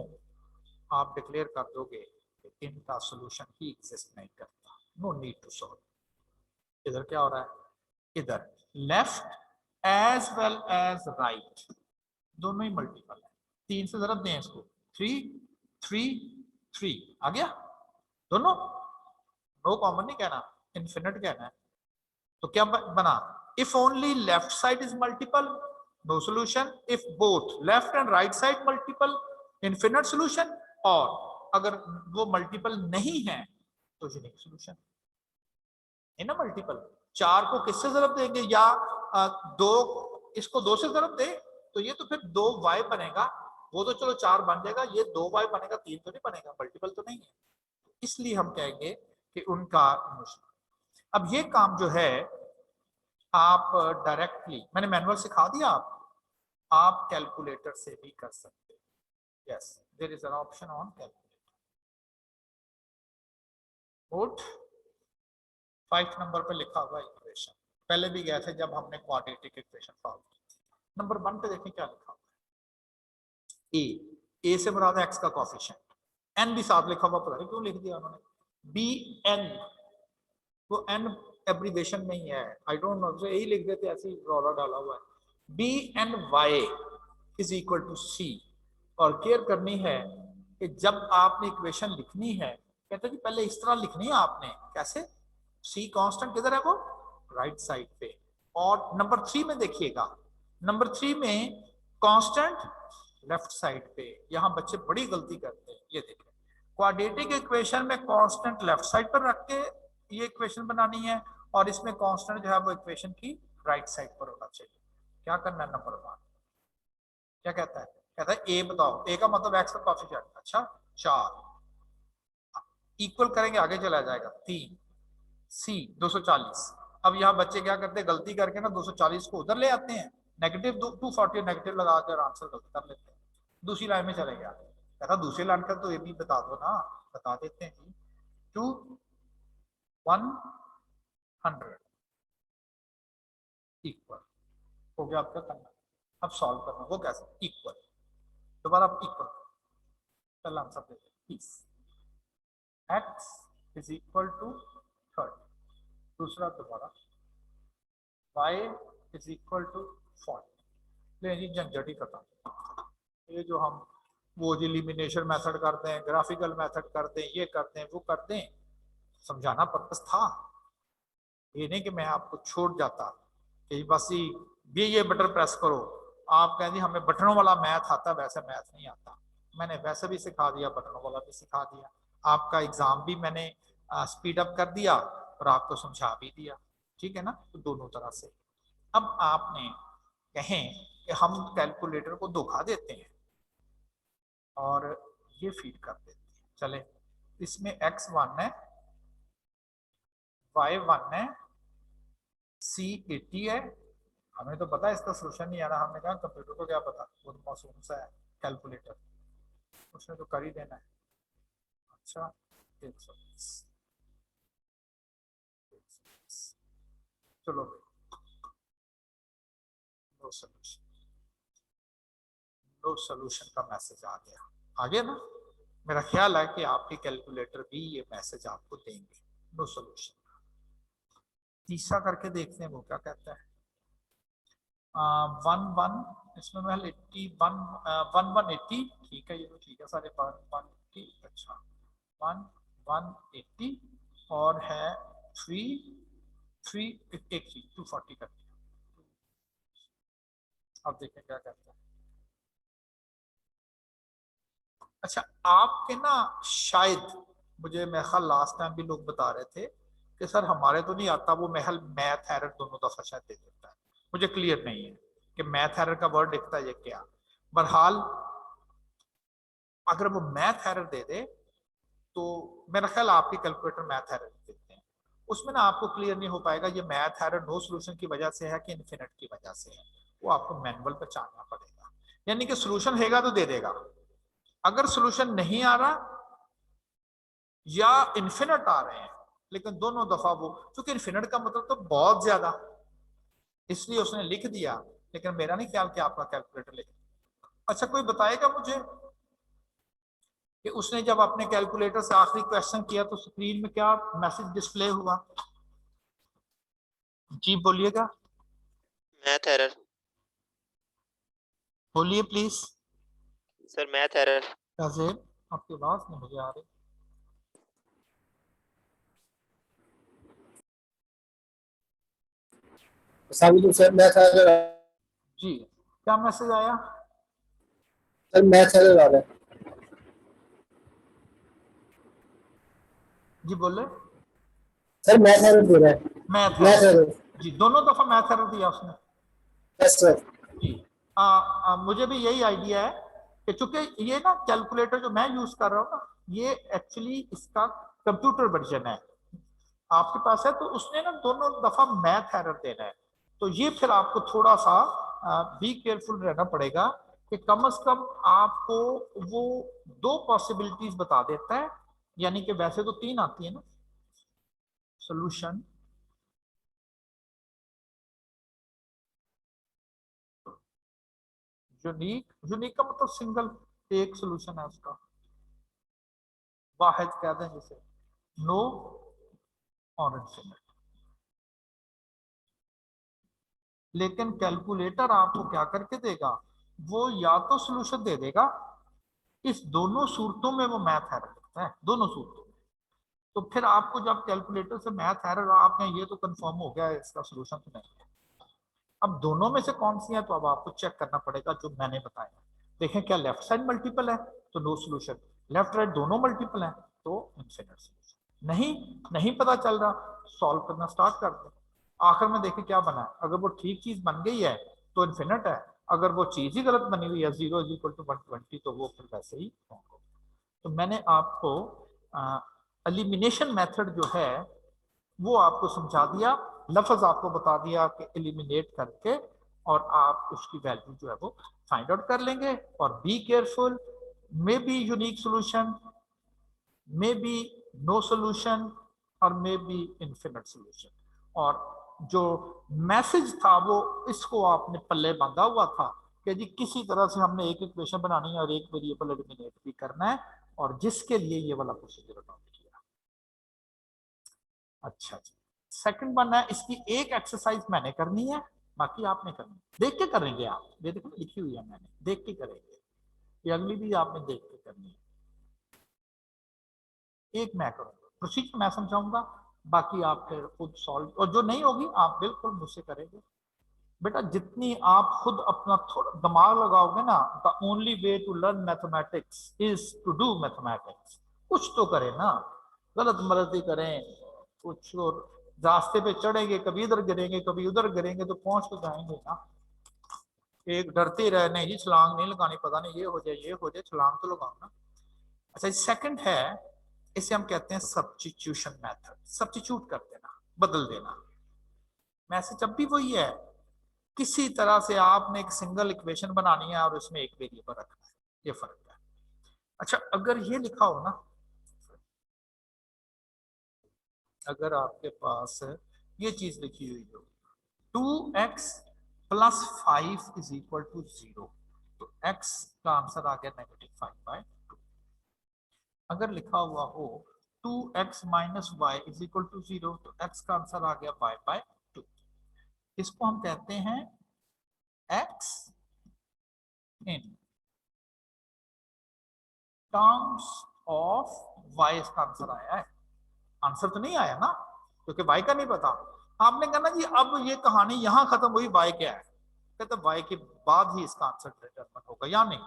आप डिक्लेयर कर दोगे कि इनका सोल्यूशन ही एग्जिस्ट नहीं करता, नो नीड टू सॉल्व। इधर क्या हो रहा है, इधर left as well as right दोनों ही मल्टीपल है। 3 से जरब दें इसको, 3 3 3 आ गया दोनों। नो कॉमन नहीं कहना, इन्फिनिट कहना है। तो क्या बना, if only left side is multiple, no solution. If both left and right side multiple, infinite solution. और अगर वो मल्टीपल नहीं है तो यूनिक सोल्यूशन है ना। मल्टीपल 4 को किससे जरब देंगे, या 2, इसको 2 से जरब दे तो ये तो फिर 2y बनेगा। वो तो चलो 4 बन जाएगा, ये 2y बनेगा, 3 तो नहीं बनेगा, मल्टीपल तो नहीं है। इसलिए हम कहेंगे कि उनका। अब ये काम जो है आप डायरेक्टली, मैंने मैनुअल सिखा दिया आपको, आप कैलकुलेटर से भी कर सकते हैं। Yes, there is an option on calculator. Note 5 number पे लिखा हुआ इक्वेशन, पहले भी गया था जब हमने क्वाड्रेटिक इक्वेशन सॉल्व की। नंबर 1 पे देखें क्या लिखा हुआ है। ए से मुराद है एक्स का कोएफिशिएंट, एन भी साथ लिखा हुआ, पता नहीं क्यों लिख दिया उन्होंने। बी एन, वो एन एब्रीवेशन में ही है, आई डोंट नो, जो यही लिख देते, ऐसे ही रौला डाला हुआ है। B N Y is equal to C. और केयर करनी है कि जब आपने इक्वेशन लिखनी है, कहते हैं कि पहले इस तरह लिखनी है आपने। कैसे? सी कांस्टेंट किधर है वो, राइट साइड पे। और नंबर 3 में देखिएगा, नंबर 3 में कांस्टेंट लेफ्ट साइड पे। यहां बच्चे बड़ी गलती करते हैं, ये देखें, क्वाड्रेटिक इक्वेशन में कांस्टेंट लेफ्ट साइड पर रख के ये इक्वेशन बनानी है, और इसमें कांस्टेंट जो है वो इक्वेशन की राइट साइड पर होना चाहिए। क्या करना है, नंबर 1 क्या कहता है, कहता है ए बताओ, ए का मतलब एक्स का कोएफिशिएंट। अच्छा 4 इक्वल करेंगे, आगे चला जाएगा 3, सी 240। अब यहाँ बच्चे क्या करते हैं, गलती करके ना 240 को उधर ले आते हैं, नेगेटिव 240 नेगेटिव लगा कर आंसर गलत कर लेते हैं, दूसरी लाइन में चले गया। कहता दूसरी लाइन का तो ये भी बता दो ना, बता देते हैं जी। 2 100 इक्वल हो गया आपका करना। अब सॉल्व करना, वो कैसे, इक्वल, दोबारा आप इक्वल, पहला आंसर देते हैं 30, x इज इक्वल टू 30, दूसरा दोबारा y इज इक्वल टू 40। ले जी झंझट ही खत्म। ये जो हम वो एलिमिनेशन मेथड करते हैं, ग्राफिकल मेथड करते हैं, ये करते हैं वो करते हैं, समझाना पर्पस था, ये नहीं कि मैं आपको छोड़ जाता कि बस ये बटन प्रेस करो। आप कहें जी हमें बटनों वाला मैथ आता, वैसे मैथ नहीं आता। मैंने वैसे भी सिखा दिया, बटनों वाला भी सिखा दिया, आपका एग्जाम भी मैंने स्पीड अप कर दिया और आपको समझा भी दिया, ठीक है ना। तो दोनों तरह से। अब आपने कहें कि हम कैलकुलेटर को धोखा देते हैं और ये फीड कर देते हैं, चले इसमें x1 है, y1 है, C80 है। हमें तो पता है इसका सोल्यूशन नहीं आ रहा, हमने कहा कंप्यूटर को क्या पता, वो तो मासूम सा है कैलकुलेटर, उसने तो कर ही देना है। अच्छा 120, चलो नो सोल्यूशन, नो सोल्यूशन का मैसेज आ गया, आ गया ना। मेरा ख्याल है कि आपके कैलकुलेटर भी ये मैसेज आपको देंगे, नो सोल्यूशन। तीसरा करके देखते हैं वो क्या कहता है। 1 इसमें महल 81 180, ठीक है, ये तो ठीक है सारे 180, अच्छा 180 और है 240 कर दिया। अब देखें क्या कहता है। अच्छा आपके ना शायद, मुझे मेरे ख्याल लास्ट टाइम भी लोग बता रहे थे कि सर हमारे तो नहीं आता, वो महल मैथ एरर दोनों दफा शायद दे देता है, मुझे क्लियर नहीं है कि मैथ एरर का वर्ड लिखता है ये क्या। बहरहाल अगर वो मैथ एरर दे दे तो मेरा ख्याल आपके कैलकुलेटर मैथ एरर देते हैं, उसमें ना आपको क्लियर नहीं हो पाएगा ये मैथ एरर नो सोल्यूशन की वजह से है कि इन्फिनिट की वजह से है, वो आपको मैनुअल पर जानना पड़ेगा। यानी कि सोल्यूशन हैगा तो दे देगा, अगर सोल्यूशन नहीं आ रहा या इन्फिनिट आ रहे हैं, लेकिन दोनों दफा वो, क्योंकि इन्फिनिट का मतलब तो बहुत ज्यादा, इसलिए उसने लिख दिया, लेकिन मेरा नहीं ख्याल कि आपका कैलकुलेटर लिख। अच्छा कोई बताएगा मुझे कि उसने जब अपने कैलकुलेटर से आखिरी क्वेश्चन किया तो स्क्रीन में क्या मैसेज डिस्प्ले हुआ? जी बोलिएगा, मैथ एरर बोलिए प्लीज। Sir, math error. कैसे आपकी आवाज नहीं मुझे आ रही? सर मैथ एरर, जी क्या मैसेज आया? सर मैथ एरर आ रहा है। जी बोले। सर मैथ एरर दे रहा है। मैथ मैथ एरर, एरर, जी दोनों दफा मैथ एरर दिया उसने। Yes sir. जी मुझे भी यही आइडिया है कि चूंकि ये ना कैलकुलेटर जो मैं यूज कर रहा हूँ ना, ये एक्चुअली इसका कंप्यूटर वर्जन है, आपके पास है, तो उसने ना दोनों दफा मैथ एरर देना है। तो ये फिर आपको थोड़ा सा बी केयरफुल रहना पड़ेगा कि कम से कम आपको वो दो पॉसिबिलिटीज बता देता है, यानी कि वैसे तो तीन आती है ना सोल्यूशन, यूनिक, यूनिक का मतलब सिंगल, एक सोल्यूशन है उसका, वाहिद कहते हैं जिसे, नो और इन्फिनिट। लेकिन कैलकुलेटर आपको क्या करके देगा, वो या तो सोल्यूशन दे देगा, इस दोनों सूरतों में वो मैथ एरर करता है, दोनों सूरतों में। तो फिर आपको जब कैलकुलेटर से मैथ एरर आपने ये तो कंफर्म हो गया इसका सोल्यूशन तो नहीं है, अब दोनों में से कौन सी है तो अब आपको चेक करना पड़ेगा जो मैंने बताया। देखें क्या लेफ्ट साइड मल्टीपल है तो नो सोल्यूशन, लेफ्ट राइट दोनों मल्टीपल है तो इनफिनिट सोल्यूशन। नहीं नहीं पता चल रहा, सॉल्व करना स्टार्ट कर दो, आखिर में देखें क्या बना है। अगर वो ठीक चीज बन गई है तो इनफिनिट है, अगर वो चीज ही गलत बनी हुई है 0 इज इक्वल टू 120 तो वो फिर वैसे ही होगा। तो मैंने आपको एलिमिनेशन मेथड जो है वो आपको समझा दिया, लफ्ज आपको बता दिया कि एलिमिनेट करके और आप उसकी वैल्यू जो है वो फाइंड आउट कर लेंगे। और be careful, maybe unique solution, maybe no solution, और मे बी इन्फिनिट सोल्यूशन। और जो मैसेज था वो इसको आपने पल्ले बांधा हुआ था कि जी किसी तरह से हमने एक इक्वेशन बनानी है और एक वेरिएबल एलिमिनेट भी करना है, और जिसके लिए ये वाला प्रोसीजर अडॉप्ट किया। अच्छा जी, सेकंड वन है, इसकी एक एक्सरसाइज मैंने करनी है, बाकी आपने करनी है। देख के करेंगे आप, ये देखो लिखी हुई है मैंने, देख के करेंगे। ये अगली भी आपने देख के करनी है। एक मैं करूंगा, प्रोसीजर मैं समझाऊंगा, बाकी आप फिर खुद सॉल्व, और जो नहीं होगी आप बिल्कुल मुझसे करेंगे। बेटा जितनी आप खुद अपना थोड़ा दिमाग लगाओगे ना, the only way to learn mathematics is to do mathematics. कुछ तो करें ना, गलत मलती करें कुछ, और रास्ते पे चढ़ेंगे, कभी इधर गिरेंगे कभी उधर गिरेंगे, तो पहुंच तो जाएंगे ना। एक डरते रहे, नहीं जी छलांग नहीं लगानी, पता नहीं ये हो जाए ये हो जाए, छलांग तो लगाओ ना। अच्छा सेकंड है, इसे हम कहते हैं सब्स्टिट्यूशन मेथड। सब्स्टिट्यूट कर देना, बदल देना। मैसेज जब भी वही है, किसी तरह से आपने एक सिंगल इक्वेशन बनानी है और उसमें एक वेरिएबल रखना है, ये फर्क है। अच्छा अगर ये लिखा हो ना, अगर आपके पास ये चीज लिखी हुई हो 2x + 5 इज इक्वल टू 0, तो x का आंसर आ गया -5/2। अगर लिखा हुआ हो 2x - y is equal to 0, तो x का आंसर आ गया y/2। इसको हम कहते हैं x in terms of y। इसका आंसर आया है, आंसर तो नहीं आया ना, क्योंकि y का नहीं पता। आपने कहना जी अब ये कहानी यहां खत्म हुई, y क्या है, कहते y के बाद ही इसका आंसर डिटरमिन होगा या नहीं।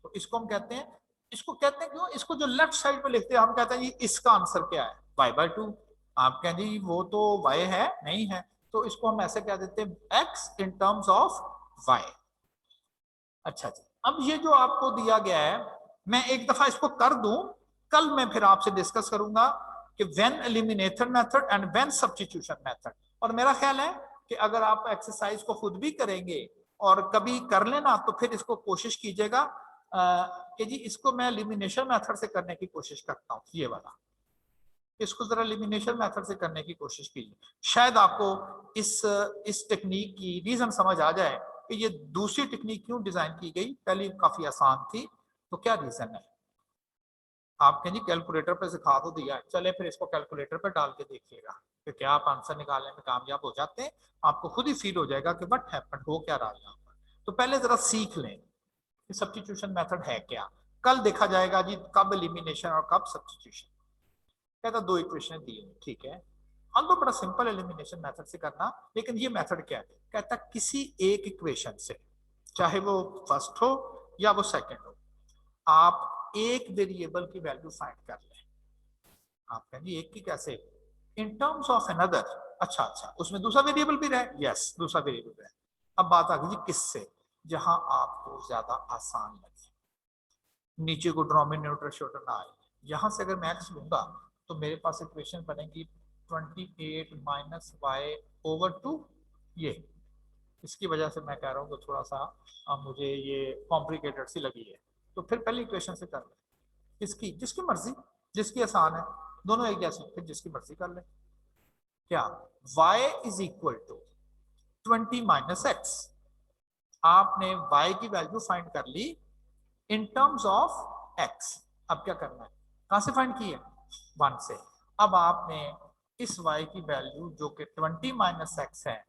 तो इसको हम कहते हैं, इसको कहते हैं क्यों, इसको जो लेफ्ट साइड पे लिखते हैं हम कहते हैं जी इसका आंसर क्या है, y/2। आप कहें जी वो तो y है, नहीं है, तो इसको हम ऐसे कह देते हैं x in terms of y। अच्छा जी, अब ये जो आपको दिया गया है, मैं एक दफा इसको कर दूं, कल मैं फिर आपसे डिस्कस करूंगा कि when elimination method and when substitution method. और मेरा ख्याल है कि अगर आप एक्सरसाइज को खुद भी करेंगे और कभी कर लेना, तो फिर इसको कोशिश कीजिएगा कि जी इसको मैं एलिमिनेशन मेथड से करने की कोशिश करता हूँ, ये वाला, इसको जरा एलिमिनेशन मेथड से करने की कोशिश कीजिए। शायद आपको इस टेक्निक की रीजन समझ आ जाए कि ये दूसरी टेक्निक क्यों डिजाइन की गई, पहली काफी आसान थी, तो क्या रीजन है। आप कहें जी कैलकुलेटर पे सिखा तो दिया, चले फिर इसको कैलकुलेटर पे डाल के देखिएगा कि क्या आप आंसर निकालने में कामयाब हो जाते हैं। आपको खुद ही फील हो जाएगा कि व्हाट हैपेंड, हो क्या रहा है यहाँ पर। तो पहले जरा सीख लें कि सब्स्टिट्यूशन मेथड है क्या, कल देखा जाएगा जी कब एलिमिनेशन और कब सब्स्टिट्यूशन। कहता दो इक्वेशन दी हुई, ठीक है, हम तो बड़ा सिंपल एलिमिनेशन मेथड से करना, लेकिन ये मेथड क्या है, कहता किसी एक इक्वेशन से, चाहे वो फर्स्ट हो या वो सेकंड हो, आप एक वेरिएबल की वैल्यू फाइंड कर लें। आप कहेंगे एक की कैसे, इन टर्म्स ऑफ अनदर। अच्छा उसमें दूसरा वेरिएबल भी रहे, यस दूसरा वेरिएबल रहे। अब बात आ गई जी किससे, जहां आपको ज्यादा आसान लगे, नीचे को डिनोमिनेटर छोटा ना आए। यहां से अगर मैं x लूंगा तो मेरे पास इक्वेशन बनेगी 28 - y/2। ये इसकी वजह से मैं कह रहा हूँ कि थोड़ा सा मुझे ये कॉम्प्लिकेटेड सी लगी है। तो फिर पहली इक्वेशन से कर ले, किसकी, जिसकी मर्जी, जिसकी आसान है, दोनों एक जैसे, फिर जिसकी मर्जी कर ले। क्या y is equal to 20 - x। आपने y की वैल्यू फाइंड कर ली इन टर्म्स ऑफ x। अब क्या करना है, कहां से फाइंड की है, 1 से। अब आपने इस y की वैल्यू जो कि 20 - x है,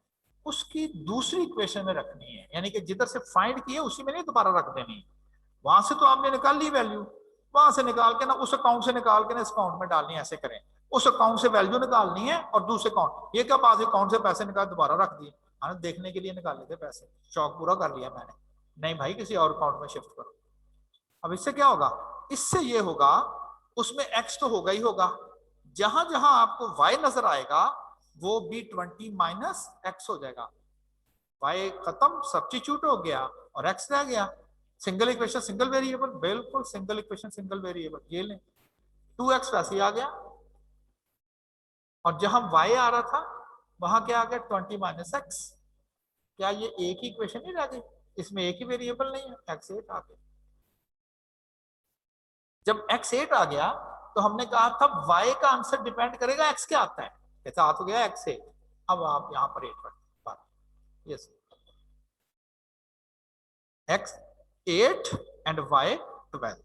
उसकी दूसरी इक्वेशन में रखनी है, यानी कि जिधर से फाइंड की है उसी में नहीं दोबारा रख देनी। वहां से तो आपने निकाल ली वैल्यू, वहां से निकाल के ना उस अकाउंट से निकाल के ना इस अकाउंट में डालनी है, ऐसे करें। उस अकाउंट से वैल्यू निकालनी है और दूसरे अकाउंट, ये क्या बात है अकाउंट से पैसे निकाल दोबारा रख दिए, देखने के लिए निकाले थे पैसे, शौक पूरा कर लिया मैंने, नहीं भाई किसी और अकाउंट में शिफ्ट करो। अब इससे क्या होगा, इससे ये होगा, उसमें x तो होगा ही होगा, जहां जहां आपको y नजर आएगा वो भी 20 - x हो जाएगा। y खत्म, सब्स्टिट्यूट हो गया और x रह गया। सिंगल इक्वेशन सिंगल वेरिएबल, बिल्कुल सिंगल इक्वेशन सिंगल वेरिएबल, ये लें 2x वैसे ही आ गया, और जहां y आ रहा था वहां क्या आ गया 20 माइनस एक्स। क्या ये एक ही इक्वेशन नहीं रह गई, इसमें एक ही वेरिएबल नहीं है, x8 आ गया। जब x8 आ गया तो हमने कहा था y का आंसर डिपेंड करेगा x क्या आता है, कैसा आ तो गया x8। अब आप यहां पर 8 रखते, यस x8 एंड y12।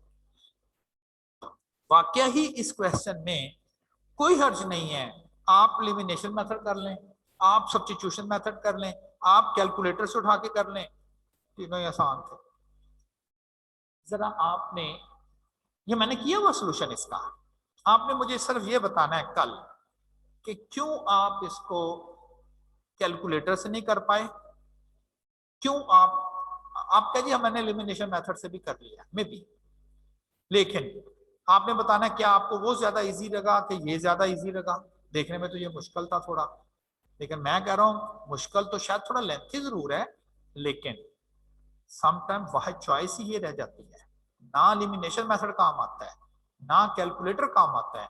वाकया ही इस क्वेश्चन में कोई हर्ज नहीं है, आप एलिमिनेशन मेथड कर लें, आप सब्स्टिट्यूशन मेथड कर लें, आप कैलकुलेटर से उठा के कर लें, तीनों ही आसान थे। जरा आपने ये मैंने किया हुआ सोल्यूशन इसका, आपने मुझे सिर्फ ये बताना है कल कि क्यों आप इसको कैलकुलेटर से नहीं कर पाए, क्यों आप कह दिया मैंने एलिमिनेशन मेथड से भी कर लिया मे बी, लेकिन आपने बताना क्या आपको वो ज्यादा इजी लगा कि ये ज्यादा इजी लगा। देखने में तो ये मुश्किल था थोड़ा, लेकिन मैं कह रहा हूं मुश्किल तो शायद थोड़ा लेंथी जरूर है, लेकिन समटाइम वह चॉइस ही ये रह जाती है, ना एलिमिनेशन मेथड काम आता है ना कैलकुलेटर काम आता है।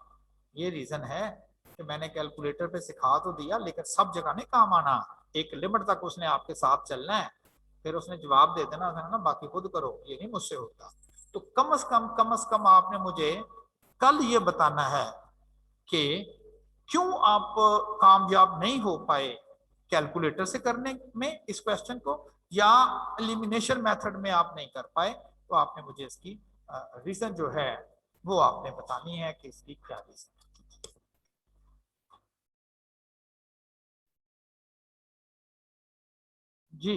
ये रीजन है कि मैंने कैलकुलेटर पे सिखा तो दिया लेकिन सब जगह नहीं काम आना, एक लिमिट तक उसने आपके साथ चलना है, फिर उसने जवाब दे देना ना बाकी खुद करो, ये नहीं मुझसे होता। तो कम से कम आपने मुझे कल ये बताना है कि क्यों आप कामयाब नहीं हो पाए कैलकुलेटर से करने में इस क्वेश्चन को, या एलिमिनेशन मेथड में आप नहीं कर पाए, तो आपने मुझे इसकी रीजन जो है वो आपने बतानी है कि इसकी क्या रीजन है। जी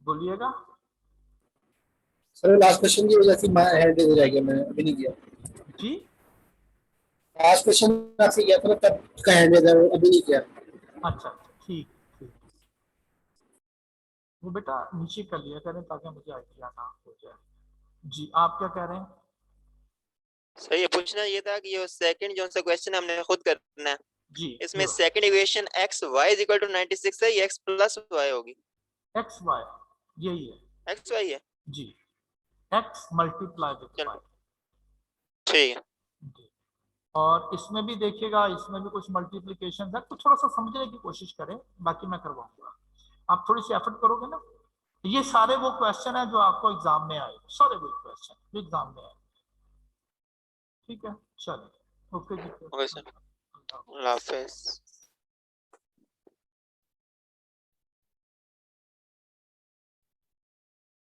बोलिएगा। सर लास्ट क्वेश्चन की वजह से मैं हैंड रह गया, मैंने अभी नहीं किया। जी लास्ट क्वेश्चन आपसे किया था ना तब का हैंड अभी नहीं किया। अच्छा ठीक ठीक, वो बेटा नीचे कर लिया करें ताकि मुझे आइडिया ना हो जाए। जी आप क्या कह रहे हैं। सही है, पूछना ये था कि ये सेकंड जो सा क्वेश्चन हमने खुद करना है, जी इसमें second equation x y is equal to 96 है, ये x प्लस y होगी, एक्स वाई यही है, x y है। जी x मल्टीप्लाई विद चलो वाई। ठीक है। जी और इसमें भी देखिएगा, इसमें भी कुछ मल्टीप्लीकेशन है, कुछ थोड़ा सा समझने की कोशिश करें, बाकी मैं करवाऊंगा। आप थोड़ी सी एफर्ट करोगे ना, ये सारे वो क्वेश्चन है जो आपको एग्जाम में आए, सारे वो क्वेश्चन जो एग्जाम में आए। ठीक है चलिए ओके जी। ओके सर, अल्लाह हाफिज़।